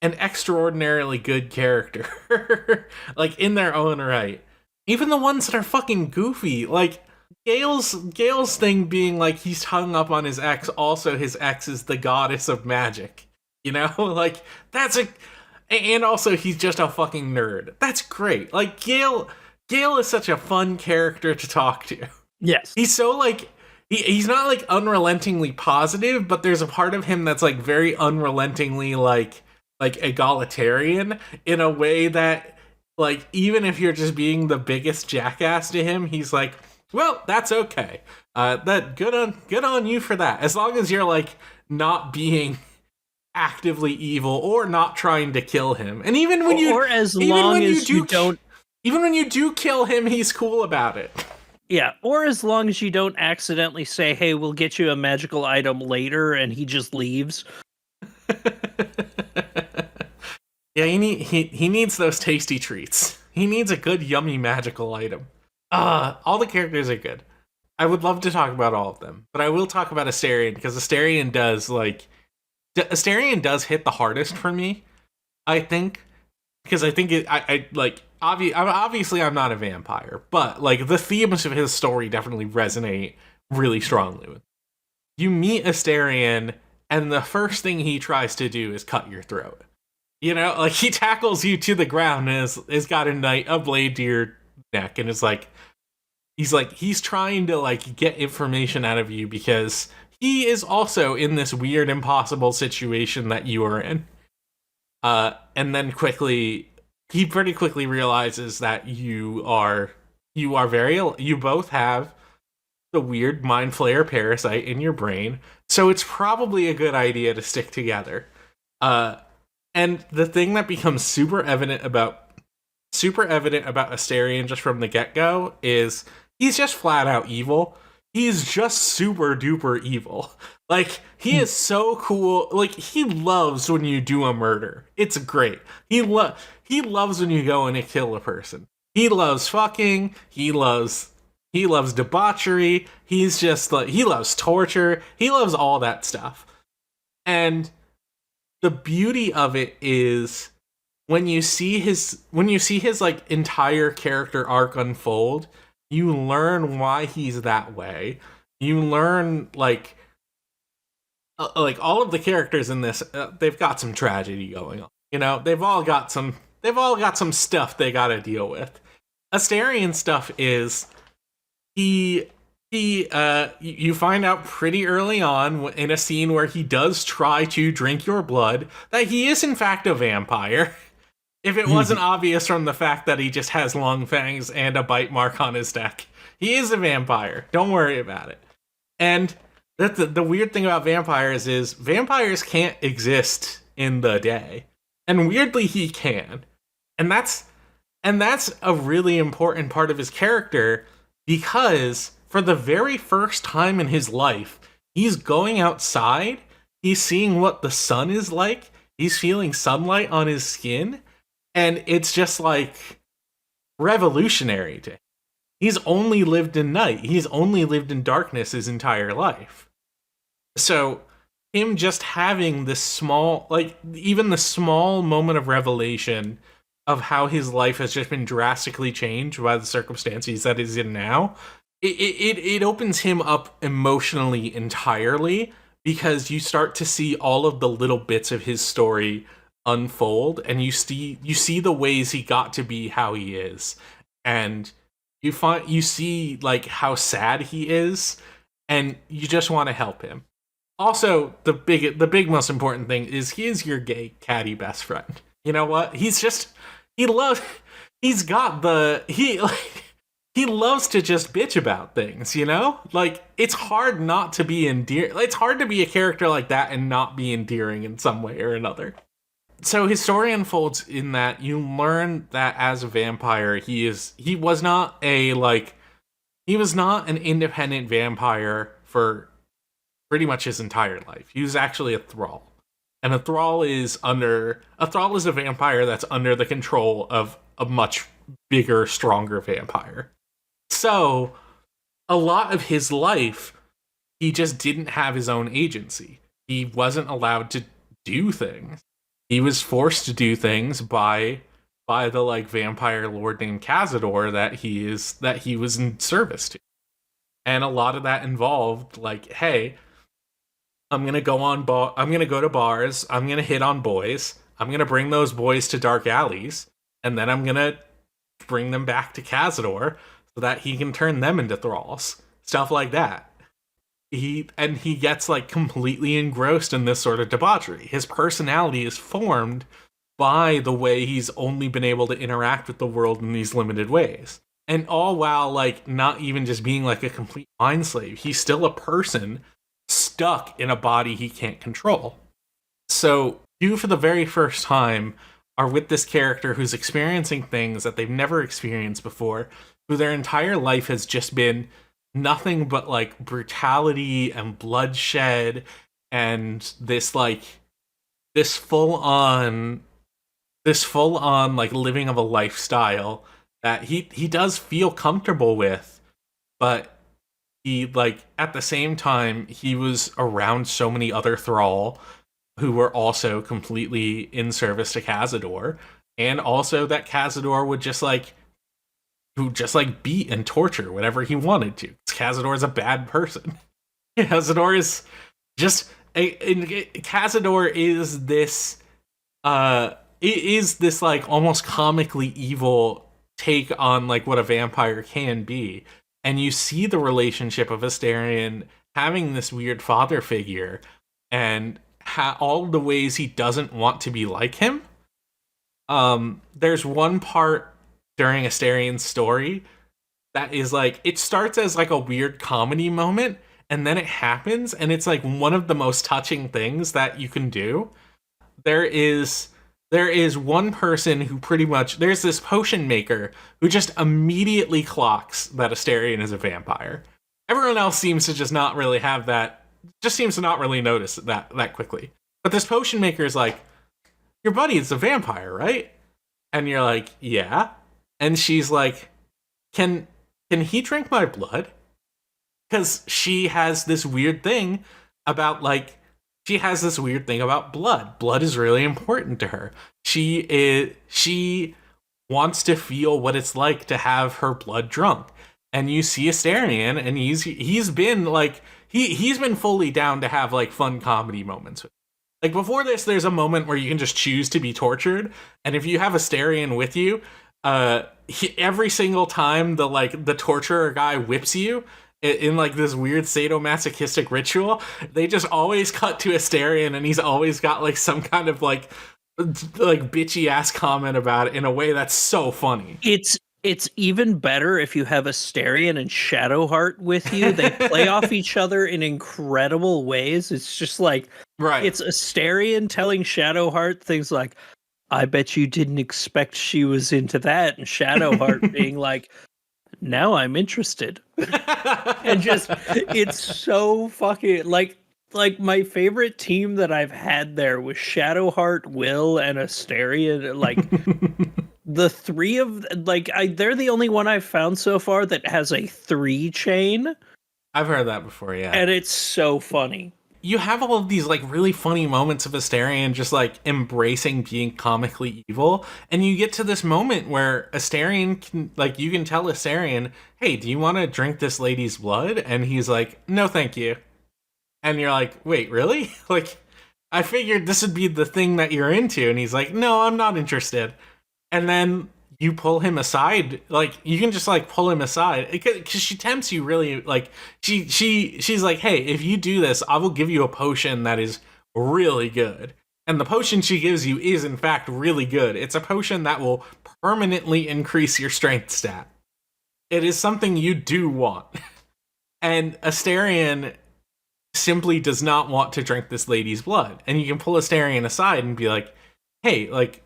an extraordinarily good character, like in their own right. Even the ones that are fucking goofy, like Gale's thing being like he's hung up on his ex. Also, his ex is the goddess of magic. You know, like and also he's just a fucking nerd. That's great. Like Gale is such a fun character to talk to. Yes, He's so like he's not like unrelentingly positive, but there's a part of him that's like very unrelentingly like egalitarian in a way that like even if you're just being the biggest jackass to him, he's like, well, that's okay. That good on you for that. As long as you're like not being actively evil or not trying to kill him. And even when you even when you do kill him, he's cool about it. Yeah, or as long as you don't accidentally say, "Hey, we'll get you a magical item later," and he just leaves. Yeah, he needs those tasty treats. He needs a good, yummy magical item. All the characters are good. I would love to talk about all of them, but I will talk about Asterion because Asterion does hit the hardest for me. I think because I think obviously I'm not a vampire, but like the themes of his story definitely resonate really strongly with me. You meet Asterion, and the first thing he tries to do is cut your throat. You know, like he tackles you to the ground and has got a blade to your neck, and it's like he's trying to like get information out of you because he is also in this weird, impossible situation that you are in. And then he pretty quickly realizes that you both have the weird mind flayer parasite in your brain, so it's probably a good idea to stick together. And the thing that becomes super evident about Asterion just from the get-go is he's just flat out evil. He's just super duper evil. Like, he is so cool. Like, he loves when you do a murder. It's great. He loves when you go and kill a person. He loves fucking. He loves debauchery. He's just like, he loves torture. He loves all that stuff. And the beauty of it is when you see his like entire character arc unfold, you learn why he's that way. You learn like all of the characters in this, they've got some tragedy going on. You know, they've all got some stuff they got to deal with. Asterion stuff is you find out pretty early on in a scene where he does try to drink your blood that he is in fact a vampire. If it wasn't obvious from the fact that he just has long fangs and a bite mark on his neck, he is a vampire. Don't worry about it. And the weird thing about vampires is vampires can't exist in the day, and weirdly he can. And that's a really important part of his character, because for the very first time in his life, he's going outside, he's seeing what the sun is like, he's feeling sunlight on his skin, and it's just like revolutionary to him. He's only lived in night. He's only lived in darkness his entire life. So him just having this small, like even the small moment of revelation of how his life has just been drastically changed by the circumstances that he's in now, it opens him up emotionally entirely, because you start to see all of the little bits of his story unfold, and you see the ways he got to be how he is, and you see like how sad he is, and you just want to help him. Also, the big most important thing is he is your gay catty best friend. You know what? He loves to just bitch about things, you know? Like, it's hard not to be endearing. It's hard to be a character like that and not be endearing in some way or another. So his story unfolds in that you learn that as a vampire, he was not an independent vampire for pretty much his entire life. He was actually a thrall. And a thrall is a vampire that's under the control of a much bigger, stronger vampire. So a lot of his life, he just didn't have his own agency. He wasn't allowed to do things. He was forced to do things by the like vampire lord named Cazador that he was in service to. And a lot of that involved like, hey, I'm gonna go to bars, I'm gonna hit on boys, I'm gonna bring those boys to dark alleys, and then I'm gonna bring them back to Cazador so that he can turn them into thralls. Stuff like that. He gets like completely engrossed in this sort of debauchery. His personality is formed by the way he's only been able to interact with the world in these limited ways. And all while like not even just being like a complete mind slave, he's still a person stuck in a body he can't control. So you, for the very first time, are with this character who's experiencing things that they've never experienced before, who their entire life has just been nothing but like brutality and bloodshed and this full on like living of a lifestyle that he does feel comfortable with, but he like at the same time he was around so many other thrall who were also completely in service to Cazador, and also that Cazador would just like beat and torture whatever he wanted to. Cazador is a bad person. Cazador is just Cazador is this like almost comically evil take on like what a vampire can be. And you see the relationship of Astarion having this weird father figure and all the ways he doesn't want to be like him. There's one part during Astarion's story that is like, it starts as like a weird comedy moment, and then it happens, and it's like one of the most touching things that you can do. There is one person who there's this potion maker who just immediately clocks that Astarion is a vampire. Everyone else seems to just not really have that, just seems to not really notice that quickly. But this potion maker is like, your buddy is a vampire, right? And you're like, yeah. And she's like, can he drink my blood? Because she has this weird thing about blood. Blood is really important to her. She wants to feel what it's like to have her blood drunk. And you see Astarion, and he's been like he's been fully down to have like fun comedy moments. Like before this, there's a moment where you can just choose to be tortured, and if you have Astarion with you, every single time the torturer guy whips you in like this weird sadomasochistic ritual, they just always cut to Astarion, and he's always got like some kind of like bitchy ass comment about it in a way that's so funny. It's even better if you have Astarion and Shadowheart with you. They play off each other in incredible ways. It's just like, right. It's Astarion telling Shadowheart things like, I bet you didn't expect she was into that. And Shadowheart being like, now I'm interested. And just, it's so fucking, like my favorite team that I've had there was Shadowheart, Will, and Astarion. Like, the three of, like, they're the only one I've found so far that has a 3 chain. I've heard that before, yeah. And it's so funny. You have all of these like really funny moments of Astarion just like embracing being comically evil, and you get to this moment where Astarion can, like, you can tell Astarion, hey, do you want to drink this lady's blood? And he's like, no thank you. And you're like, wait, really? Like, I figured this would be the thing that you're into. And he's like, no, I'm not interested. And then you pull him aside, like, you can just like pull him aside because she tempts you really, like, she's like, hey, if you do this, I will give you a potion that is really good. And the potion she gives you is in fact really good. It's a potion that will permanently increase your strength stat. It is something you do want. And Astarion simply does not want to drink this lady's blood. And you can pull Astarion aside and be like, hey, like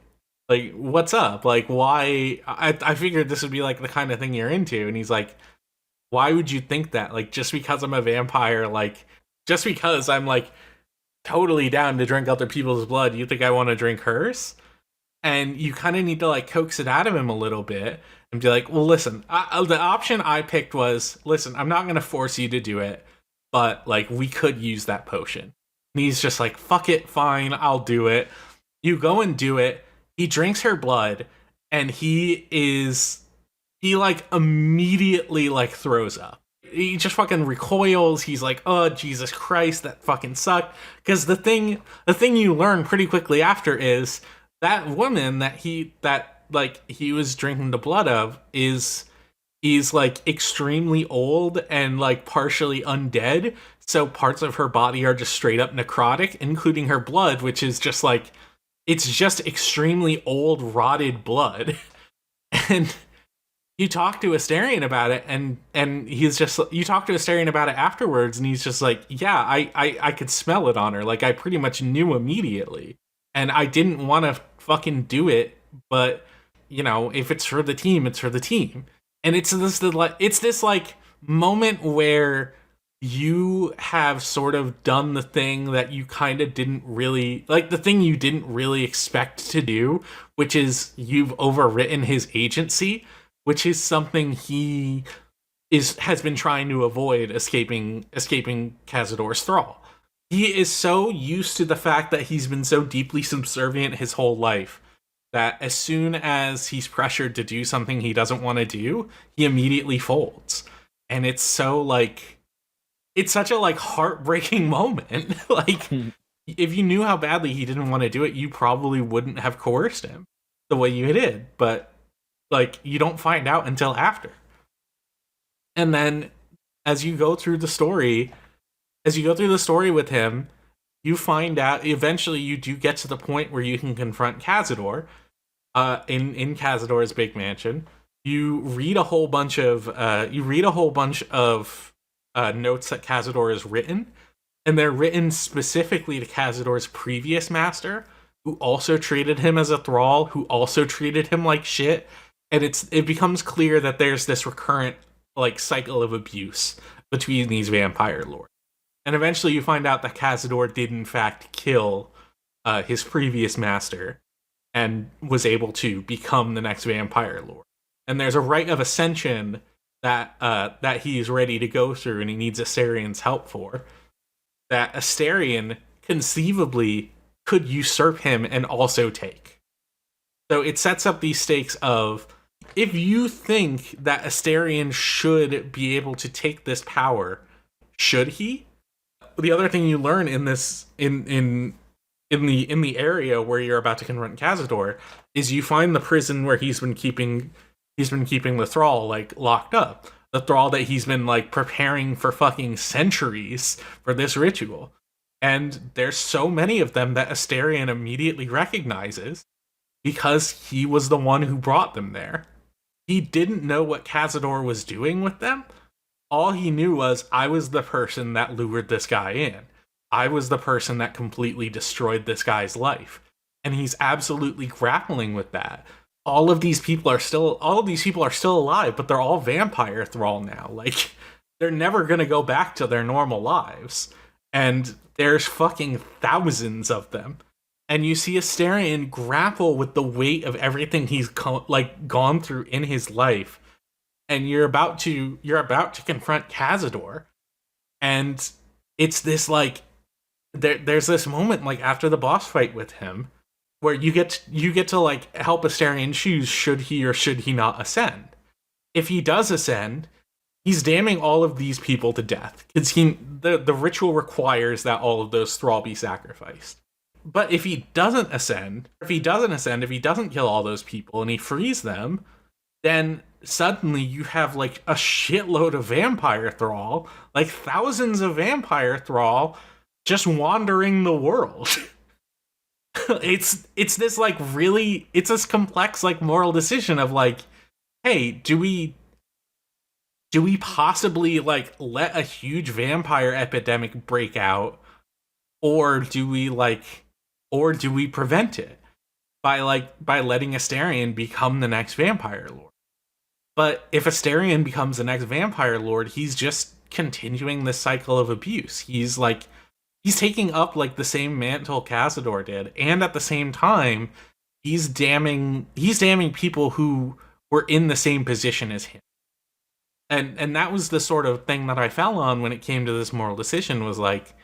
what's up? Like, why? I figured this would be like the kind of thing you're into. And he's like, why would you think that? Like, just because I'm a vampire, like, just because I'm like totally down to drink other people's blood, you think I want to drink hers? and you kind of need to like coax it out of him a little bit and be like, well, listen, the option I picked was, listen, I'm not going to force you to do it, but like we could use that potion. And he's just like, fuck it, fine, I'll do it. You go and do it. He drinks her blood, and he like immediately like throws up. He just fucking recoils. He's like, oh, Jesus Christ, that fucking sucked. Because the thing you learn pretty quickly after is that woman that he was drinking the blood of is like extremely old and like partially undead. So parts of her body are just straight up necrotic, including her blood, which is just like, it's just extremely old, rotted blood. And you talk to Asterion about it, and he's just, you talk to Asterion about it afterwards, and he's just like, yeah, I could smell it on her. Like, I pretty much knew immediately. And I didn't want to fucking do it, but, you know, if it's for the team, it's for the team. And it's this like moment where you have sort of done the thing that you kind of didn't really, like the thing you didn't really expect to do, which is you've overwritten his agency, which is something he has been trying to avoid, escaping Cazador's thrall. He is so used to the fact that he's been so deeply subservient his whole life that as soon as he's pressured to do something he doesn't want to do, he immediately folds. And it's so like, it's such a like heartbreaking moment. Like, if you knew how badly he didn't want to do it, you probably wouldn't have coerced him the way you did. But like, you don't find out until after. And then as you go through the story with him, you find out eventually you do get to the point where you can confront Cazador in Cazador's big mansion. You read a whole bunch of notes that Cazador has written, and they're written specifically to Cazador's previous master, who also treated him as a thrall, who also treated him like shit. And it becomes clear that there's this recurrent like cycle of abuse between these vampire lords. And eventually you find out that Cazador did in fact kill his previous master and was able to become the next vampire lord. And there's a rite of ascension that he's ready to go through, and he needs Asterion's help for. That Asterion conceivably could usurp him and also take. So it sets up these stakes of, if you think that Asterion should be able to take this power, should he? The other thing you learn in this in the area where you're about to confront Cazador is you find the prison where he's been keeping the thrall like locked up. The thrall that he's been like preparing for fucking centuries for this ritual. And there's so many of them that Asterion immediately recognizes because he was the one who brought them there. He didn't know what Cazador was doing with them. All he knew was, I was the person that lured this guy in. I was the person that completely destroyed this guy's life. And he's absolutely grappling with that. All of these people are still alive, but they're all vampire thrall now. Like, they're never gonna go back to their normal lives. And there's fucking thousands of them. And you see Asterion grapple with the weight of everything he's gone through in his life. And you're about to confront Cazador. And it's this like, there's this moment like after the boss fight with him where you get to like help Asterion choose should he or should he not ascend. If he does ascend, he's damning all of these people to death because the ritual requires that all of those thrall be sacrificed. But if he doesn't ascend, if he doesn't kill all those people and he frees them, then suddenly you have like a shitload of vampire thrall, like thousands of vampire thrall just wandering the world. It's this like really, it's this complex like moral decision of like, hey, do we possibly like let a huge vampire epidemic break out, or do we prevent it by letting Asterion become the next vampire lord? But if Asterion becomes the next vampire lord, he's just continuing this cycle of abuse. He's taking up like the same mantle Cazador did, and at the same time, he's damning people who were in the same position as him. And that was the sort of thing that I fell on when it came to this moral decision, was like,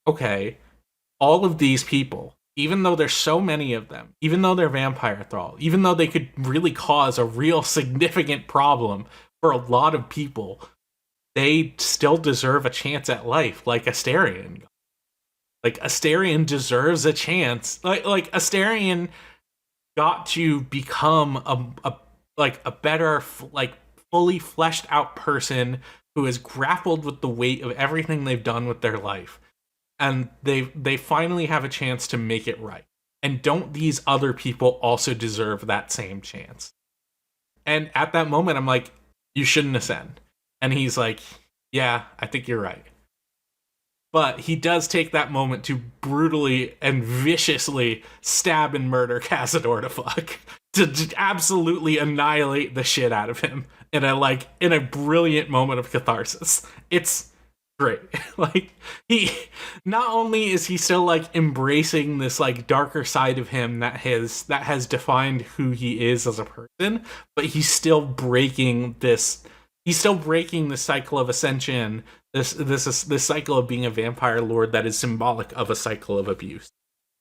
okay, all of these people, even though there's so many of them, even though they're vampire thrall, even though they could really cause a real significant problem for a lot of people, they still deserve a chance at life, like Astarion. Like, Astarion deserves a chance. Like Astarion got to become a better, like, fully fleshed out person who has grappled with the weight of everything they've done with their life. And they finally have a chance to make it right. And don't these other people also deserve that same chance? And at that moment, I'm like, you shouldn't ascend. And he's like, yeah, I think you're right. But he does take that moment to brutally and viciously stab and murder Cazador to fuck. To absolutely annihilate the shit out of him in a brilliant moment of catharsis. It's great. Like, he not only is he still like embracing this like darker side of him that has defined who he is as a person, but he's still breaking the cycle of ascension, this cycle of being a vampire lord that is symbolic of a cycle of abuse.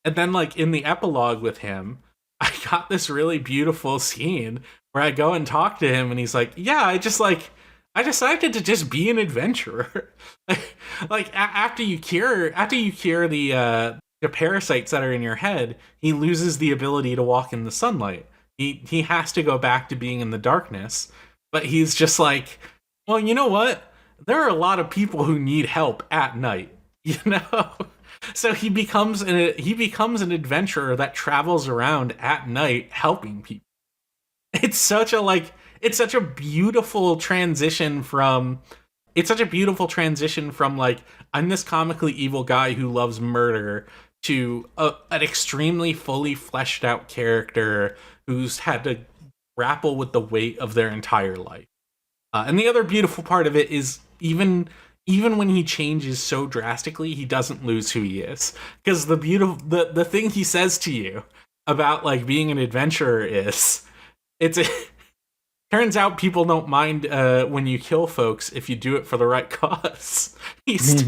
And then, like, in the epilogue with him, I got this really beautiful scene where I go and talk to him, and he's like, yeah, I decided to just be an adventurer. After you cure the parasites that are in your head, he loses the ability to walk in the sunlight. He has to go back to being in the darkness, but he's just like, well, you know what? There are a lot of people who need help at night, you know? So he becomes an adventurer that travels around at night helping people. It's such a beautiful transition from like, I'm this comically evil guy who loves murder, to an extremely fully fleshed out character who's had to grapple with the weight of their entire life. And the other beautiful part of it is, even when he changes so drastically, he doesn't lose who he is. Because the thing he says to you about like being an adventurer is, turns out people don't mind when you kill folks if you do it for the right cause. He's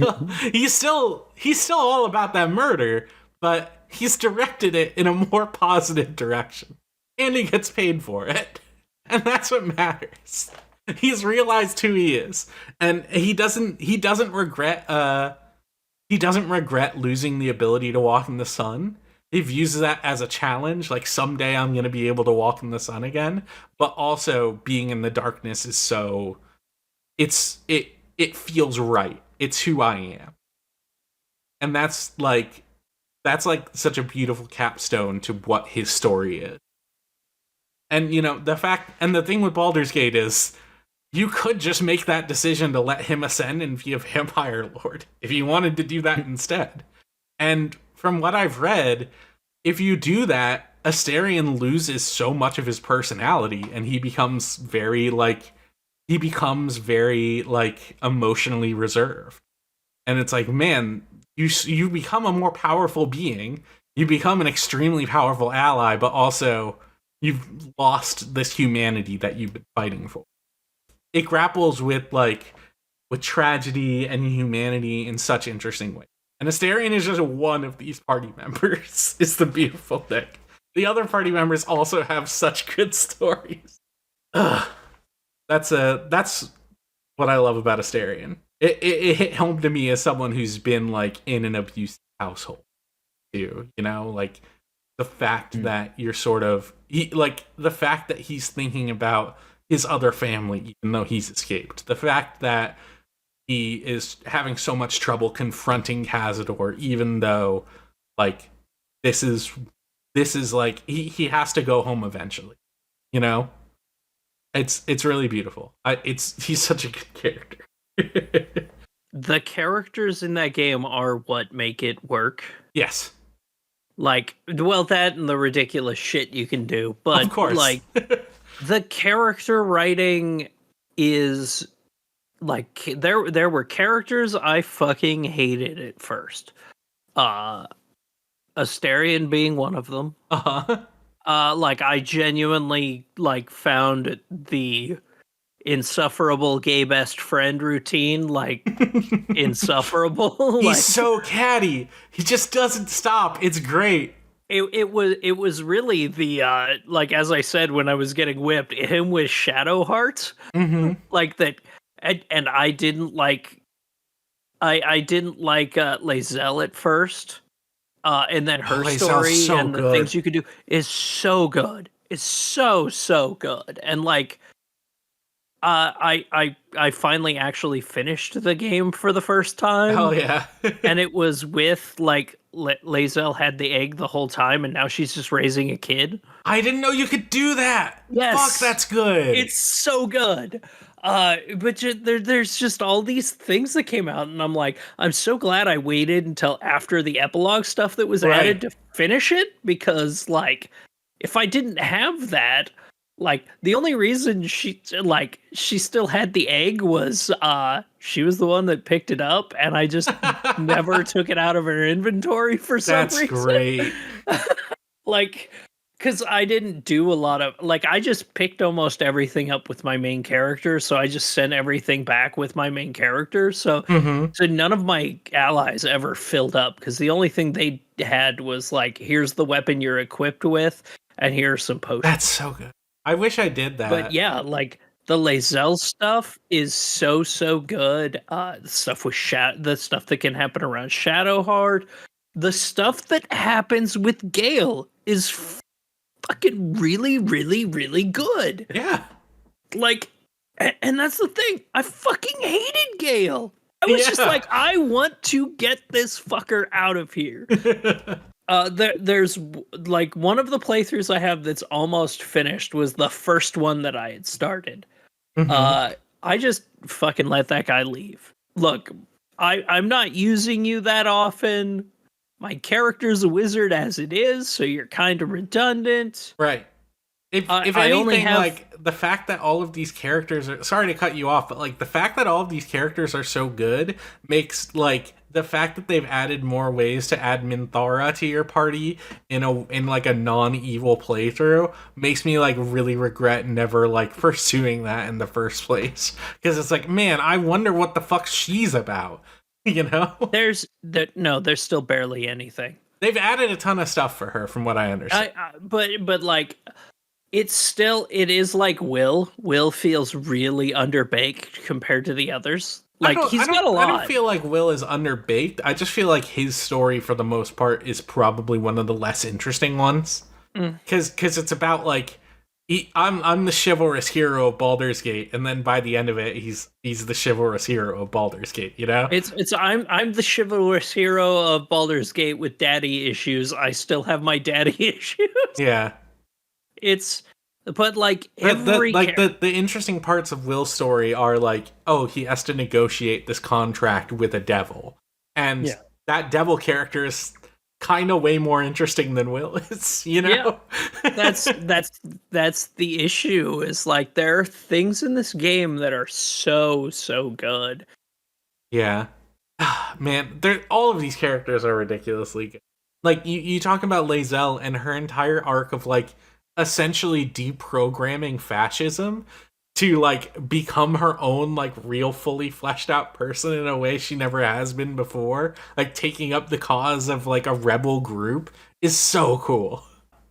still all about that murder, but he's directed it in a more positive direction, and he gets paid for it, and that's what matters. He's realized who he is, and he doesn't regret losing the ability to walk in the sun. He views that as a challenge, like, someday I'm going to be able to walk in the sun again, but also being in the darkness is so, it feels right. It's who I am. And that's like such a beautiful capstone to what his story is. And, you know, the thing with Baldur's Gate is, you could just make that decision to let him ascend and be a vampire lord if you wanted to do that instead. And from what I've read, if you do that, Astarion loses so much of his personality, and he becomes very emotionally reserved. And it's like, man, you become a more powerful being, you become an extremely powerful ally, but also you've lost this humanity that you've been fighting for. It grapples with tragedy and humanity in such interesting ways. And Astarion is just one of these party members. It's the beautiful thing. The other party members also have such good stories. That's what I love about Astarion. It hit home to me as someone who's been like in an abusive household too. You know, like the fact that you're the fact that he's thinking about his other family, even though he's escaped. The fact that he is having so much trouble confronting Cazador, even though, like, this is like, he has to go home eventually. You know, it's really beautiful. He's such a good character. The characters in that game are what make it work. Yes. Like, well, that and the ridiculous shit you can do, but of course, like, the character writing is like, there were characters I fucking hated at first. Astarion being one of them. Uh-huh. Like I genuinely like found the insufferable gay best friend routine like insufferable. He's Like so catty. He just doesn't stop. It's great. it was really the like as I said when I was getting whipped, him with Shadow Heart. Mm-hmm. Like that and I didn't like I didn't like Lae'zel at first. And then her Lae'zel's story so and the good. things you could do is so good. It's so good. And like I finally actually finished the game for the first time. Hell yeah. And it was with like Lae'zel had the egg the whole time and now she's just raising a kid. I didn't know you could do that. Yes. Fuck, that's good. It's so good. But there's just all these things that came out, and I'm like, I'm so glad I waited until after the epilogue stuff that was added to finish it, because like, if I didn't have that, like, the only reason she still had the egg was she was the one that picked it up, and I just never took it out of her inventory for some reason. That's great. Like, because I didn't do a lot of, like, I just picked almost everything up with my main character, so I just sent everything back with my main character, so so none of my allies ever filled up, because the only thing they had was, like, here's the weapon you're equipped with, and here's some potions. That's so good. I wish I did that. But yeah, like, the Lae'zel stuff is so good. The stuff with the stuff that can happen around Shadowheart, the stuff that happens with Gale is fucking really good. Yeah. Like, and that's the thing. I fucking hated Gale. I was just like, I want to get this fucker out of here. There's like one of the playthroughs I have that's almost finished was the first one that I had started. I just fucking let that guy leave. Look, I'm not using you that often. My character's a wizard as it is, so you're kind of redundant. Right. If I anything, only have- like, the fact that all of these characters are... Sorry to cut you off, but, like, the fact that all of these characters are so good makes, like, the fact that they've added more ways to add Minthara to your party in like a non-evil playthrough makes me, like, really regret never, like, pursuing that in the first place. Because it's like, man, I wonder what the fuck she's about, you know? There's still barely anything. They've added a ton of stuff for her, from what I understand. But like, it is like Will. Will feels really underbaked compared to the others. Like, he's got a lot. I don't feel like Will is underbaked. I just feel like his story, for the most part, is probably one of the less interesting ones. Because it's about, like, I'm the chivalrous hero of Baldur's Gate, and then by the end of it, he's the chivalrous hero of Baldur's Gate. You know, I'm the chivalrous hero of Baldur's Gate with daddy issues. I still have my daddy issues. Yeah, but like the interesting parts of Will's story are like, oh, he has to negotiate this contract with a devil, and that devil character is kind of way more interesting than Will is, you know? Yeah. That's the issue, is like, there are things in this game that are so good. Yeah. Man, all of these characters are ridiculously good. Like, you talk about Lae'zel and her entire arc of, like, essentially deprogramming fascism to, like, become her own, like, real fully fleshed out person in a way she never has been before, like, taking up the cause of, like, a rebel group is so cool.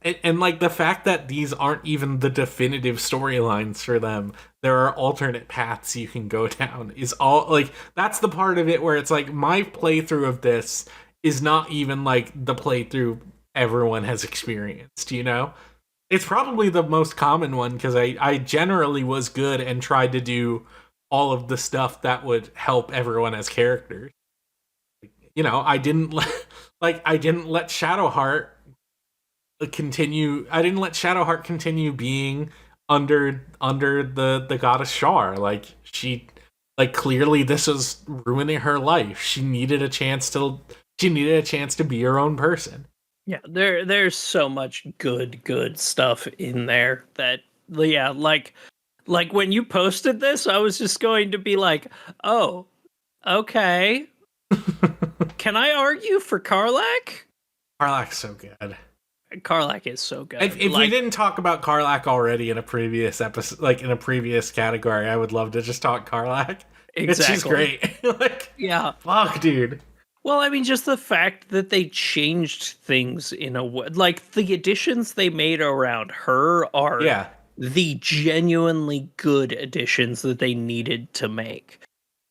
And like, the fact that these aren't even the definitive storylines for them, there are alternate paths you can go down, is all, like, that's the part of it where it's like, my playthrough of this is not even, like, the playthrough everyone has experienced, you know? It's probably the most common one, because I generally was good and tried to do all of the stuff that would help everyone as characters. You know, I didn't let Shadowheart continue. I didn't let Shadowheart continue being under the goddess Shar. Like, she, like, clearly this was ruining her life. She needed a chance to be her own person. Yeah, there's so much good stuff in there that, yeah, like when you posted this, I was just going to be like, oh, okay. Can I argue for Karlach? Karlach's so good. Karlach is so good. If we didn't talk about Karlach already in a previous episode, like in a previous category, I would love to just talk Karlach. Exactly. She's great. Like, yeah. fuck, dude. Well, I mean, just the fact that they changed things in a way, like the additions they made around her are the genuinely good additions that they needed to make.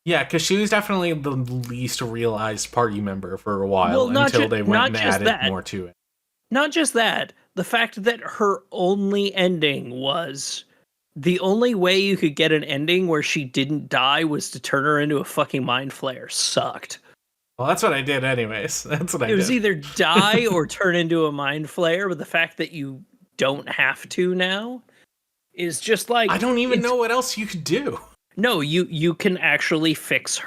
Yeah, because she was definitely the least realized party member for a while until they went and added more to it. Not just that, the fact that her only ending was the only way you could get an ending where she didn't die was to turn her into a fucking mind flayer sucked. Well, that's what I did anyways. That's what I did. It was either die or turn into a mind flayer, but the fact that you don't have to now is just like... I don't even know what else you could do. No, you can actually fix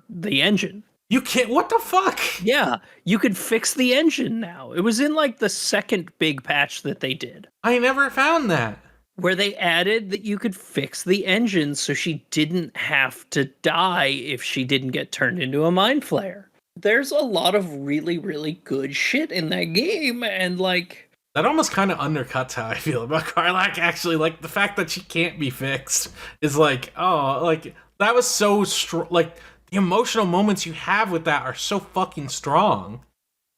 the engine. You can't. What the fuck? Yeah, you could fix the engine now. It was in like the second big patch that they did. I never found that. Where they added that you could fix the engine so she didn't have to die if she didn't get turned into a mind flayer. There's a lot of really, really good shit in that game, and like... That almost kind of undercuts how I feel about Karlach, actually. Like, the fact that she can't be fixed is like, oh, like, that was so strong. Like, the emotional moments you have with that are so fucking strong.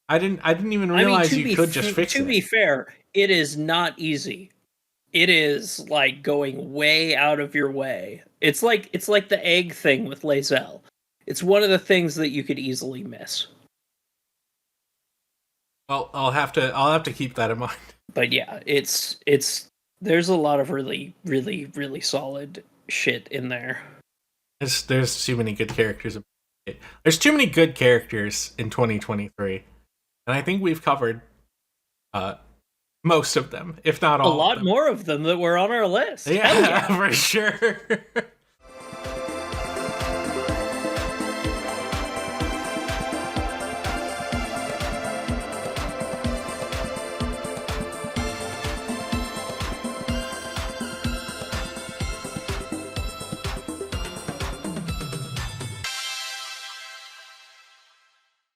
I didn't even realize you could just fix it. To be fair, it is not easy. It is, like, going way out of your way. It's like the egg thing with Lae'zel. It's one of the things that you could easily miss. Well, I'll have to keep that in mind. But yeah, it's there's a lot of really, really, really solid shit in there. There's too many good characters. There's too many good characters in 2023, and I think we've covered most of them, if not all. A lot more of them that were on our list. Yeah, for sure.